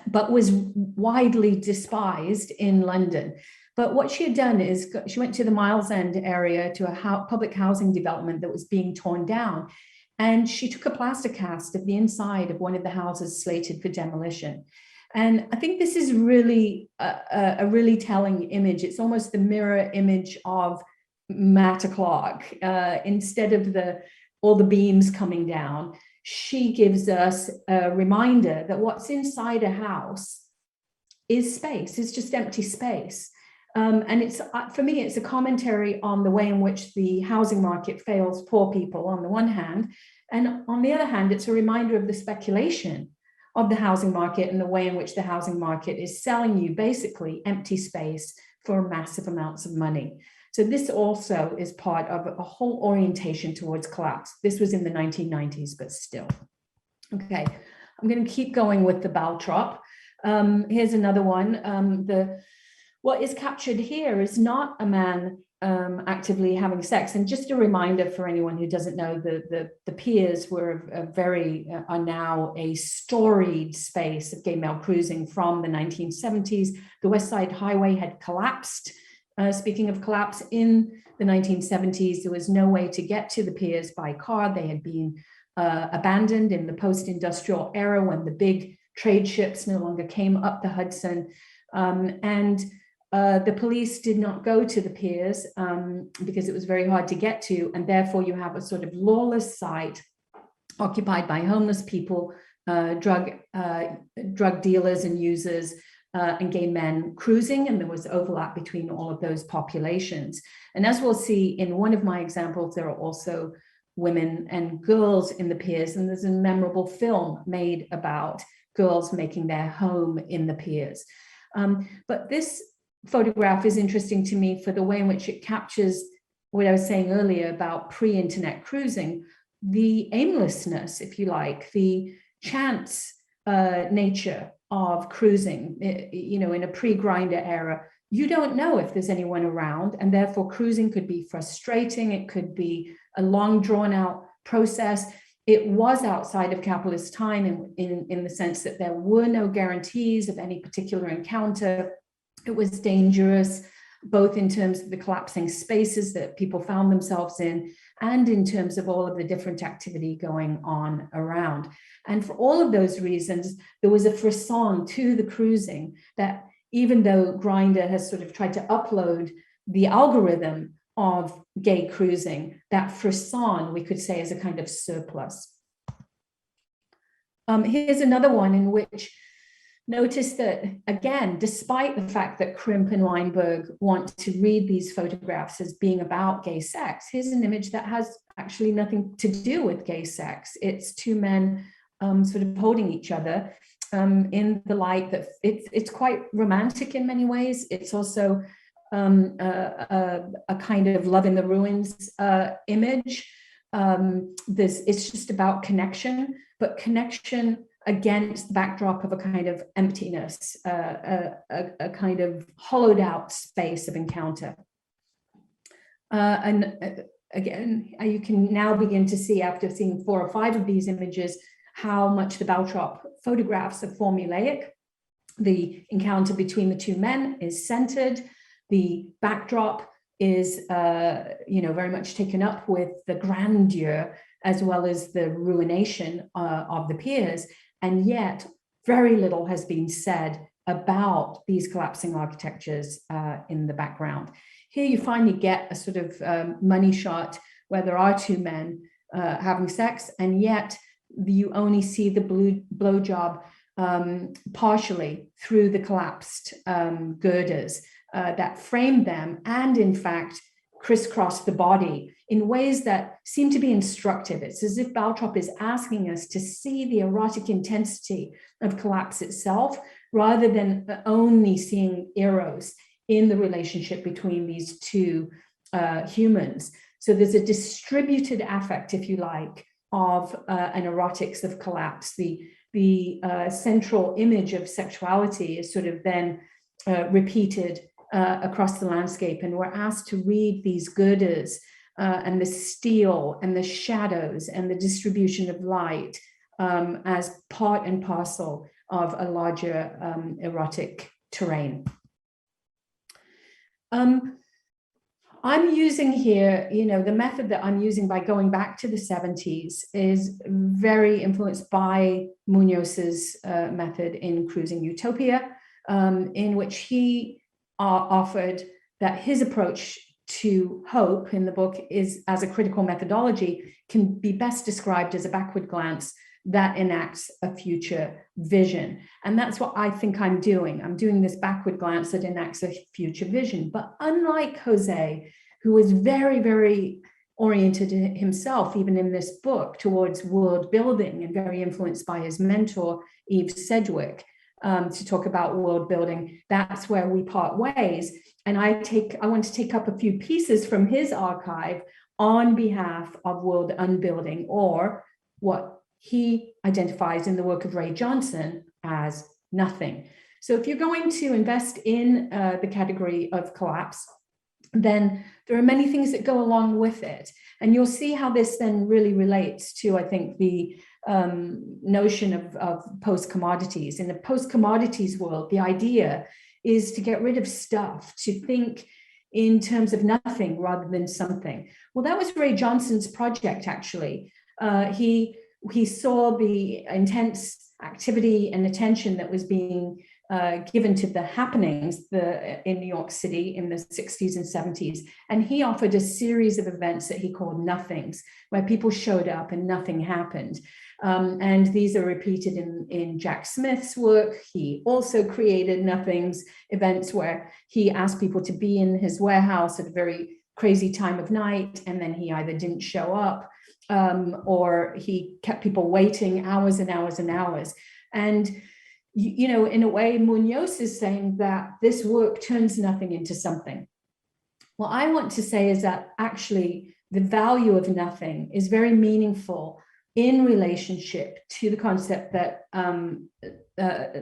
but was widely despised in London. But what she had done is she went to the Miles End area to a public housing development that was being torn down, and she took a plaster cast of the inside of one of the houses slated for demolition. And I think this is really a really telling image. It's almost the mirror image of Matta Clark. Instead of all the beams coming down, she gives us a reminder that what's inside a house is space. It's just empty space. And it's, for me, it's a commentary on the way in which the housing market fails poor people on the one hand, and on the other hand, it's a reminder of the speculation of the housing market and the way in which the housing market is selling you basically empty space for massive amounts of money. So this also is part of a whole orientation towards collapse. This was in the 1990s, but still. Okay, I'm going to keep going with the Baltrop. Here's another one. What is captured here is not a man actively having sex. And just a reminder for anyone who doesn't know, the piers are now a storied space of gay male cruising from the 1970s. The West Side Highway had collapsed. Speaking of collapse, in the 1970s, there was no way to get to the piers by car. They had been abandoned in the post-industrial era when the big trade ships no longer came up the Hudson. The police did not go to the piers because it was very hard to get to, and therefore you have a sort of lawless site occupied by homeless people, drug dealers and users, and gay men cruising, and there was overlap between all of those populations. And as we'll see in one of my examples, there are also women and girls in the piers, and there's a memorable film made about girls making their home in the piers. But this photograph is interesting to me for the way in which it captures what I was saying earlier about pre-internet cruising, the aimlessness, if you like, the chance nature of cruising. In a pre-Grindr era, you don't know if there's anyone around, and therefore cruising could be frustrating. It could be a long drawn out process. It was outside of capitalist time in the sense that there were no guarantees of any particular encounter. It was dangerous, both in terms of the collapsing spaces that people found themselves in, and in terms of all of the different activity going on around. And for all of those reasons, there was a frisson to the cruising that, even though Grindr has sort of tried to upload the algorithm of gay cruising, that frisson, we could say, is a kind of surplus. Here's another one in which, notice that, again, despite the fact that Crimp and Weinberg want to read these photographs as being about gay sex, here's an image that has actually nothing to do with gay sex. It's two men sort of holding each other in the light that it's quite romantic in many ways. It's also a kind of love in the ruins image. It's just about connection, but connection against the backdrop of a kind of emptiness, a kind of hollowed out space of encounter. And again, you can now begin to see, after seeing 4 or 5 of these images, how much the Baltrop photographs are formulaic. The encounter between the two men is centered. The backdrop is, very much taken up with the grandeur as well as the ruination of the piers. And yet, very little has been said about these collapsing architectures in the background. Here you finally get a sort of money shot where there are two men having sex, and yet you only see the blowjob partially through the collapsed girders that frame them, and in fact crisscross the body in ways that seem to be instructive. It's as if Baltrop is asking us to see the erotic intensity of collapse itself, rather than only seeing eros in the relationship between these two humans. So there's a distributed affect, if you like, of an erotics of collapse. The central image of sexuality is sort of then repeated across the landscape, and we're asked to read these girders and the steel and the shadows and the distribution of light as part and parcel of a larger erotic terrain. I'm using here, the method that I'm using by going back to the 70s is very influenced by Munoz's method in Cruising Utopia, in which he offered that his approach to hope in the book is, as a critical methodology, can be best described as a backward glance that enacts a future vision. And that's what I think I'm doing. I'm doing this backward glance that enacts a future vision. But unlike Jose, who was very, very oriented himself, even in this book, towards world building and very influenced by his mentor, Eve Sedgwick, to talk about world building, that's where we part ways. And I want to take up a few pieces from his archive on behalf of world unbuilding, or what he identifies in the work of Ray Johnson as nothing. So if you're going to invest in the category of collapse, then there are many things that go along with it. And you'll see how this then really relates to, I think, the notion of post-commodities. In the post-commodities world, the idea is to get rid of stuff, to think in terms of nothing rather than something. Well, that was Ray Johnson's project, actually. He saw the intense activity and attention that was being given to the happenings in New York City in the 60s and 70s. And he offered a series of events that he called nothings, where people showed up and nothing happened. And these are repeated in Jack Smith's work. He also created nothings events where he asked people to be in his warehouse at a very crazy time of night, and then he either didn't show up or he kept people waiting hours and hours and hours. And in a way, Munoz is saying that this work turns nothing into something. What I want to say is that actually the value of nothing is very meaningful in relationship to the concept that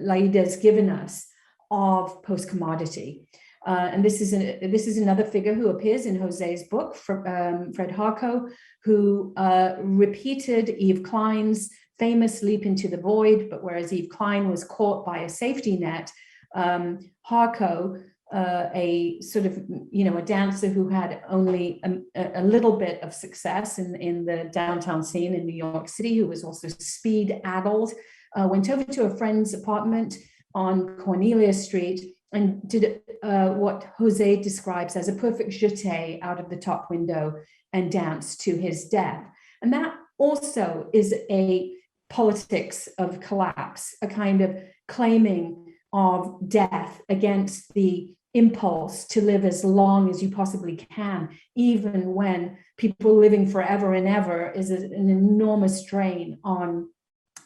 Laida's given us of post-commodity. And this is another figure who appears in Jose's book, Fred Harko, who repeated Yves Klein's famous leap into the void, but whereas Yves Klein was caught by a safety net, Harko, a sort of, a dancer who had only a little bit of success in the downtown scene in New York City, who was also speed-addled, went over to a friend's apartment on Cornelia Street and did what Jose describes as a perfect jeté out of the top window and danced to his death. And that also is a politics of collapse, a kind of claiming of death against the impulse to live as long as you possibly can, even when people living forever and ever is an enormous strain on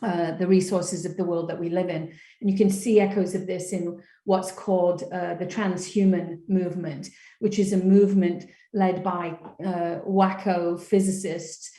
the resources of the world that we live in. And you can see echoes of this in what's called the transhuman movement, which is a movement led by wacko physicists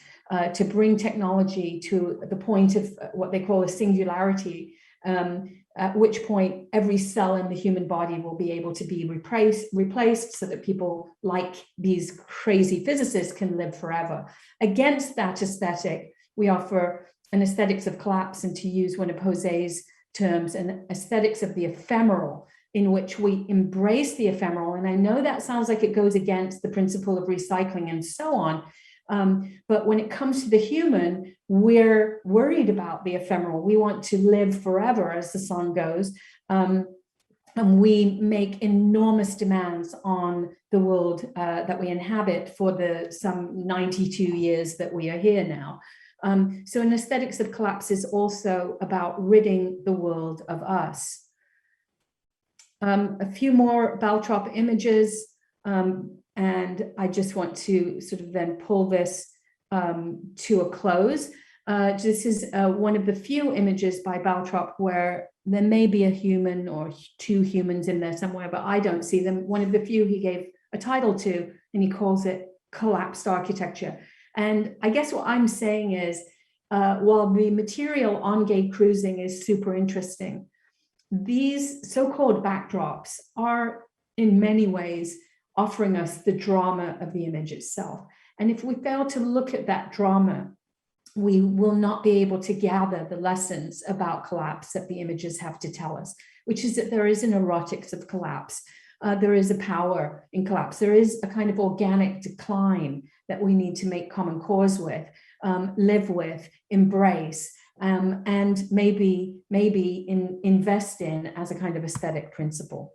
to bring technology to the point of what they call a singularity, at which point every cell in the human body will be able to be replaced so that people like these crazy physicists can live forever. Against that aesthetic, we offer an aesthetics of collapse, and to use one of Jose's terms, an aesthetics of the ephemeral, in which we embrace the ephemeral. And I know that sounds like it goes against the principle of recycling and so on. But when it comes to the human, we're worried about the ephemeral. We want to live forever, as the song goes. And we make enormous demands on the world that we inhabit for the some 92 years that we are here now. So an aesthetics of collapse is also about ridding the world of us. A few more Baltrop images, and I just want to sort of then pull this to a close. This is one of the few images by Baltrop where there may be a human or two humans in there somewhere, but I don't see them. One of the few he gave a title to, and he calls it Collapsed Architecture. And I guess what I'm saying is, while the material on gay cruising is super interesting, these so-called backdrops are in many ways offering us the drama of the image itself. And if we fail to look at that drama, we will not be able to gather the lessons about collapse that the images have to tell us, which is that there is an erotics of collapse. There is a power in collapse. There is a kind of organic decline that we need to make common cause with, live with, embrace, and maybe invest in as a kind of aesthetic principle.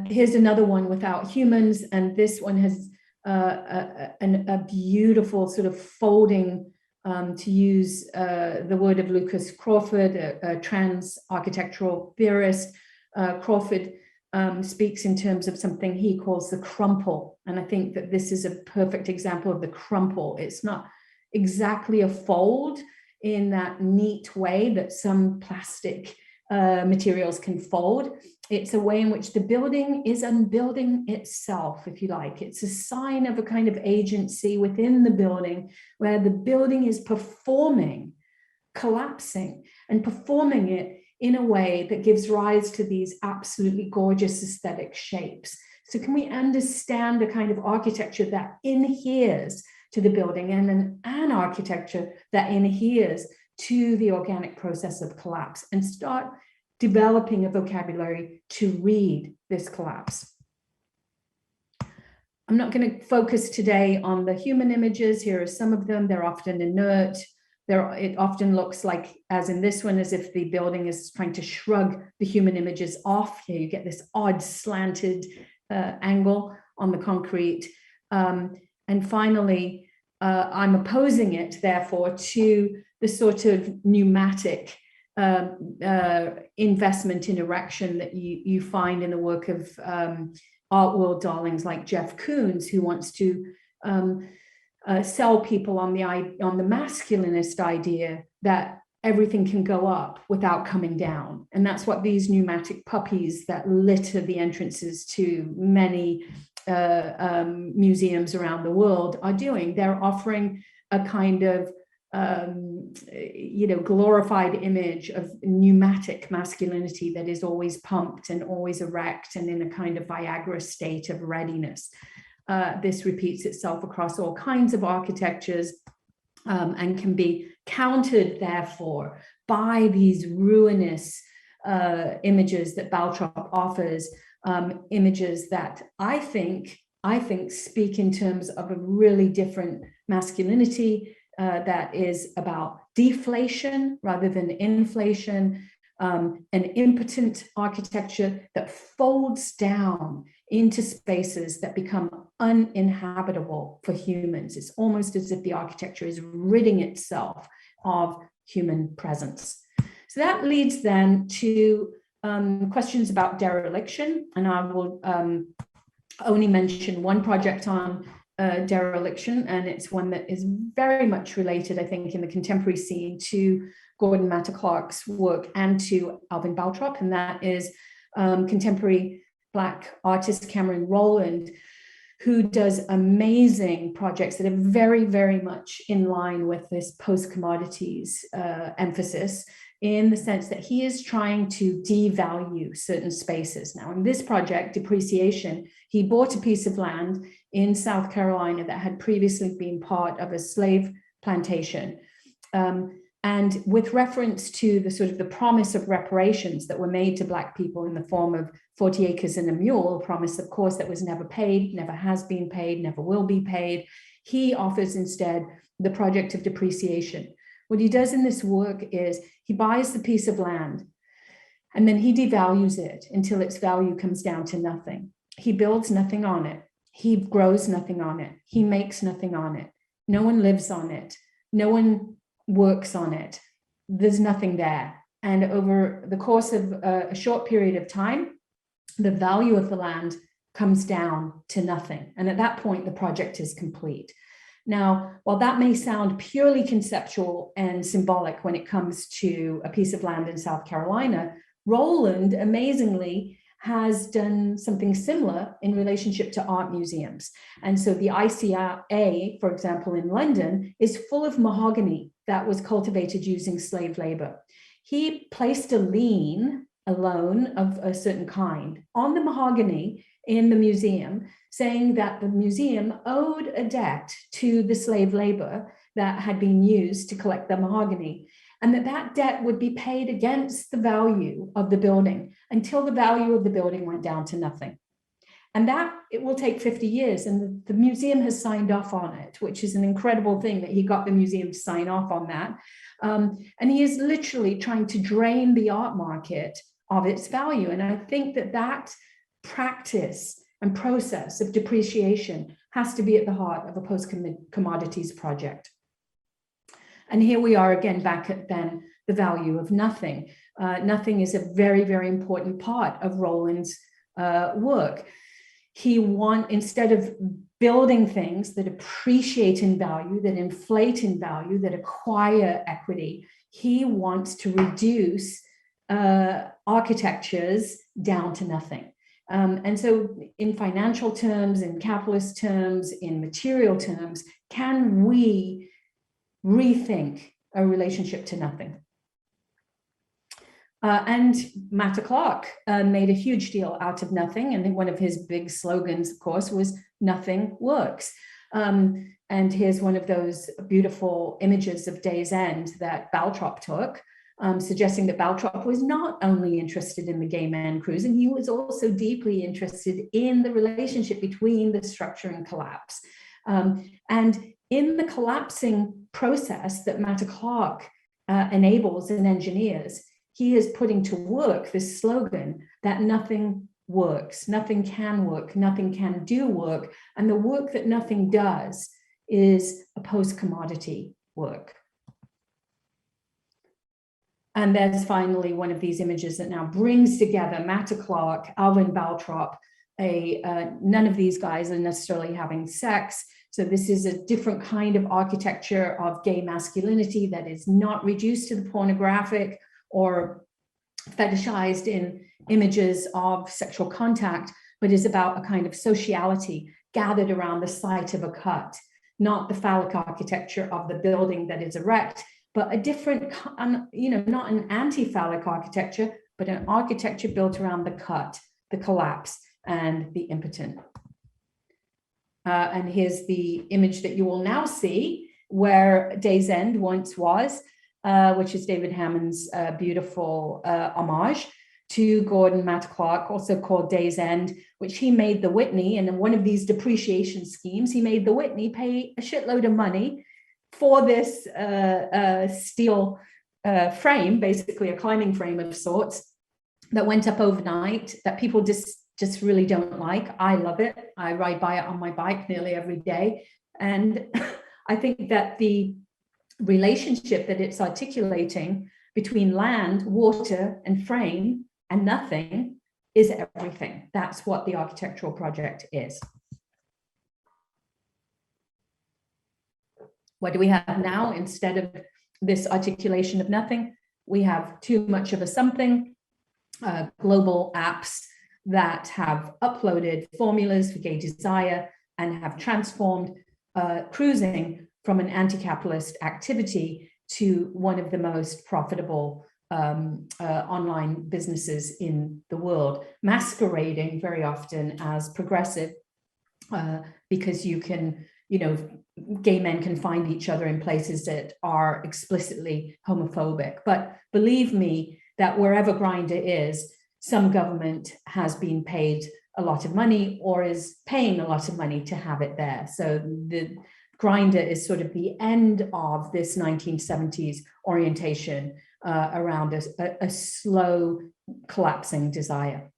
Here's another one without humans, and this one has a beautiful sort of folding, to use the word of Lucas Crawford, a trans architectural theorist. Crawford speaks in terms of something he calls the crumple, and I think that this is a perfect example of the crumple. It's not exactly a fold in that neat way that some plastic materials can fold. It's a way in which the building is unbuilding itself, if you like. It's a sign of a kind of agency within the building, where the building is performing, collapsing, and performing it in a way that gives rise to these absolutely gorgeous aesthetic shapes. So can we understand a kind of architecture that inheres to the building, and an architecture that inheres to the organic process of collapse, and start developing a vocabulary to read this collapse? I'm not going to focus today on the human images. Here are some of them. They're often inert. It often looks like, as in this one, as if the building is trying to shrug the human images off. Here you get this odd slanted angle on the concrete. And finally, I'm opposing it, therefore, to the sort of pneumatic investment in erection that you find in the work of art world darlings like Jeff Koons, who wants to sell people on the masculinist idea that everything can go up without coming down. And that's what these pneumatic puppies that litter the entrances to many museums around the world are doing. They're offering a kind of glorified image of pneumatic masculinity that is always pumped and always erect and in a kind of Viagra state of readiness. This repeats itself across all kinds of architectures, and can be countered, therefore, by these ruinous images that Baltrop offers, images that I think speak in terms of a really different masculinity that is about deflation rather than inflation, an impotent architecture that folds down into spaces that become uninhabitable for humans. It's almost as if the architecture is ridding itself of human presence. So that leads then to questions about dereliction, and I will only mention one project on dereliction, and it's one that is very much related, I think, in the contemporary scene to Gordon Matta Clark's work and to Alvin Baltrop, and that is contemporary Black artist Cameron Rowland, who does amazing projects that are very, very much in line with this post-commodities emphasis, in the sense that he is trying to devalue certain spaces. Now, in this project, Depreciation, he bought a piece of land in South Carolina that had previously been part of a slave plantation. And with reference to the sort of the promise of reparations that were made to Black people in the form of 40 acres and a mule, a promise, of course, that was never paid, never has been paid, never will be paid, he offers instead the project of depreciation. What he does in this work is he buys the piece of land, And then he devalues it until its value comes down to nothing. He builds nothing on it. He grows nothing on it. He makes nothing on it. No one lives on it. No one works on it. There's nothing there. And over the course of a short period of time, the value of the land comes down to nothing. And at that point, the project is complete. Now, while that may sound purely conceptual and symbolic when it comes to a piece of land in South Carolina, Roland amazingly has done something similar in relationship to art museums. And so the ICA, for example, in London, is full of mahogany that was cultivated using slave labor. He placed a lien, a loan of a certain kind, on the mahogany in the museum, saying that the museum owed a debt to the slave labor that had been used to collect the mahogany, and that debt would be paid against the value of the building until the value of the building went down to nothing. And that it will take 50 years, and the museum has signed off on it, which is an incredible thing that he got the museum to sign off on that. And he is literally trying to drain the art market of its value. And I think that that practice and process of depreciation has to be at the heart of a post-commodities project. And here we are again back at then the value of nothing. Nothing is a very, very important part of Roland's work. Instead of building things that appreciate in value, that inflate in value, that acquire equity, he wants to reduce architectures down to nothing. And so in financial terms, in capitalist terms, in material terms, can we rethink a relationship to nothing? And Matt Clark made a huge deal out of nothing. And one of his big slogans, of course, was nothing works. And here's one of those beautiful images of Day's End that Baltrop took, suggesting that Baltrop was not only interested in the gay man cruising, he was also deeply interested in the relationship between the structure and collapse. And in the collapsing process that Matt Clark enables and engineers, he is putting to work this slogan that nothing works, nothing can work, nothing can do work. And the work that nothing does is a post-commodity work. And there's finally one of these images that now brings together Matt Clark, Alvin Baltrop. None of these guys are necessarily having sex. So this is a different kind of architecture of gay masculinity that is not reduced to the pornographic or fetishized in images of sexual contact, but is about a kind of sociality gathered around the site of a cut, not the phallic architecture of the building that is erect, but a different, not an anti-phallic architecture, but an architecture built around the cut, the collapse, and the impotent. And here's the image that you will now see where Day's End once was, which is David Hammond's beautiful homage to Gordon Matt Clark, also called Day's End, which he made the Whitney, and in one of these depreciation schemes, he made the Whitney pay a shitload of money for this steel frame, basically a climbing frame of sorts, that went up overnight, that people just really don't like. I love it. I ride by it on my bike nearly every day. And I think that the relationship that it's articulating between land, water, and frame and nothing is everything. That's what the architectural project is. What do we have now? Instead of this articulation of nothing, we have too much of a something, global apps that have uploaded formulas for gay desire and have transformed cruising from an anti-capitalist activity to one of the most profitable online businesses in the world, masquerading very often as progressive because you can, gay men can find each other in places that are explicitly homophobic. But believe me that wherever Grindr is, some government has been paid a lot of money or is paying a lot of money to have it there. So the Grindr is sort of the end of this 1970s orientation around a slow collapsing desire.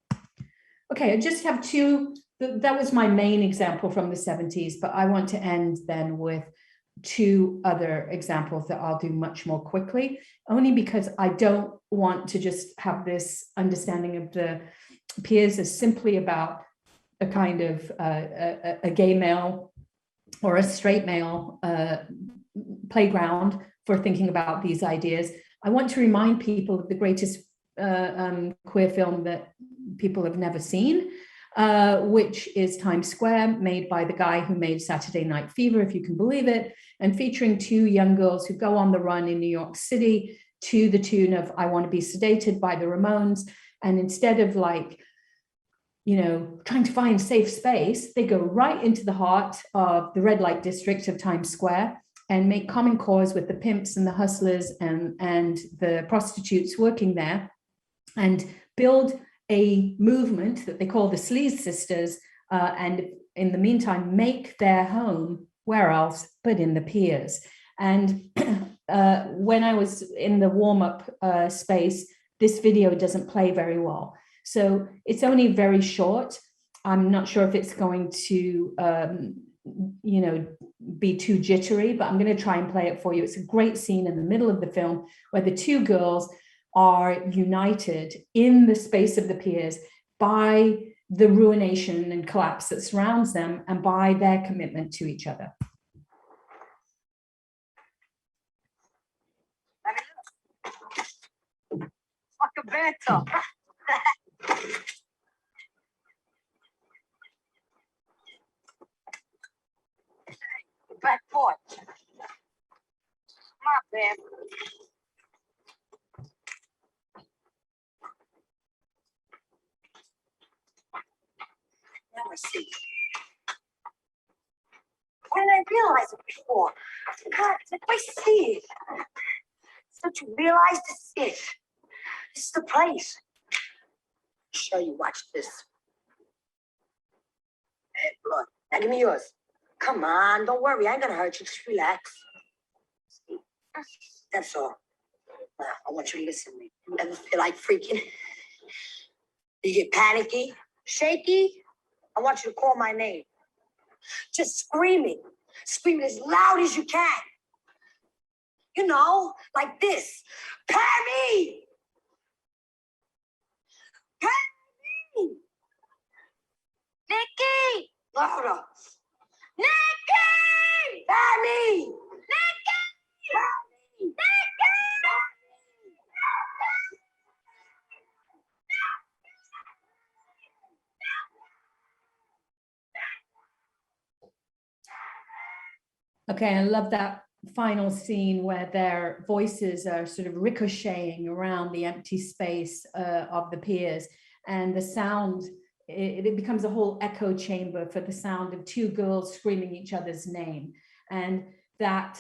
Okay, I just have two, that was my main example from the 70s, but I want to end then with two other examples that I'll do much more quickly, only because I don't want to just have this understanding of the peers as simply about a kind of a gay male or a straight male playground for thinking about these ideas. I want to remind people of the greatest queer film that people have never seen, which is Times Square, made by the guy who made Saturday Night Fever, if you can believe it, and featuring two young girls who go on the run in New York City to the tune of I Want to Be Sedated by the Ramones. And instead of like, you know, trying to find safe space, they go right into the heart of the red light district of Times Square and make common cause with the pimps and the hustlers and the prostitutes working there, and build a movement that they call the Sleaze Sisters, and in the meantime, make their home where else but in the piers. And when I was in the warm-up space, this video doesn't play very well. So it's only very short. I'm not sure if it's going to, you know, be too jittery, but I'm going to try and play it for you. It's a great scene in the middle of the film where the two girls are united in the space of the piers by the ruination and collapse that surrounds them and by their commitment to each other. Back porch. My bad. Now I see. Why didn't I realize it before? God, did I see it? Don't you realize this is it? This is the place. I'll show you, watch this. Hey, blood. Now give me yours. Come on, don't worry. I ain't gonna hurt you. Just relax. That's all. Now, I want you to listen to me. You ever feel like freaking? You get panicky, shaky? I want you to call my name. Just screaming. Scream it as loud as you can. You know, like this. Perry! Perry! Nikki! Louder. Nikki! Perry! Nikki! Perry! Nikki! Okay, I love that final scene where their voices are sort of ricocheting around the empty space of the piers, and the sound, it becomes a whole echo chamber for the sound of two girls screaming each other's name. And that,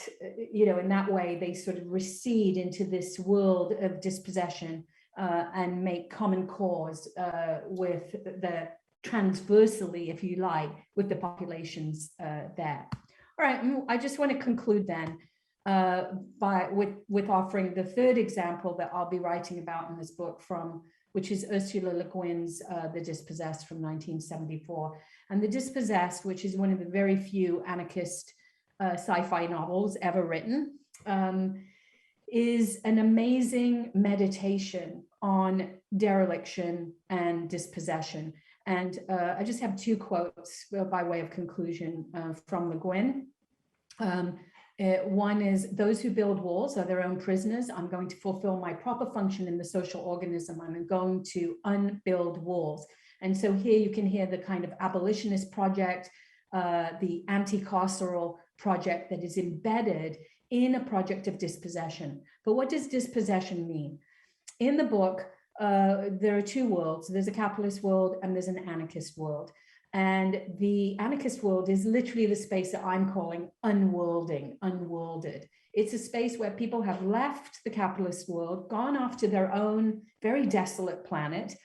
you know, in that way, they sort of recede into this world of dispossession and make common cause with the transversally, if you like, with the populations there. All right, I just want to conclude then with offering the third example that I'll be writing about in this book which is Ursula Le Guin's The Dispossessed from 1974. And The Dispossessed, which is one of the very few anarchist sci-fi novels ever written, is an amazing meditation on dereliction and dispossession. And I just have two quotes by way of conclusion from Le Guin. One is, those who build walls are their own prisoners. I'm going to fulfill my proper function in the social organism. I'm going to unbuild walls. And so here you can hear the kind of abolitionist project, the anti-carceral project that is embedded in a project of dispossession. But what does dispossession mean? In the book, there are two worlds. There's a capitalist world and there's an anarchist world. And the anarchist world is literally the space that I'm calling unworlding, unworlded. It's a space where people have left the capitalist world, gone off to their own very desolate planet.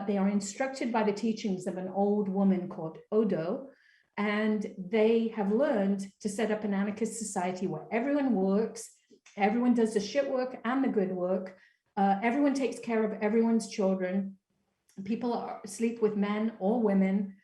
They are instructed by the teachings of an old woman called Odo, and they have learned to set up an anarchist society where everyone works Everyone does the shit work and the good work. Everyone takes care of everyone's children. People sleep with men or women.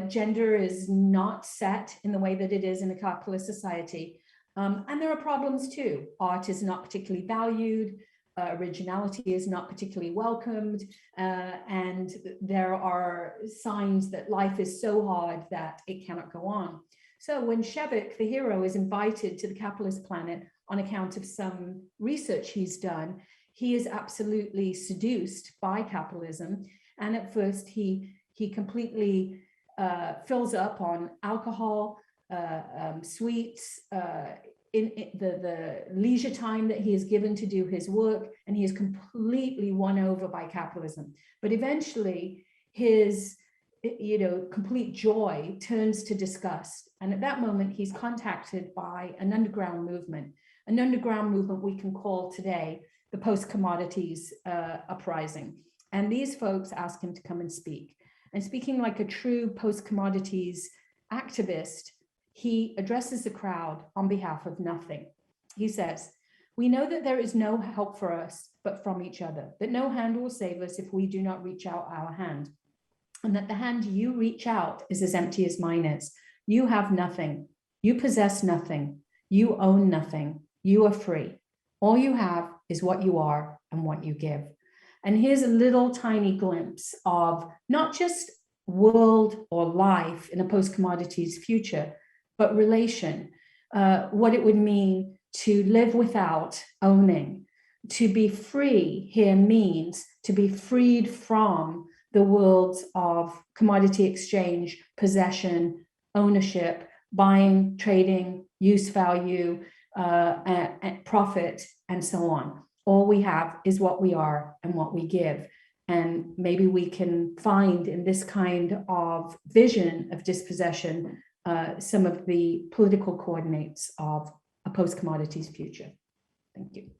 Gender is not set in the way that it is in a capitalist society. And there are problems too. Art is not particularly valued. Originality is not particularly welcomed. And there are signs that life is so hard that it cannot go on. So when Shevik, the hero, is invited to the capitalist planet on account of some research he's done, he is absolutely seduced by capitalism. And at first he completely fills up on alcohol, sweets, in the leisure time that he is given to do his work, and he is completely won over by capitalism. But eventually his complete joy turns to disgust. And at that moment, he's contacted by an underground movement we can call today the post-commodities uprising. And these folks ask him to come and speak. And speaking like a true post-commodities activist, he addresses the crowd on behalf of nothing. He says, "We know that there is no help for us but from each other, that no hand will save us if we do not reach out our hand, and that the hand you reach out is as empty as mine is. You have nothing, you possess nothing, you own nothing, you are free. All you have is what you are and what you give." And here's a little tiny glimpse of not just world or life in a post-commodities future, but relation, what it would mean to live without owning. To be free here means to be freed from the worlds of commodity exchange, possession, ownership, buying, trading, use value, profit, and so on. All we have is what we are and what we give. And maybe we can find in this kind of vision of dispossession some of the political coordinates of a post-commodities future. Thank you.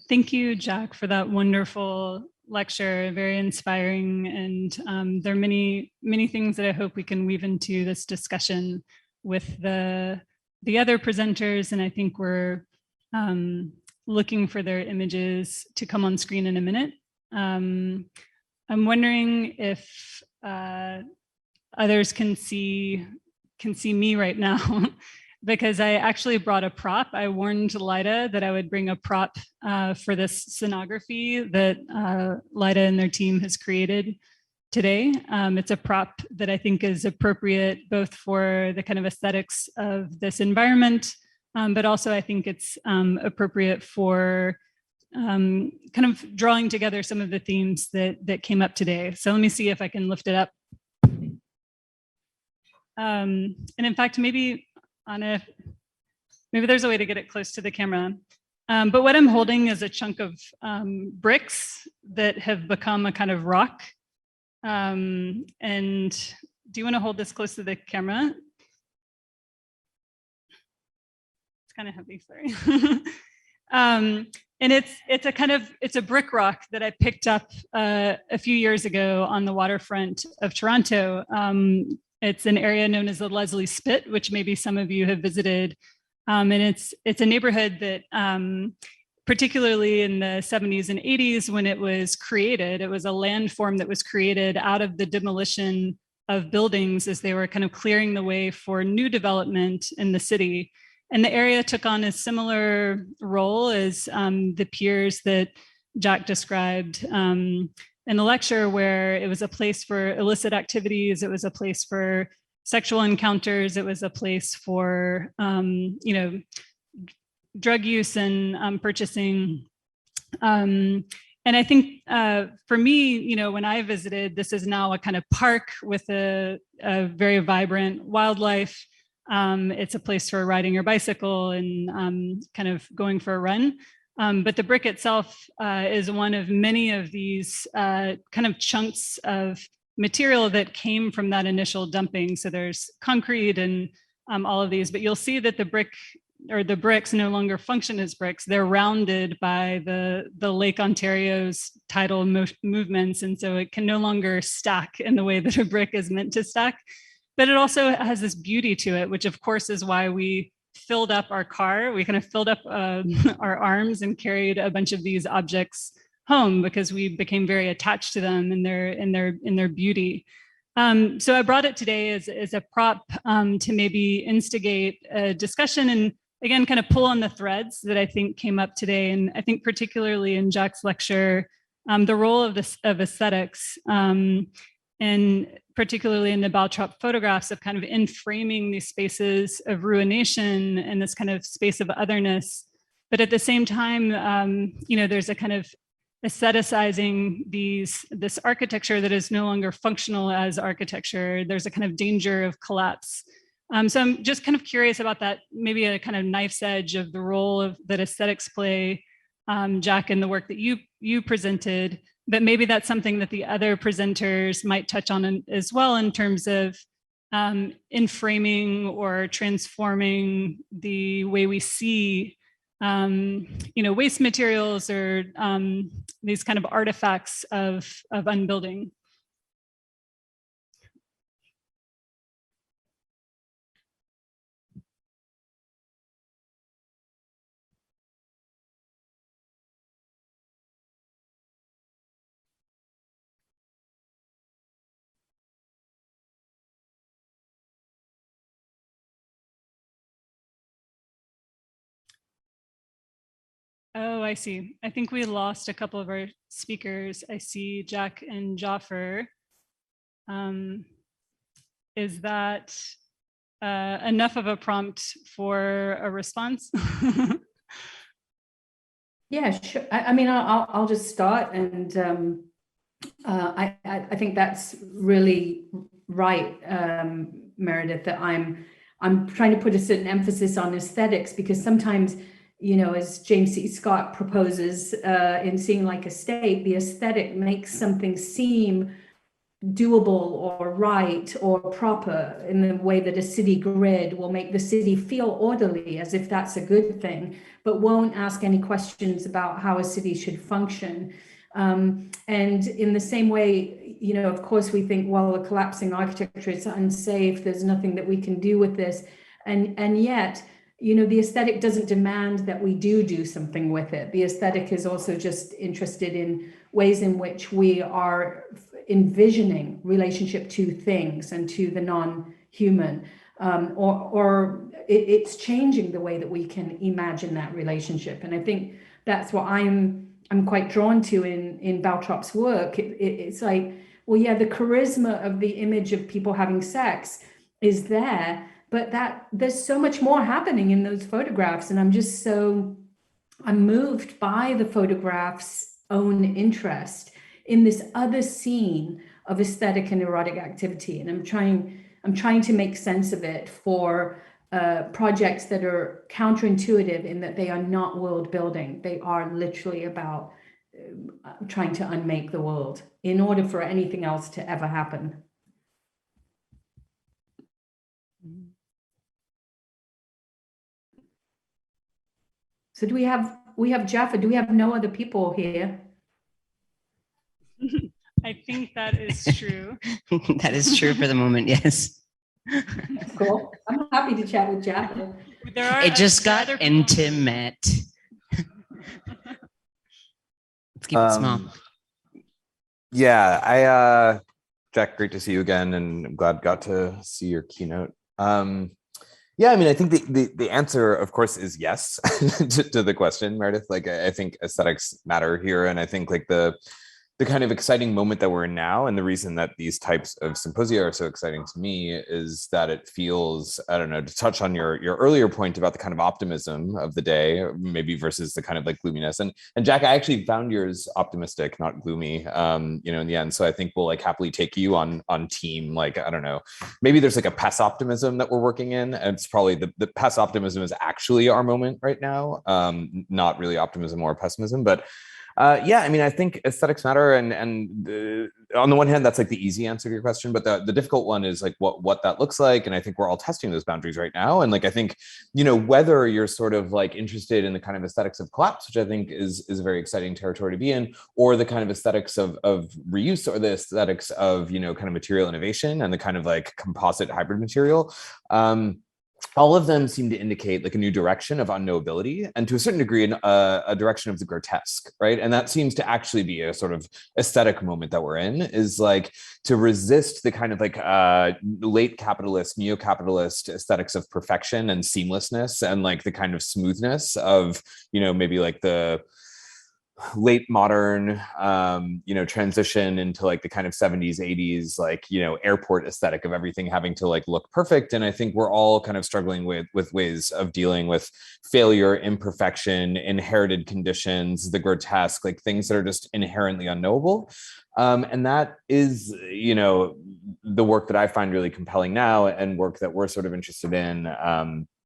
Thank you, Jack, for that wonderful lecture, very inspiring. And there are many, many things that I hope we can weave into this discussion with the other presenters. And I think we're looking for their images to come on screen in a minute. I'm wondering if others can see me right now. Because I actually brought a prop. I warned Laida that I would bring a prop for this scenography that Laida and their team has created today. It's a prop that I think is appropriate both for the kind of aesthetics of this environment, but also I think it's appropriate for kind of drawing together some of the themes that came up today. So let me see if I can lift it up. And in fact, maybe there's a way to get it close to the camera. But what I'm holding is a chunk of bricks that have become a kind of rock. And do you want to hold this close to the camera? It's kind of heavy, sorry. And it's a brick rock that I picked up a few years ago on the waterfront of Toronto. It's an area known as the Leslie Spit, which maybe some of you have visited. And it's a neighborhood that particularly in the 70s and 80s when it was created, it was a landform that was created out of the demolition of buildings as they were kind of clearing the way for new development in the city. And the area took on a similar role as the piers that Jack described in the lecture, where it was a place for illicit activities, it was a place for sexual encounters, it was a place for drug use and purchasing. And I think for me, when I visited, this is now a kind of park with a very vibrant wildlife. It's a place for riding your bicycle and kind of going for a run. But the brick itself is one of many of these kind of chunks of material that came from that initial dumping. So there's concrete and all of these, but you'll see that the brick or the bricks no longer function as bricks. They're rounded by the Lake Ontario's tidal movements. And so it can no longer stack in the way that a brick is meant to stack. But it also has this beauty to it, which of course is why we filled up our car. We kind of filled up our arms and carried a bunch of these objects home because we became very attached to them and their beauty. So I brought it today as a prop to maybe instigate a discussion and again, kind of pull on the threads that I think came up today. And I think particularly in Jack's lecture, the role of aesthetics, and particularly in the Baltrop photographs of kind of in framing these spaces of ruination and this kind of space of otherness. But at the same time, there's a kind of aestheticizing this architecture that is no longer functional as architecture. There's a kind of danger of collapse. So I'm just kind of curious about that, maybe a kind of knife's edge of the role that aesthetics play, Jack, in the work that you presented, but maybe that's something that the other presenters might touch on as well in terms of in framing or transforming the way we see waste materials or these kind of artifacts of unbuilding. Oh, I see. I think we lost a couple of our speakers. I see Jack and Jaffer. Is that enough of a prompt for a response? Yeah, sure. I mean, I'll just start, and I think that's really right, Meredith. That I'm trying to put a certain emphasis on aesthetics because sometimes, as James C. Scott proposes in Seeing Like a State, the aesthetic makes something seem doable or right or proper in the way that a city grid will make the city feel orderly, as if that's a good thing, but won't ask any questions about how a city should function. And in the same way, of course, we think, well, a collapsing architecture is unsafe. There's nothing that we can do with this. And yet, the aesthetic doesn't demand that we do something with it. The aesthetic is also just interested in ways in which we are envisioning relationship to things and to the non-human, or it's changing the way that we can imagine that relationship. And I think that's what I'm quite drawn to in Baltrop's work. It's like, well, yeah, the charisma of the image of people having sex is there, but there's so much more happening in those photographs. And I'm moved by the photograph's own interest in this other scene of aesthetic and erotic activity. And I'm trying to make sense of it for projects that are counterintuitive in that they are not world building. They are literally about trying to unmake the world in order for anything else to ever happen. So we have Jaffer, do we have no other people here? I think that is true. That is true for the moment, yes. Cool. I'm happy to chat with Jaffer. It just got intimate. Let's keep it small. Yeah, Jack, great to see you again, and I'm glad got to see your keynote. Yeah, I mean, I think the answer, of course, is yes to the question, Meredith. Like, I think aesthetics matter here, and I think like the kind of exciting moment that we're in now, and the reason that these types of symposia are so exciting to me is that it feels, I don't know, to touch on your earlier point about the kind of optimism of the day, maybe versus the kind of like gloominess. And Jack, I actually found yours optimistic, not gloomy, in the end. So I think we'll like happily take you on team, like, I don't know, maybe there's like a pess optimism that we're working in. And it's probably the pess optimism is actually our moment right now, not really optimism or pessimism, but yeah, I mean, I think aesthetics matter, and on the one hand, that's like the easy answer to your question, but the difficult one is like what that looks like, and I think we're all testing those boundaries right now. And like, I think, whether you're sort of like interested in the kind of aesthetics of collapse, which I think is a very exciting territory to be in, or the kind of aesthetics of reuse, or the aesthetics of kind of material innovation and the kind of like composite hybrid material. All of them seem to indicate like a new direction of unknowability, and to a certain degree, a direction of the grotesque, right? And that seems to actually be a sort of aesthetic moment that we're in, is like to resist the kind of like late capitalist, neo-capitalist aesthetics of perfection and seamlessness, and like the kind of smoothness of, maybe like the late modern, transition into like the kind of 70s, 80s, like, airport aesthetic of everything having to like look perfect. And I think we're all kind of struggling with ways of dealing with failure, imperfection, inherited conditions, the grotesque, like things that are just inherently unknowable. And that is, the work that I find really compelling now, and work that we're sort of interested in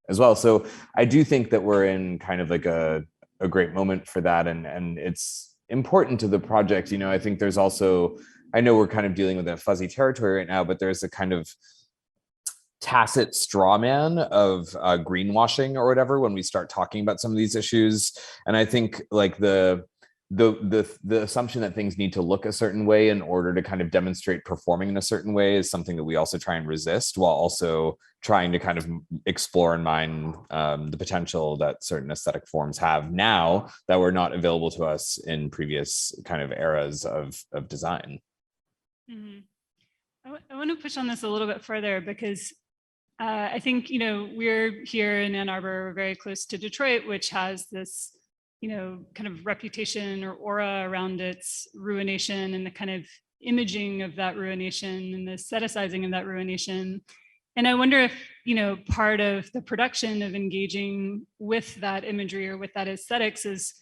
as well. So I do think that we're in kind of like a great moment for that, and it's important to the project. I think there's also, I know we're kind of dealing with a fuzzy territory right now, but there's a kind of tacit straw man of greenwashing or whatever when we start talking about some of these issues. And I think like the assumption that things need to look a certain way in order to kind of demonstrate performing in a certain way is something that we also try and resist, while also trying to kind of explore and mine the potential that certain aesthetic forms have now that were not available to us in previous kind of eras of design. Mm-hmm. I want to push on this a little bit further, because I think, we're here in Ann Arbor, we're very close to Detroit, which has this kind of reputation or aura around its ruination, and the kind of imaging of that ruination and the aestheticizing of that ruination. And I wonder if, part of the production of engaging with that imagery or with that aesthetics is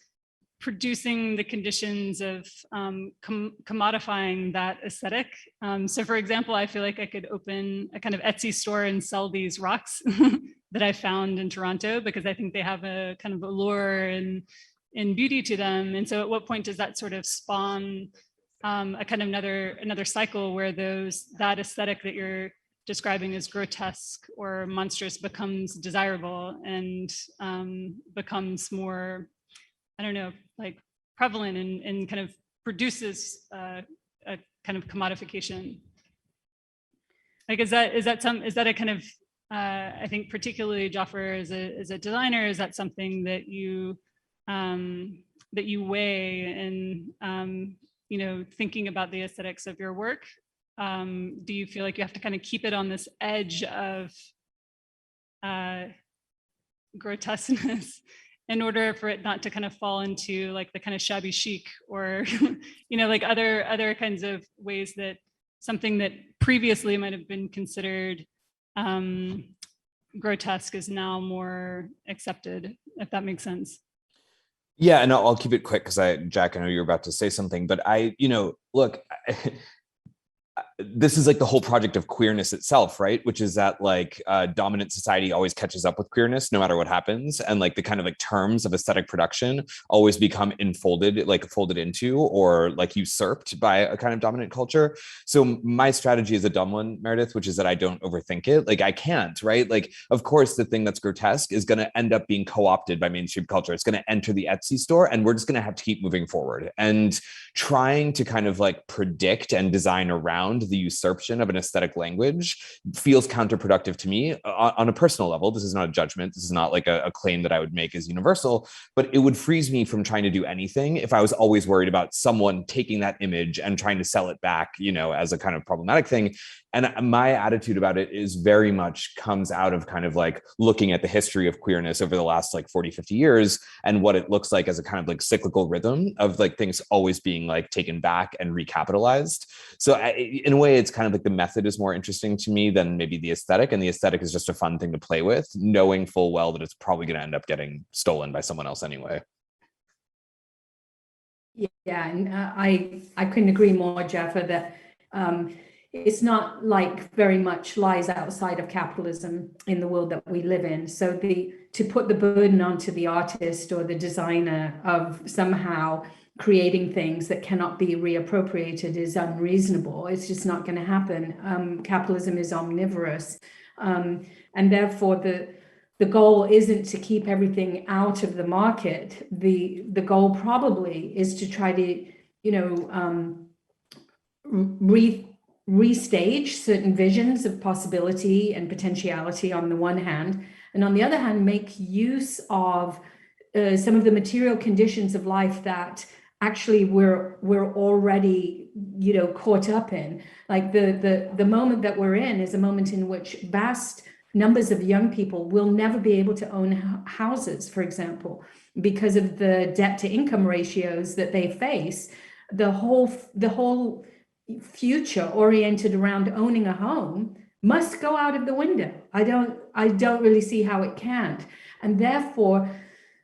producing the conditions of commodifying that aesthetic. So for example, I feel like I could open a kind of Etsy store and sell these rocks that I found in Toronto, because I think they have a kind of allure and beauty to them. And so at what point does that sort of spawn a kind of another cycle where that aesthetic that you're describing as grotesque or monstrous becomes desirable and becomes more, I don't know, like prevalent and kind of produces a kind of commodification? Like, is that a kind of, I think particularly Jaffer as a designer, is that something that you weigh in, thinking about the aesthetics of your work? Do you feel like you have to kind of keep it on this edge of grotesqueness in order for it not to kind of fall into like the kind of shabby chic, or like other kinds of ways that something that previously might have been considered grotesque is now more accepted, if that makes sense? Yeah, and I'll keep it quick because Jack, I know you're about to say something, but look, this is like the whole project of queerness itself, right? Which is that like dominant society always catches up with queerness no matter what happens. And like the kind of like terms of aesthetic production always become enfolded, like folded into or like usurped by a kind of dominant culture. So my strategy is a dumb one, Meredith, which is that I don't overthink it. Like I can't, right? Like, of course, the thing that's grotesque is going to end up being co-opted by mainstream culture. It's going to enter the Etsy store and we're just going to have to keep moving forward. And trying to kind of like predict and design around the usurpation of an aesthetic language feels counterproductive to me on a personal level. This is not a judgment. This is not like a claim that I would make as universal, but it would freeze me from trying to do anything if I was always worried about someone taking that image and trying to sell it back, you know, as a kind of problematic thing. And my attitude about it is very much comes out of kind of like looking at the history of queerness over the last like 40, 50 years and what it looks like as a kind of like cyclical rhythm of like things always being like taken back and recapitalized. So in a way, it's kind of like the method is more interesting to me than maybe the aesthetic. And the aesthetic is just a fun thing to play with, knowing full well that it's probably going to end up getting stolen by someone else anyway. Yeah, and I couldn't agree more, Jaffer, that it's not like very much lies outside of capitalism in the world that we live in. So to put the burden onto the artist or the designer of somehow creating things that cannot be reappropriated is unreasonable. It's just not going to happen. Capitalism is omnivorous. And therefore the goal isn't to keep everything out of the market. The goal probably is to try to, you know, restage certain visions of possibility and potentiality on the one hand, and on the other hand, make use of some of the material conditions of life that actually we're already, you know, caught up in. Like the moment that we're in is a moment in which vast numbers of young people will never be able to own houses, for example, because of the debt to income ratios that they face. The whole future oriented around owning a home must go out of the window. I don't really see how it can't. And therefore,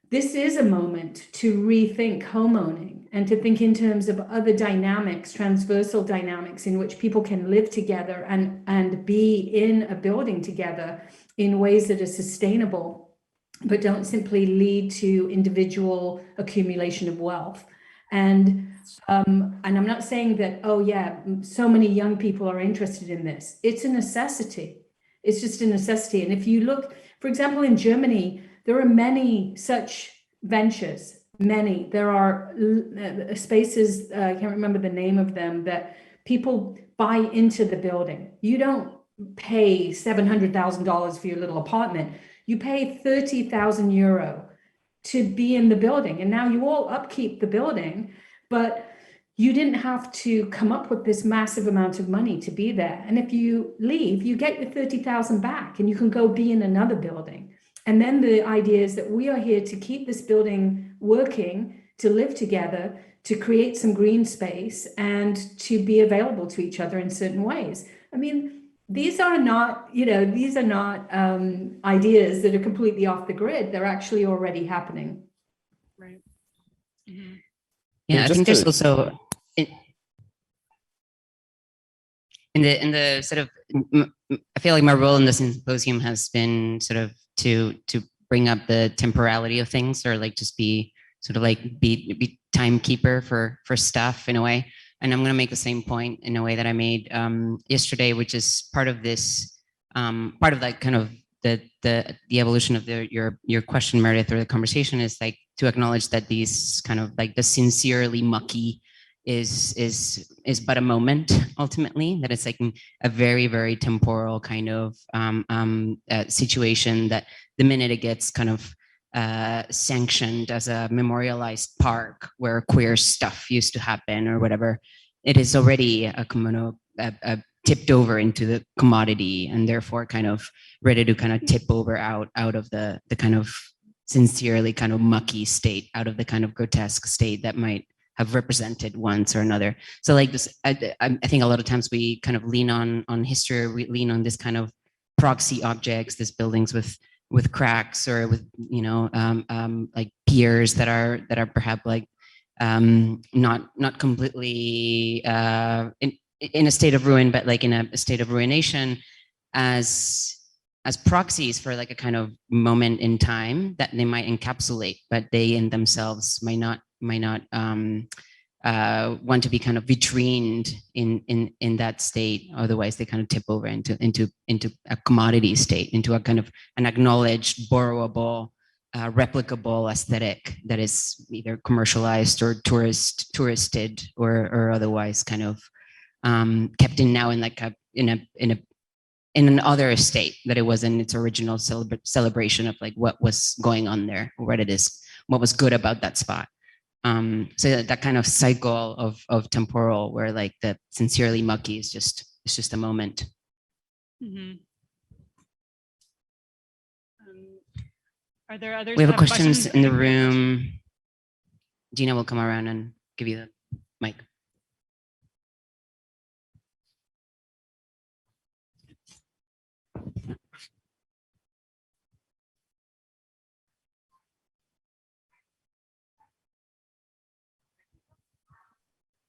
this is a moment to rethink homeowning and to think in terms of other dynamics, transversal dynamics in which people can live together and be in a building together in ways that are sustainable, but don't simply lead to individual accumulation of wealth. And I'm not saying that, oh yeah, so many young people are interested in this. It's a necessity. It's just a necessity. And if you look, for example, in Germany, there are many such ventures, many. There are spaces, I can't remember the name of them, that people buy into the building. You don't pay $700,000 for your little apartment. You pay 30,000 euro to be in the building. And now you all upkeep the building, but you didn't have to come up with this massive amount of money to be there. And if you leave, you get your 30,000 back and you can go be in another building. And then the idea is that we are here to keep this building working, to live together, to create some green space and to be available to each other in certain ways. I mean, these are not, you know, these are not ideas that are completely off the grid. They're actually already happening. Right. Mm-hmm. Yeah, I think there's also in the sort of, I feel like my role in the symposium has been sort of to bring up the temporality of things, or like just be sort of like be timekeeper for stuff in a way. And I'm going to make the same point in a way that I made yesterday, which is part of this, part of that kind of the evolution of your question, Meredith, or the conversation is like to acknowledge that these kind of like the sincerely mucky is but a moment ultimately, that it's like a very, very temporal kind of situation that the minute it gets kind of sanctioned as a memorialized park where queer stuff used to happen or whatever, it is already a tipped over into the commodity and therefore kind of ready to kind of tip over out of the kind of sincerely kind of mucky state, out of the kind of grotesque state that might have represented once or another. So like this, I think a lot of times we kind of lean on history, we lean on this kind of proxy objects, these buildings with cracks or with, you know, like piers that are perhaps like not completely in a state of ruin, but like in a state of ruination as proxies for like a kind of moment in time that they might encapsulate, but they in themselves might not want to be kind of vitrined in that state. Otherwise, they kind of tip over into a commodity state, into a kind of an acknowledged, borrowable, replicable aesthetic that is either commercialized or touristed or otherwise kind of kept in now in like in an other state that it was in its original celebration of like what was going on there, what was good about that spot. So that kind of cycle of temporal where like the sincerely mucky is just a moment. Mm-hmm. Are there others? We have questions in the room. Gina will come around and give you the mic.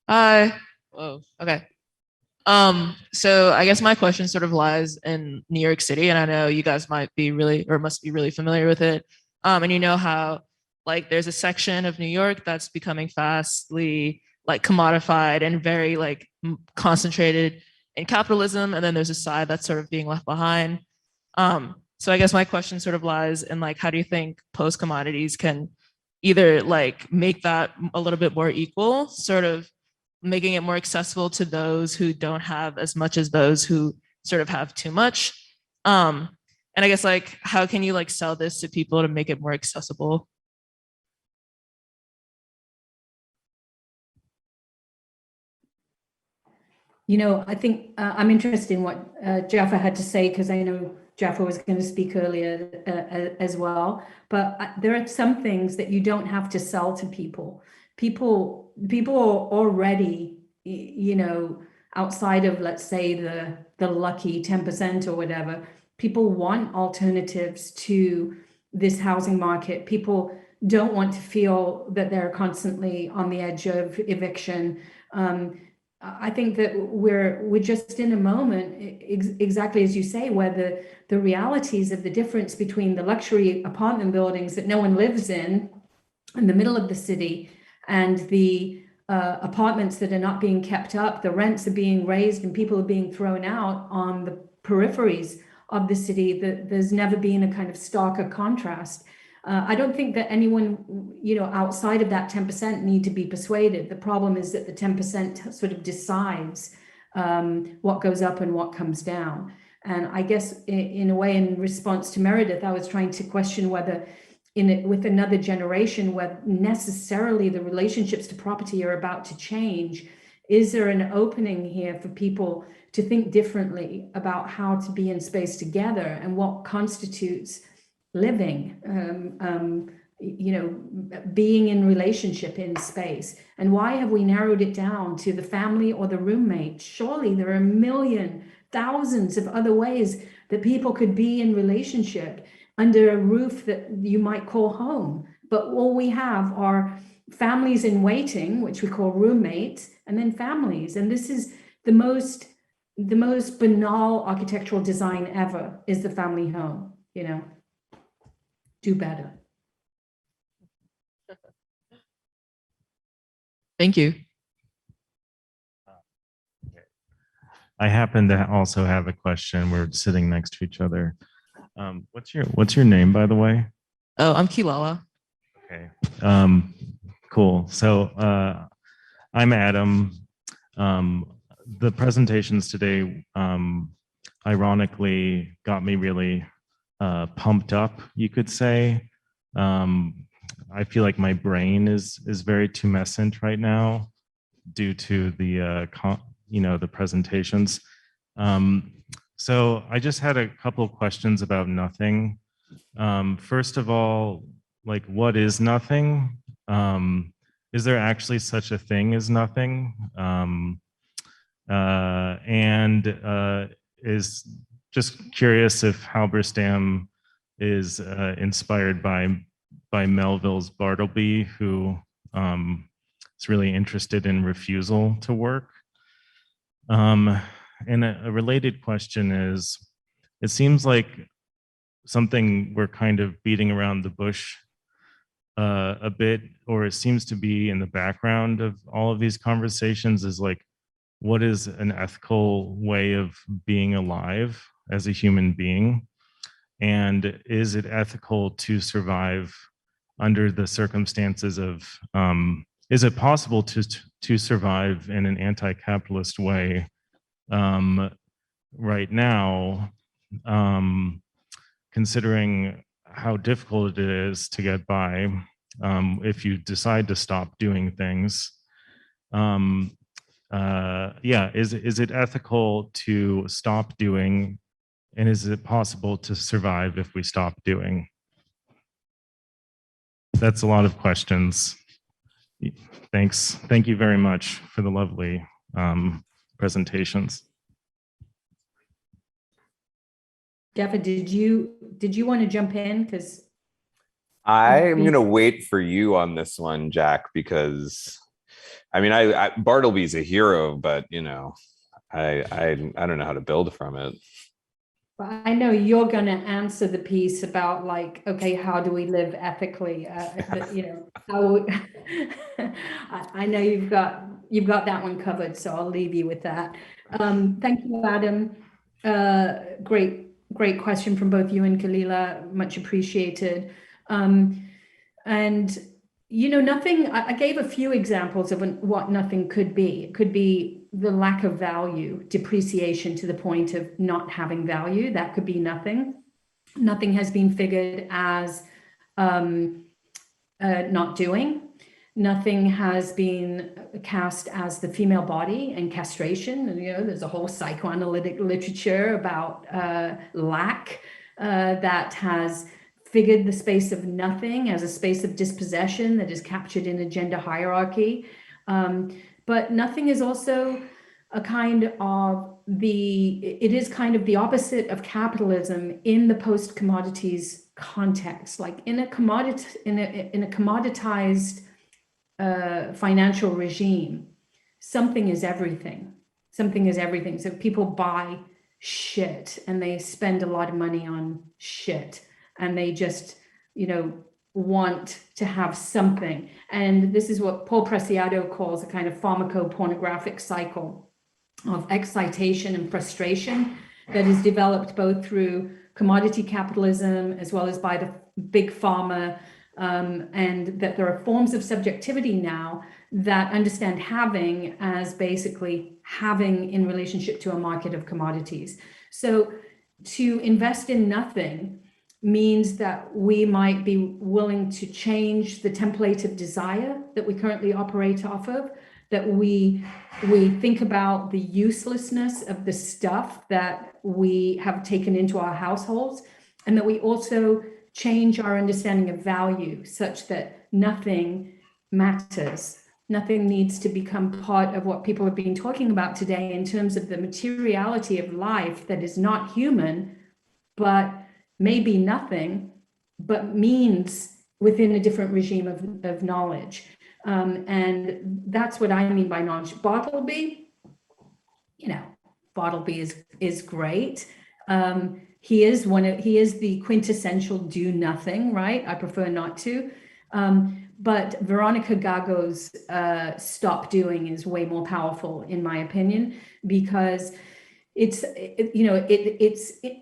Hi. Whoa. Okay. So I guess my question sort of lies in New York City, and I know you guys must be really familiar with it. And you know how like there's a section of New York that's becoming fastly like commodified and very like concentrated in capitalism, and then there's a side that's sort of being left behind. So I guess my question sort of lies in like, how do you think post commodities can either like make that a little bit more equal, sort of making it more accessible to those who don't have as much as those who sort of have too much. And I guess like, how can you like sell this to people to make it more accessible? You know, I think I'm interested in what Jaffer had to say, because I know Jaffer was going to speak earlier as well. But there are some things that you don't have to sell to people. People are already, you know, outside of, let's say, the lucky 10% or whatever. People want alternatives to this housing market. People don't want to feel that they're constantly on the edge of eviction. I think that we're just in a moment, exactly as you say, where the realities of the difference between the luxury apartment buildings that no one lives in the middle of the city and the apartments that are not being kept up, the rents are being raised and people are being thrown out on the peripheries of the city, that there's never been a kind of starker contrast. I don't think that anyone, you know, outside of that 10% need to be persuaded. The problem is that the 10% sort of decides what goes up and what comes down. And I guess in a way, in response to Meredith, I was trying to question whether with another generation where necessarily the relationships to property are about to change, is there an opening here for people to think differently about how to be in space together and what constitutes living, you know, being in relationship in space? And why have we narrowed it down to the family or the roommate? Surely there are a million, thousands of other ways that people could be in relationship under a roof that you might call home. But all we have are families in waiting, which we call roommates, and then families. And this is the most banal architectural design ever, is the family home, you know. Do better. Thank you. I happen to also have a question. We're sitting next to each other. What's your name, by the way? Oh, I'm Kilala. Okay. Cool. So I'm Adam. The presentations today, ironically, got me really pumped up, you could say. I feel like my brain is very tumescent right now due to the the presentations. So I just had a couple of questions about nothing. First of all, like, what is nothing? Is there actually such a thing as nothing? Is just curious if Halberstam is inspired by Melville's Bartleby, who is really interested in refusal to work. And a related question is, it seems like something we're kind of beating around the bush a bit, or it seems to be in the background of all of these conversations, is like, what is an ethical way of being alive as a human being? And is it ethical to survive under the circumstances of, is it possible to survive in an anti-capitalist way right now, considering how difficult it is to get by if you decide to stop doing things? Yeah, is it ethical to stop doing, and is it possible to survive if we stop doing? That's a lot of questions. Thanks. Thank you very much for the lovely presentations. Jaffer, did you want to jump in? Because I'm going to wait for you on this one, Jack, because I mean, I Bartleby's a hero, but you know, I don't know how to build from it. Well, I know you're going to answer the piece about like, okay, how do we live ethically? You know, how I know you've got that one covered, so I'll leave you with that. Thank you, Adam. Great question from both you and Kalila. Much appreciated. And you know, nothing. I gave a few examples of what nothing could be. It could be the lack of value, depreciation to the point of not having value. That could be nothing. Nothing has been figured as not doing. Nothing has been cast as the female body and castration. And, you know, there's a whole psychoanalytic literature about lack that has figured the space of nothing as a space of dispossession that is captured in a gender hierarchy. But nothing is also a kind of it is kind of the opposite of capitalism in the post-commodities context. Like in a commoditized financial regime, something is everything. Something is everything. So people buy shit and they spend a lot of money on shit, and they just, you know, want to have something. And this is what Paul Preciado calls a kind of pharmacopornographic cycle of excitation and frustration that is developed both through commodity capitalism as well as by the big pharma, and that there are forms of subjectivity now that understand having as basically having in relationship to a market of commodities. So to invest in nothing means that we might be willing to change the template of desire that we currently operate off of, that we think about the uselessness of the stuff that we have taken into our households, and that we also change our understanding of value such that nothing matters. Nothing needs to become part of what people have been talking about today in terms of the materiality of life that is not human, but maybe nothing, but means within a different regime of knowledge. And that's what I mean by knowledge. Bartleby, you know, Bartleby is great. He is the quintessential do nothing, right? I prefer not to. But Veronica Gago's stop doing is way more powerful, in my opinion, because it's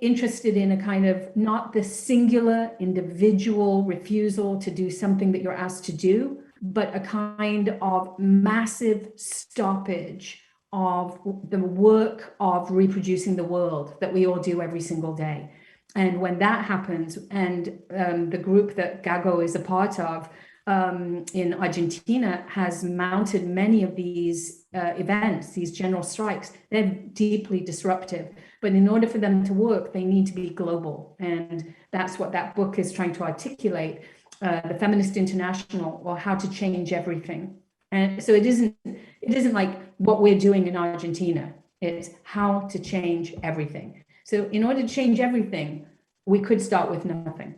interested in a kind of not the singular individual refusal to do something that you're asked to do, but a kind of massive stoppage of the work of reproducing the world that we all do every single day. And when that happens, and the group that Gago is a part of in Argentina has mounted many of these events, these general strikes. They're deeply disruptive, but in order for them to work, they need to be global. And that's what that book is trying to articulate, the Feminist International, or how to change everything. And so it isn't like what we're doing in Argentina, it's how to change everything. So in order to change everything, we could start with nothing.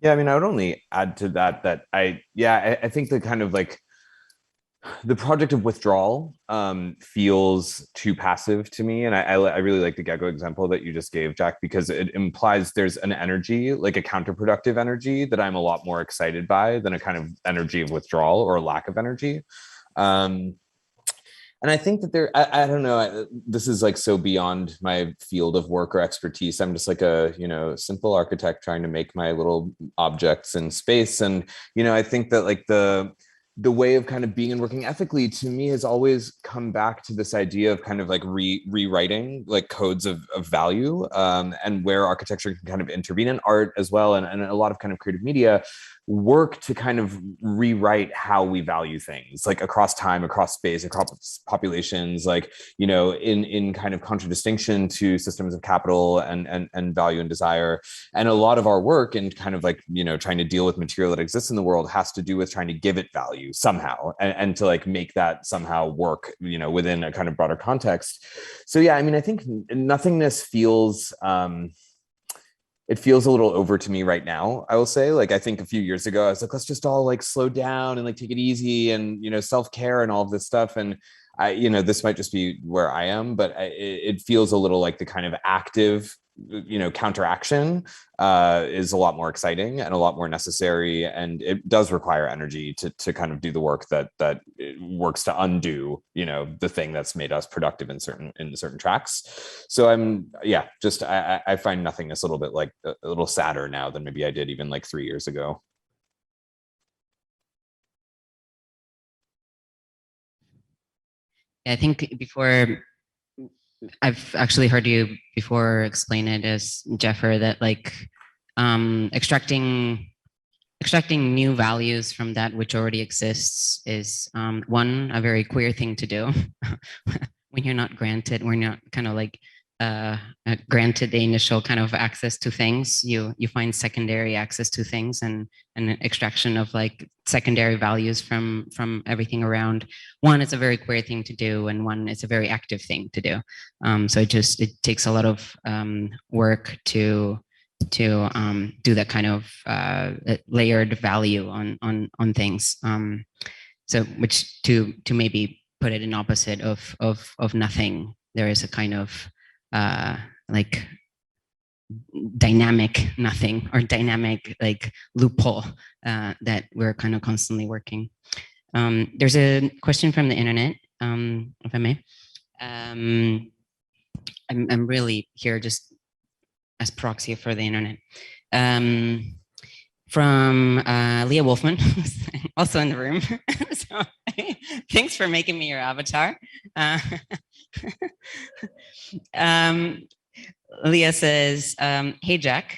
Yeah, I mean, I would only add to that I think the kind of like The project of withdrawal feels too passive to me. And I really like the gecko example that you just gave, Jack, because it implies there's an energy, like a counterproductive energy, that I'm a lot more excited by than a kind of energy of withdrawal or lack of energy. And I think that I don't know, this is like so beyond my field of work or expertise. I'm just like a, simple architect trying to make my little objects in space. And, I think that like the way of kind of being and working ethically to me has always come back to this idea of kind of like rewriting like codes of value, and where architecture can kind of intervene in art as well, and a lot of kind of creative media work to kind of rewrite how we value things, like across time, across space, across populations, like, in kind of contradistinction to systems of capital and value and desire. And a lot of our work and kind of like, trying to deal with material that exists in the world has to do with trying to give it value somehow, and to like make that somehow work, within a kind of broader context. So yeah, I mean, I think nothingness feels, it feels a little over to me right now, I will say. Like, I think a few years ago, I was like, let's just all like slow down and like take it easy and, self-care and all of this stuff. And this might just be where I am, but it feels a little like the kind of active, counteraction is a lot more exciting and a lot more necessary. And it does require energy to kind of do the work that works to undo, the thing that's made us productive in certain tracks. So I find nothingness a little bit like a little sadder now than maybe I did even like 3 years ago. I think before, I've actually heard you before explain it as Jaffer, that like extracting new values from that which already exists is one, a very queer thing to do. When you're not granted, we're not kind of like granted the initial kind of access to things, you find secondary access to things and extraction of like secondary values from everything around. One, it's a very queer thing to do, and one, it's a very active thing to do. So it takes a lot of work to do that kind of layered value on things. So which to maybe put it in opposite of nothing, there is a kind of like dynamic nothing, or dynamic like loophole that we're kind of constantly working. There's a question from the internet, if I may. I'm really here just as proxy for the internet. From Leah Wolfman, also in the room. So, thanks for making me your avatar. Leah says, hey, Jack.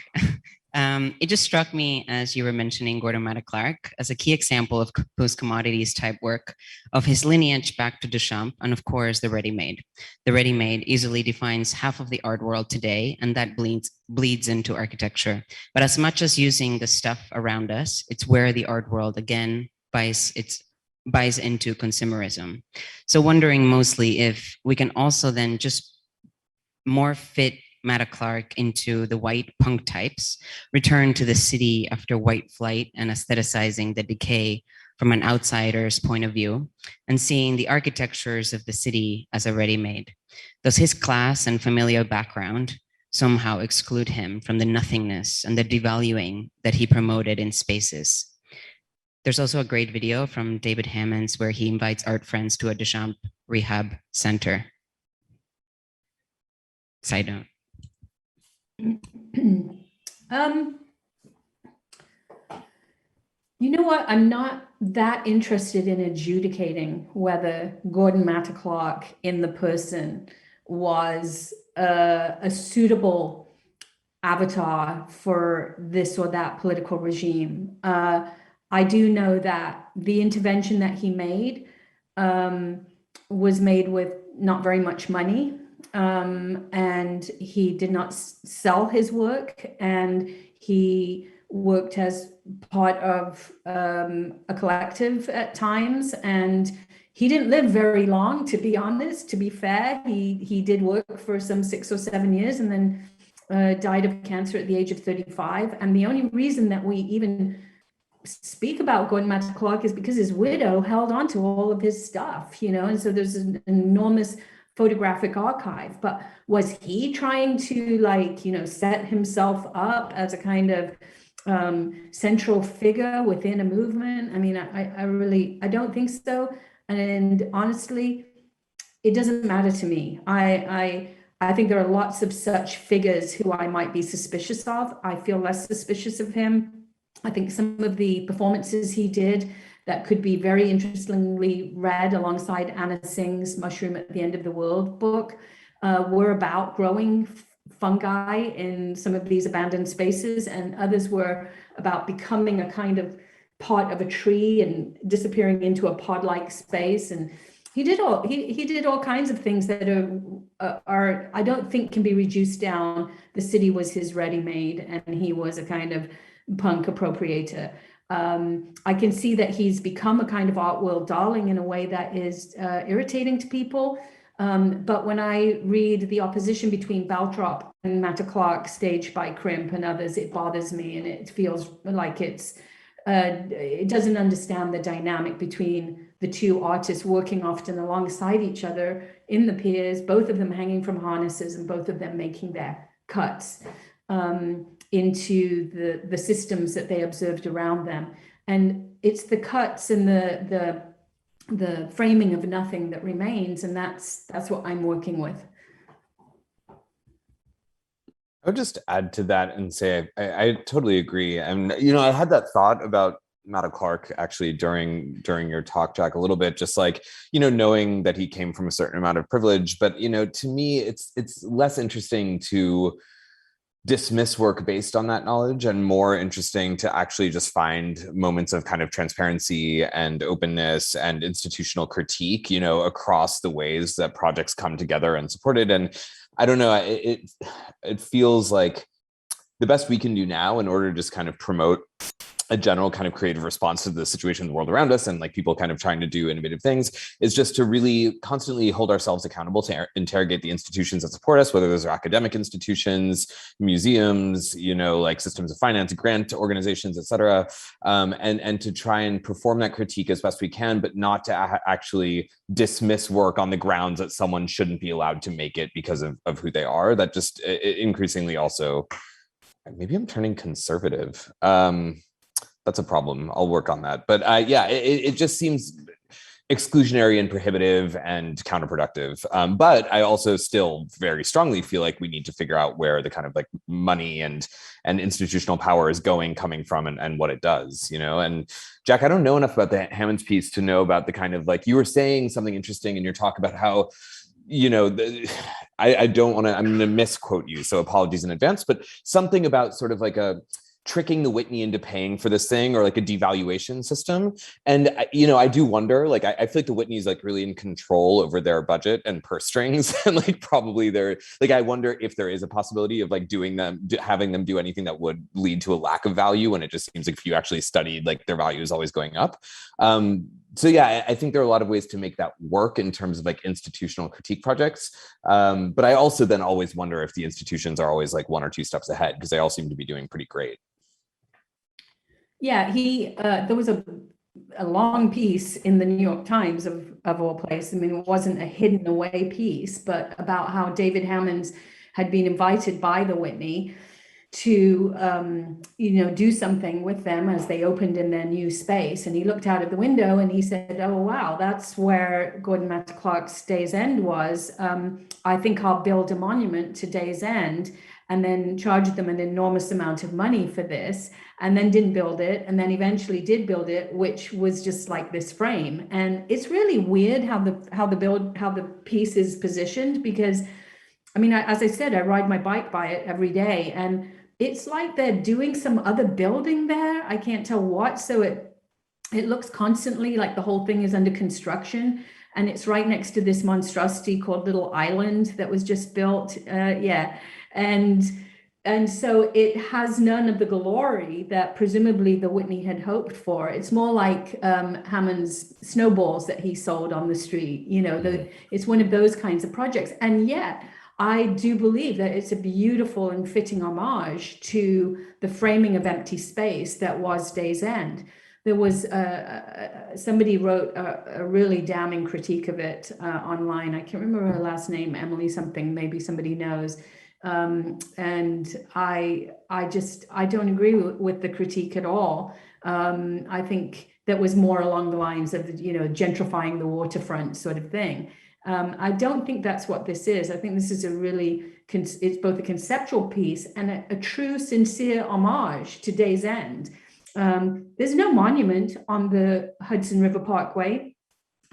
It just struck me as you were mentioning Gordon Matta Clark as a key example of post-commodities type work, of his lineage back to Duchamp, and of course the ready-made. The ready-made easily defines half of the art world today, and that bleeds into architecture. But as much as using the stuff around us, it's where the art world again buys into consumerism. So wondering mostly if we can also then just more fit Matta Clark into the white punk types, return to the city after white flight and aestheticizing the decay from an outsider's point of view, and seeing the architectures of the city as a ready-made. Does his class and familial background somehow exclude him from the nothingness and the devaluing that he promoted in spaces? There's also a great video from David Hammonds where he invites art friends to a Duchamp rehab center. Side note. You know what? I'm not that interested in adjudicating whether Gordon Matta Clark in the person was a suitable avatar for this or that political regime. I do know that the intervention that he made was made with not very much money. And he did not sell his work, and he worked as part of a collective at times, and he didn't live very long, to be honest. To be fair, he did work for some 6 or 7 years and then died of cancer at the age of 35. And the only reason that we even speak about Gordon Matta Clark is because his widow held on to all of his stuff, you know, and so there's an enormous photographic archive. But was he trying to, like, you know, set himself up as a kind of central figure within a movement? I mean, I don't think so. And honestly, it doesn't matter to me. I think there are lots of such figures who I might be suspicious of. I feel less suspicious of him. I think some of the performances he did that could be very interestingly read alongside Anna Singh's Mushroom at the End of the World book were about growing fungi in some of these abandoned spaces, and others were about becoming a kind of part of a tree and disappearing into a pod-like space. And he did all kinds of things that are I don't think can be reduced down. The city was his ready-made, and he was a kind of punk appropriator. I can see that he's become a kind of art world darling in a way that is irritating to people. But when I read the opposition between Baltrop and Matta Clark staged by Crimp and others, it bothers me, and it feels like it doesn't understand the dynamic between the two artists working often alongside each other in the piers, both of them hanging from harnesses and both of them making their cuts into the systems that they observed around them. And it's the cuts and the framing of nothing that remains, and that's what I'm working with. I would just add to that and say I totally agree. And you know, I had that thought about Matta Clark actually during your talk, Jack, a little bit, just like, you know, knowing that he came from a certain amount of privilege. But you know, to me, it's less interesting to dismiss work based on that knowledge and more interesting to actually just find moments of kind of transparency and openness and institutional critique, you know, across the ways that projects come together and supported. And I don't know, it feels like the best we can do now in order to just kind of promote a general kind of creative response to the situation in the world around us and like people kind of trying to do innovative things is just to really constantly hold ourselves accountable to interrogate the institutions that support us, whether those are academic institutions, museums, you know, like systems of finance, grant organizations, et cetera, and to try and perform that critique as best we can, but not to actually dismiss work on the grounds that someone shouldn't be allowed to make it because of who they are. That just increasingly also, maybe I'm turning conservative. That's a problem. I'll work on that. But yeah, it just seems exclusionary and prohibitive and counterproductive. But I also still very strongly feel like we need to figure out where the kind of like money and institutional power is coming from and what it does, you know. And Jack, I don't know enough about the Hammond's piece to know about the kind of like, you were saying something interesting in your talk about how, you know, I don't want to, I'm going to misquote you, so apologies in advance, but something about sort of like tricking the Whitney into paying for this thing, or like a devaluation system. And, you know, I do wonder, like, I feel like the Whitney is like really in control over their budget and purse strings. And like, probably they're like, I wonder if there is a possibility of like having them do anything that would lead to a lack of value, when it just seems like if you actually studied, like their value is always going up. So yeah, I think there are a lot of ways to make that work in terms of like institutional critique projects. But I also then always wonder if the institutions are always like one or two steps ahead, because they all seem to be doing pretty great. Yeah, there was a long piece in the New York Times of all places. I mean, it wasn't a hidden away piece, but about how David Hammons had been invited by the Whitney to, you know, do something with them as they opened in their new space. And he looked out of the window and he said, "Oh, wow, that's where Gordon Matta Clark's Days End was. I think I'll build a monument to Days End," and then charged them an enormous amount of money for this, and then didn't build it, and then eventually did build it, which was just like this frame. And it's really weird how the piece is positioned, because, I mean, as I said, I ride my bike by it every day, and it's like they're doing some other building there. I can't tell what. So it looks constantly like the whole thing is under construction, and it's right next to this monstrosity called Little Island that was just built. Yeah. And so it has none of the glory that presumably the Whitney had hoped for. It's more like Hammond's snowballs that he sold on the street. You know, it's one of those kinds of projects. And yet I do believe that it's a beautiful and fitting homage to the framing of empty space that was Day's End. There was somebody wrote a really damning critique of it online. I can't remember her last name, Emily something, maybe somebody knows. And I don't agree with the critique at all. I think that was more along the lines of, gentrifying the waterfront sort of thing. I don't think that's what this is. I think this is it's both a conceptual piece and a true, sincere homage to Day's End. There's no monument on the Hudson River Parkway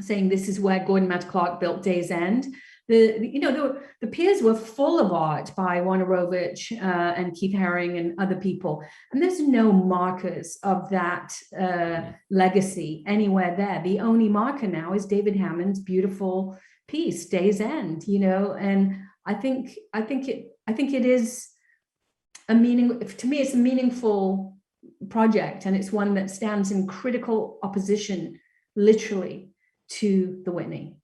saying this is where Gordon Matta Clark built Day's End. The piers were full of art by Wojnarowicz and Keith Haring and other people, and there's no markers of that legacy anywhere there. The only marker now is David Hammond's beautiful piece, Day's End. And I think it is to me, it's a meaningful project, and it's one that stands in critical opposition, literally, to the Whitney.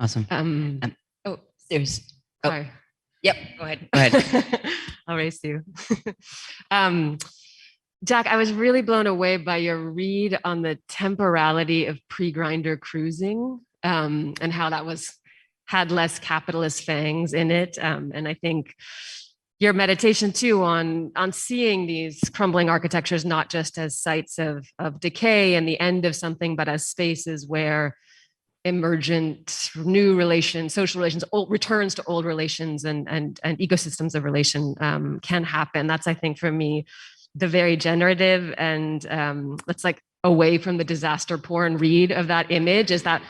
Awesome. Sorry. Yep. Go ahead. I'll race you. Jack, I was really blown away by your read on the temporality of pre-grinder cruising and how that had less capitalist fangs in it. And I think your meditation too on seeing these crumbling architectures not just as sites of decay and the end of something, but as spaces where emergent new relations, social relations, returns to old relations and ecosystems of relation can happen. That's, I think, for me, the very generative and that's like away from the disaster porn read of that image, is that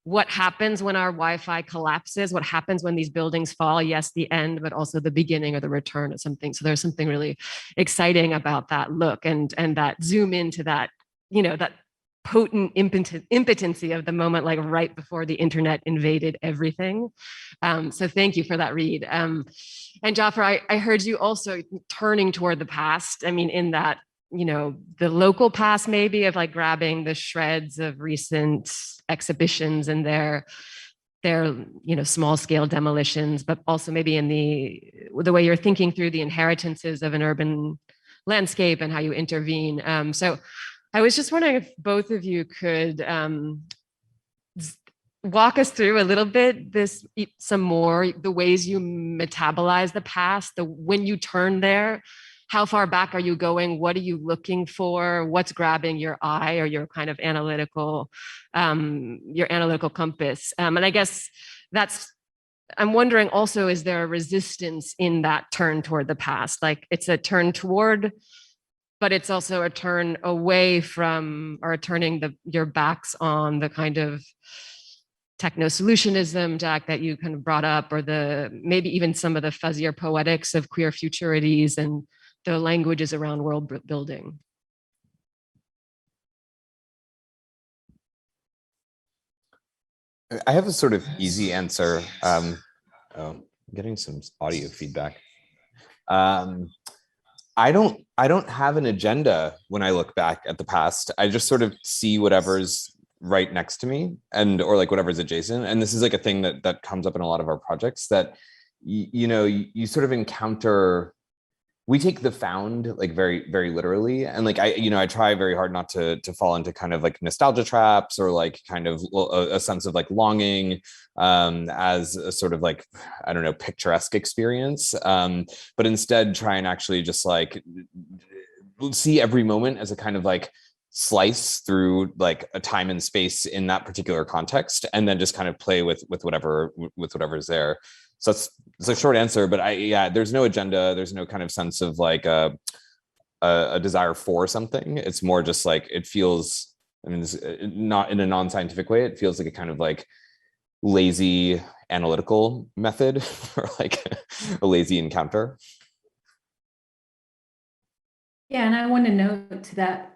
what happens when our Wi-Fi collapses, what happens when these buildings fall, yes, the end, but also the beginning or the return of something. So there's something really exciting about that look and that zoom into that, that potent impotency of the moment, like right before the internet invaded everything. So thank you for that read. And Jaffer, I heard you also turning toward the past. I mean, in that, the local past maybe of like grabbing the shreds of recent exhibitions and their small scale demolitions, but also maybe in the way you're thinking through the inheritances of an urban landscape and how you intervene. So I was just wondering if both of you could walk us through a little bit some more, the ways you metabolize the past, when you turn there, how far back are you going? What are you looking for? What's grabbing your eye or your kind of analytical compass? And I guess I'm wondering also, is there a resistance in that turn toward the past? Like it's a turn toward, but it's also a turn away from, or turning your backs on the kind of techno-solutionism, Jack, that you kind of brought up, or maybe even some of the fuzzier poetics of queer futurities and the languages around world building. I have a sort of easy answer. I'm getting some audio feedback. I don't have an agenda when I look back at the past. I just sort of see whatever's right next to me or like whatever's adjacent. And this is like a thing that comes up in a lot of our projects, that you sort of encounter. We take the found like very, very literally. And like, I try very hard not to fall into kind of like nostalgia traps or like kind of a sense of like longing as a sort of like, I don't know, picturesque experience. But instead try and actually just like see every moment as a kind of like slice through like a time and space in that particular context, and then just kind of play with whatever's there. So it's a short answer, but there's no agenda. There's no kind of sense of like a desire for something. It's more just like, it feels, not in a non-scientific way, it feels like a kind of like lazy analytical method or like a lazy encounter. Yeah, and I want to note that,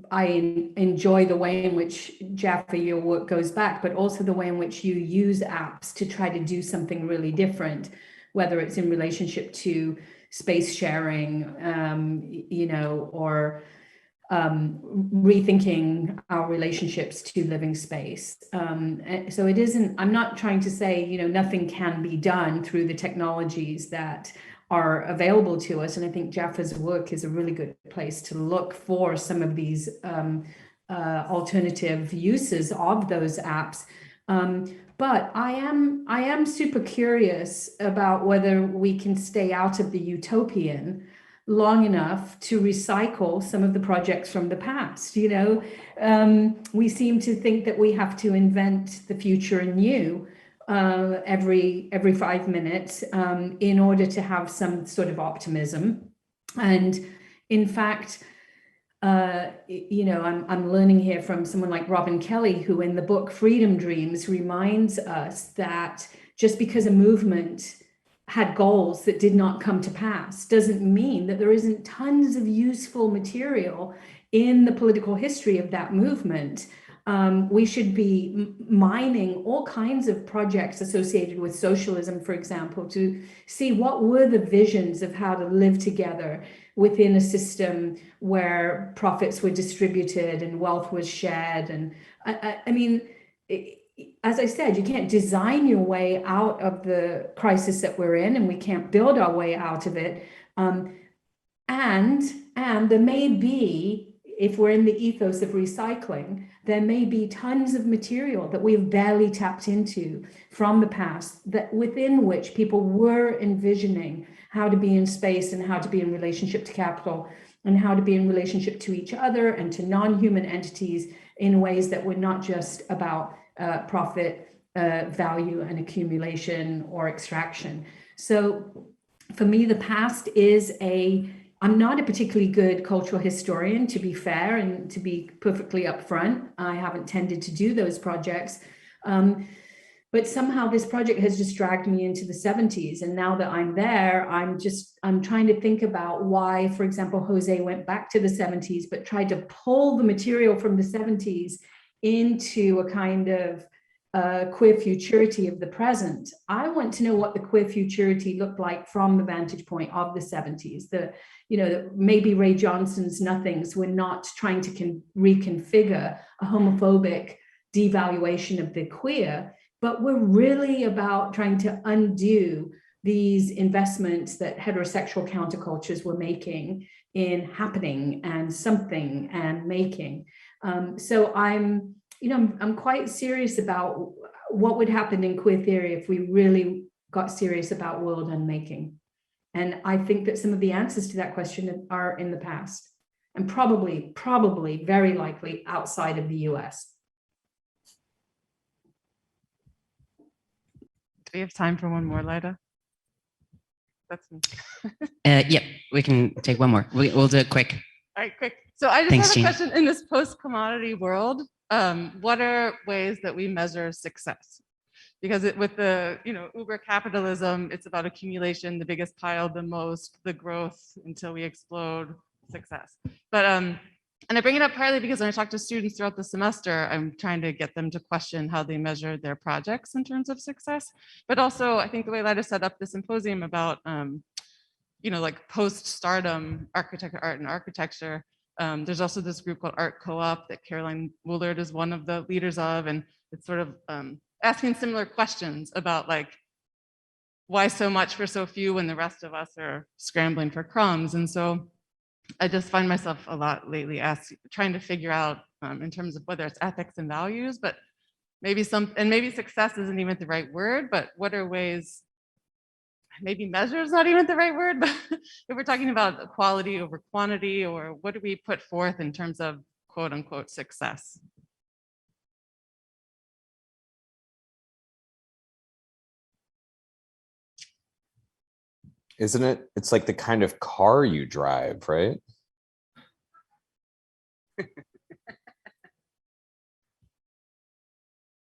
I enjoy the way in which, Jaffer, your work goes back, but also the way in which you use apps to try to do something really different, whether it's in relationship to space sharing, or rethinking our relationships to living space. So it isn't, I'm not trying to say, you know, nothing can be done through the technologies that are available to us. And I think Jaffer's work is a really good place to look for some of these alternative uses of those apps. But I am super curious about whether we can stay out of the utopian long enough to recycle some of the projects from the past. You know, we seem to think that we have to invent the future anew every 5 minutes in order to have some sort of optimism. And in fact, you know, I'm learning here from someone like Robin Kelly, who in the book Freedom Dreams reminds us that just because a movement had goals that did not come to pass doesn't mean that there isn't tons of useful material in the political history of that movement. We should be mining all kinds of projects associated with socialism, for example, to see what were the visions of how to live together within a system where profits were distributed and wealth was shared. And I mean, as I said, you can't design your way out of the crisis that we're in, and we can't build our way out of it. And there may be, if we're in the ethos of recycling, there may be tons of material that we've barely tapped into from the past, that within which people were envisioning how to be in space and how to be in relationship to capital and how to be in relationship to each other and to non-human entities in ways that were not just about profit, value and accumulation or extraction. So for me, the past is I'm not a particularly good cultural historian, to be fair and to be perfectly upfront. I haven't tended to do those projects. But somehow this project has just dragged me into the 70s. And now that I'm there, I'm trying to think about why, for example, Jose went back to the 70s, but tried to pull the material from the 70s into a kind of queer futurity of the present. I want to know what the queer futurity looked like from the vantage point of the 70s. Maybe Ray Johnson's Nothings were not trying to reconfigure a homophobic devaluation of the queer, but we're really about trying to undo these investments that heterosexual countercultures were making in happening and something and making. So I'm quite serious about what would happen in queer theory if we really got serious about world unmaking. And I think that some of the answers to that question are in the past, and probably very likely outside of the US. Do we have time for one more, Laida? Yep, we can take one more. We'll do it quick. All right, quick. So I just Thanks, have a Gina. question. In this post-commodity world, what are ways that we measure success? Because with the Uber capitalism, it's about accumulation, the biggest pile, the most, the growth until we explode, success. But and I bring it up partly because when I talk to students throughout the semester, I'm trying to get them to question how they measure their projects in terms of success. But also, I think the way Laida set up the symposium about like post-stardom art and architecture. There's also this group called Art Co-op that Caroline Woolard is one of the leaders of, and it's sort of asking similar questions about like, why so much for so few when the rest of us are scrambling for crumbs? And so I just find myself a lot lately trying to figure out in terms of whether it's ethics and values, but maybe success isn't even the right word, but what are ways, maybe measure is not even the right word, but if we're talking about quality over quantity, or what do we put forth in terms of quote unquote success? Isn't it? It's like the kind of car you drive, right?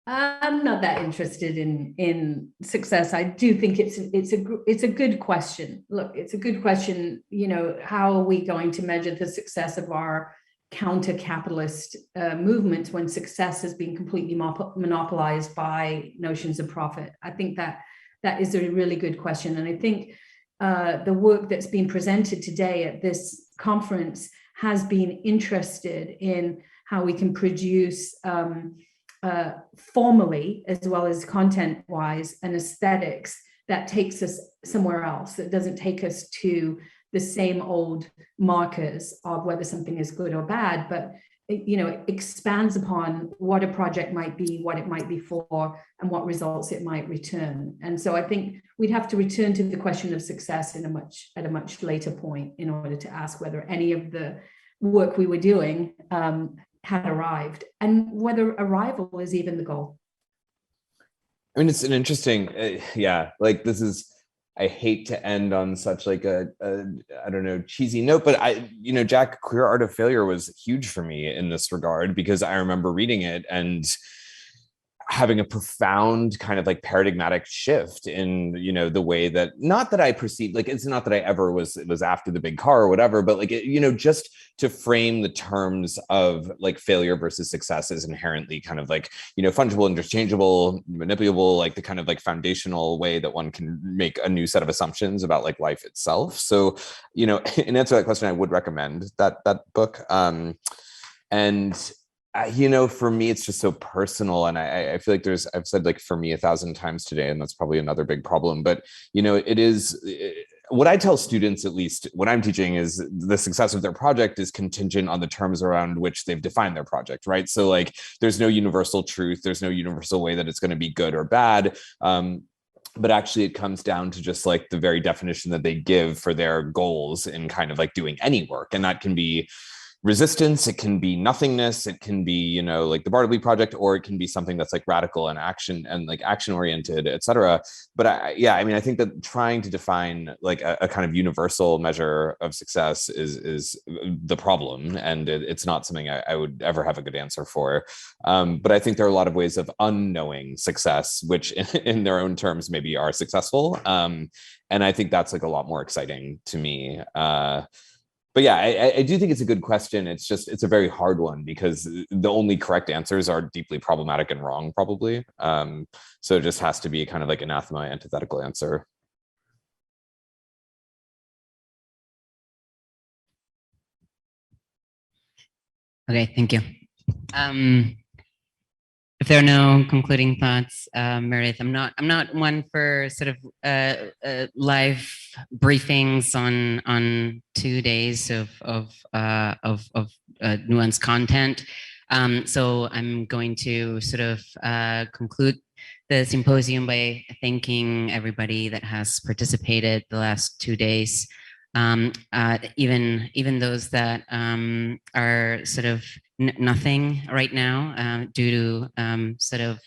I'm not that interested in success. I do think it's a good question. Look, it's a good question. How are we going to measure the success of our counter-capitalist movements when success has been completely monopolized by notions of profit? I think that is a really good question, and I think the work that's been presented today at this conference has been interested in how we can produce formally as well as content-wise and aesthetics that takes us somewhere else, that doesn't take us to the same old markers of whether something is good or bad, but it expands upon what a project might be, what it might be for, and what results it might return. And so I think we'd have to return to the question of success at a much later point in order to ask whether any of the work we were doing had arrived, and whether arrival is even the goal. I mean, it's an interesting, like this is, I hate to end on such like a I don't know, cheesy note, but Jack, Queer Art of Failure was huge for me in this regard, because I remember reading it and having a profound kind of like paradigmatic shift in, the way that, not that I perceived, like, it's not that I ever was after the big car or whatever, but like, just to frame the terms of like failure versus success is inherently kind of like, fungible, interchangeable, manipulable, like the kind of like foundational way that one can make a new set of assumptions about like life itself. So, in answer to that question, I would recommend that book. For me, it's just so personal. And I feel like I've said like for me 1,000 times today, and that's probably another big problem, but what I tell students, at least when I'm teaching, is the success of their project is contingent on the terms around which they've defined their project, right? So like, there's no universal truth. There's no universal way that it's going to be good or bad. But actually it comes down to just like the very definition that they give for their goals in kind of like doing any work. And that can be resistance, it can be nothingness, it can be, like the Bartleby Project, or it can be something that's like radical and action oriented, etc. But I think that trying to define like a kind of universal measure of success is the problem, and it's not something I would ever have a good answer for. But I think there are a lot of ways of unknowing success, which in their own terms maybe are successful. And I think that's like a lot more exciting to me. But yeah, I do think it's a good question. It's a very hard one, because the only correct answers are deeply problematic and wrong, probably. So it just has to be kind of like anathema antithetical answer. Okay, thank you. If there are no concluding thoughts, Meredith, I'm not one for sort of live briefings on 2 days of nuanced content. So I'm going to sort of conclude the symposium by thanking everybody that has participated the last 2 days. Even those that are sort of nothing right now due to sort of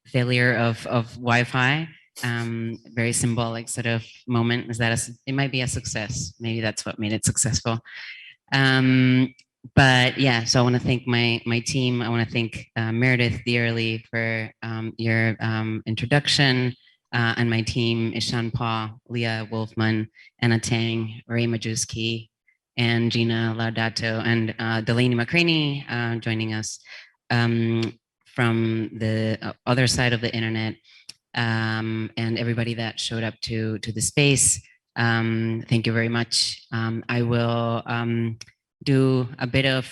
failure of Wi-Fi. Very symbolic sort of moment. Is that it might be a success? Maybe that's what made it successful. But yeah, so I want to thank my team. I want to thank Meredith dearly for your introduction. And my team, Ishan Paul, Leah Wolfman, Anna Tang, Ray Majewski, and Gina Laudato, and Delaney McCraney joining us from the other side of the internet, and everybody that showed up to the space. Thank you very much. I will do a bit of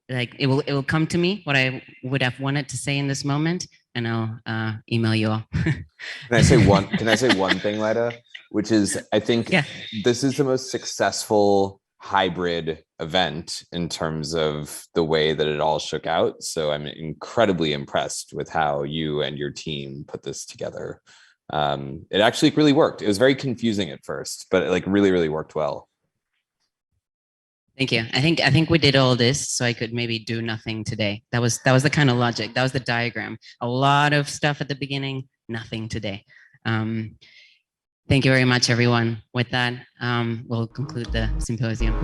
like it will come to me what I would have wanted to say in this moment, and I'll email you all. Can I say one thing, Laida? Which is, I think this is the most successful hybrid event in terms of the way that it all shook out. So I'm incredibly impressed with how you and your team put this together. It actually really worked. It was very confusing at first, but it like really, really worked well. Thank you. I think we did all this so I could maybe do nothing today. That was the kind of logic. That was the diagram. A lot of stuff at the beginning, nothing today. Thank you very much, everyone. With that, we'll conclude the symposium.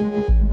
you.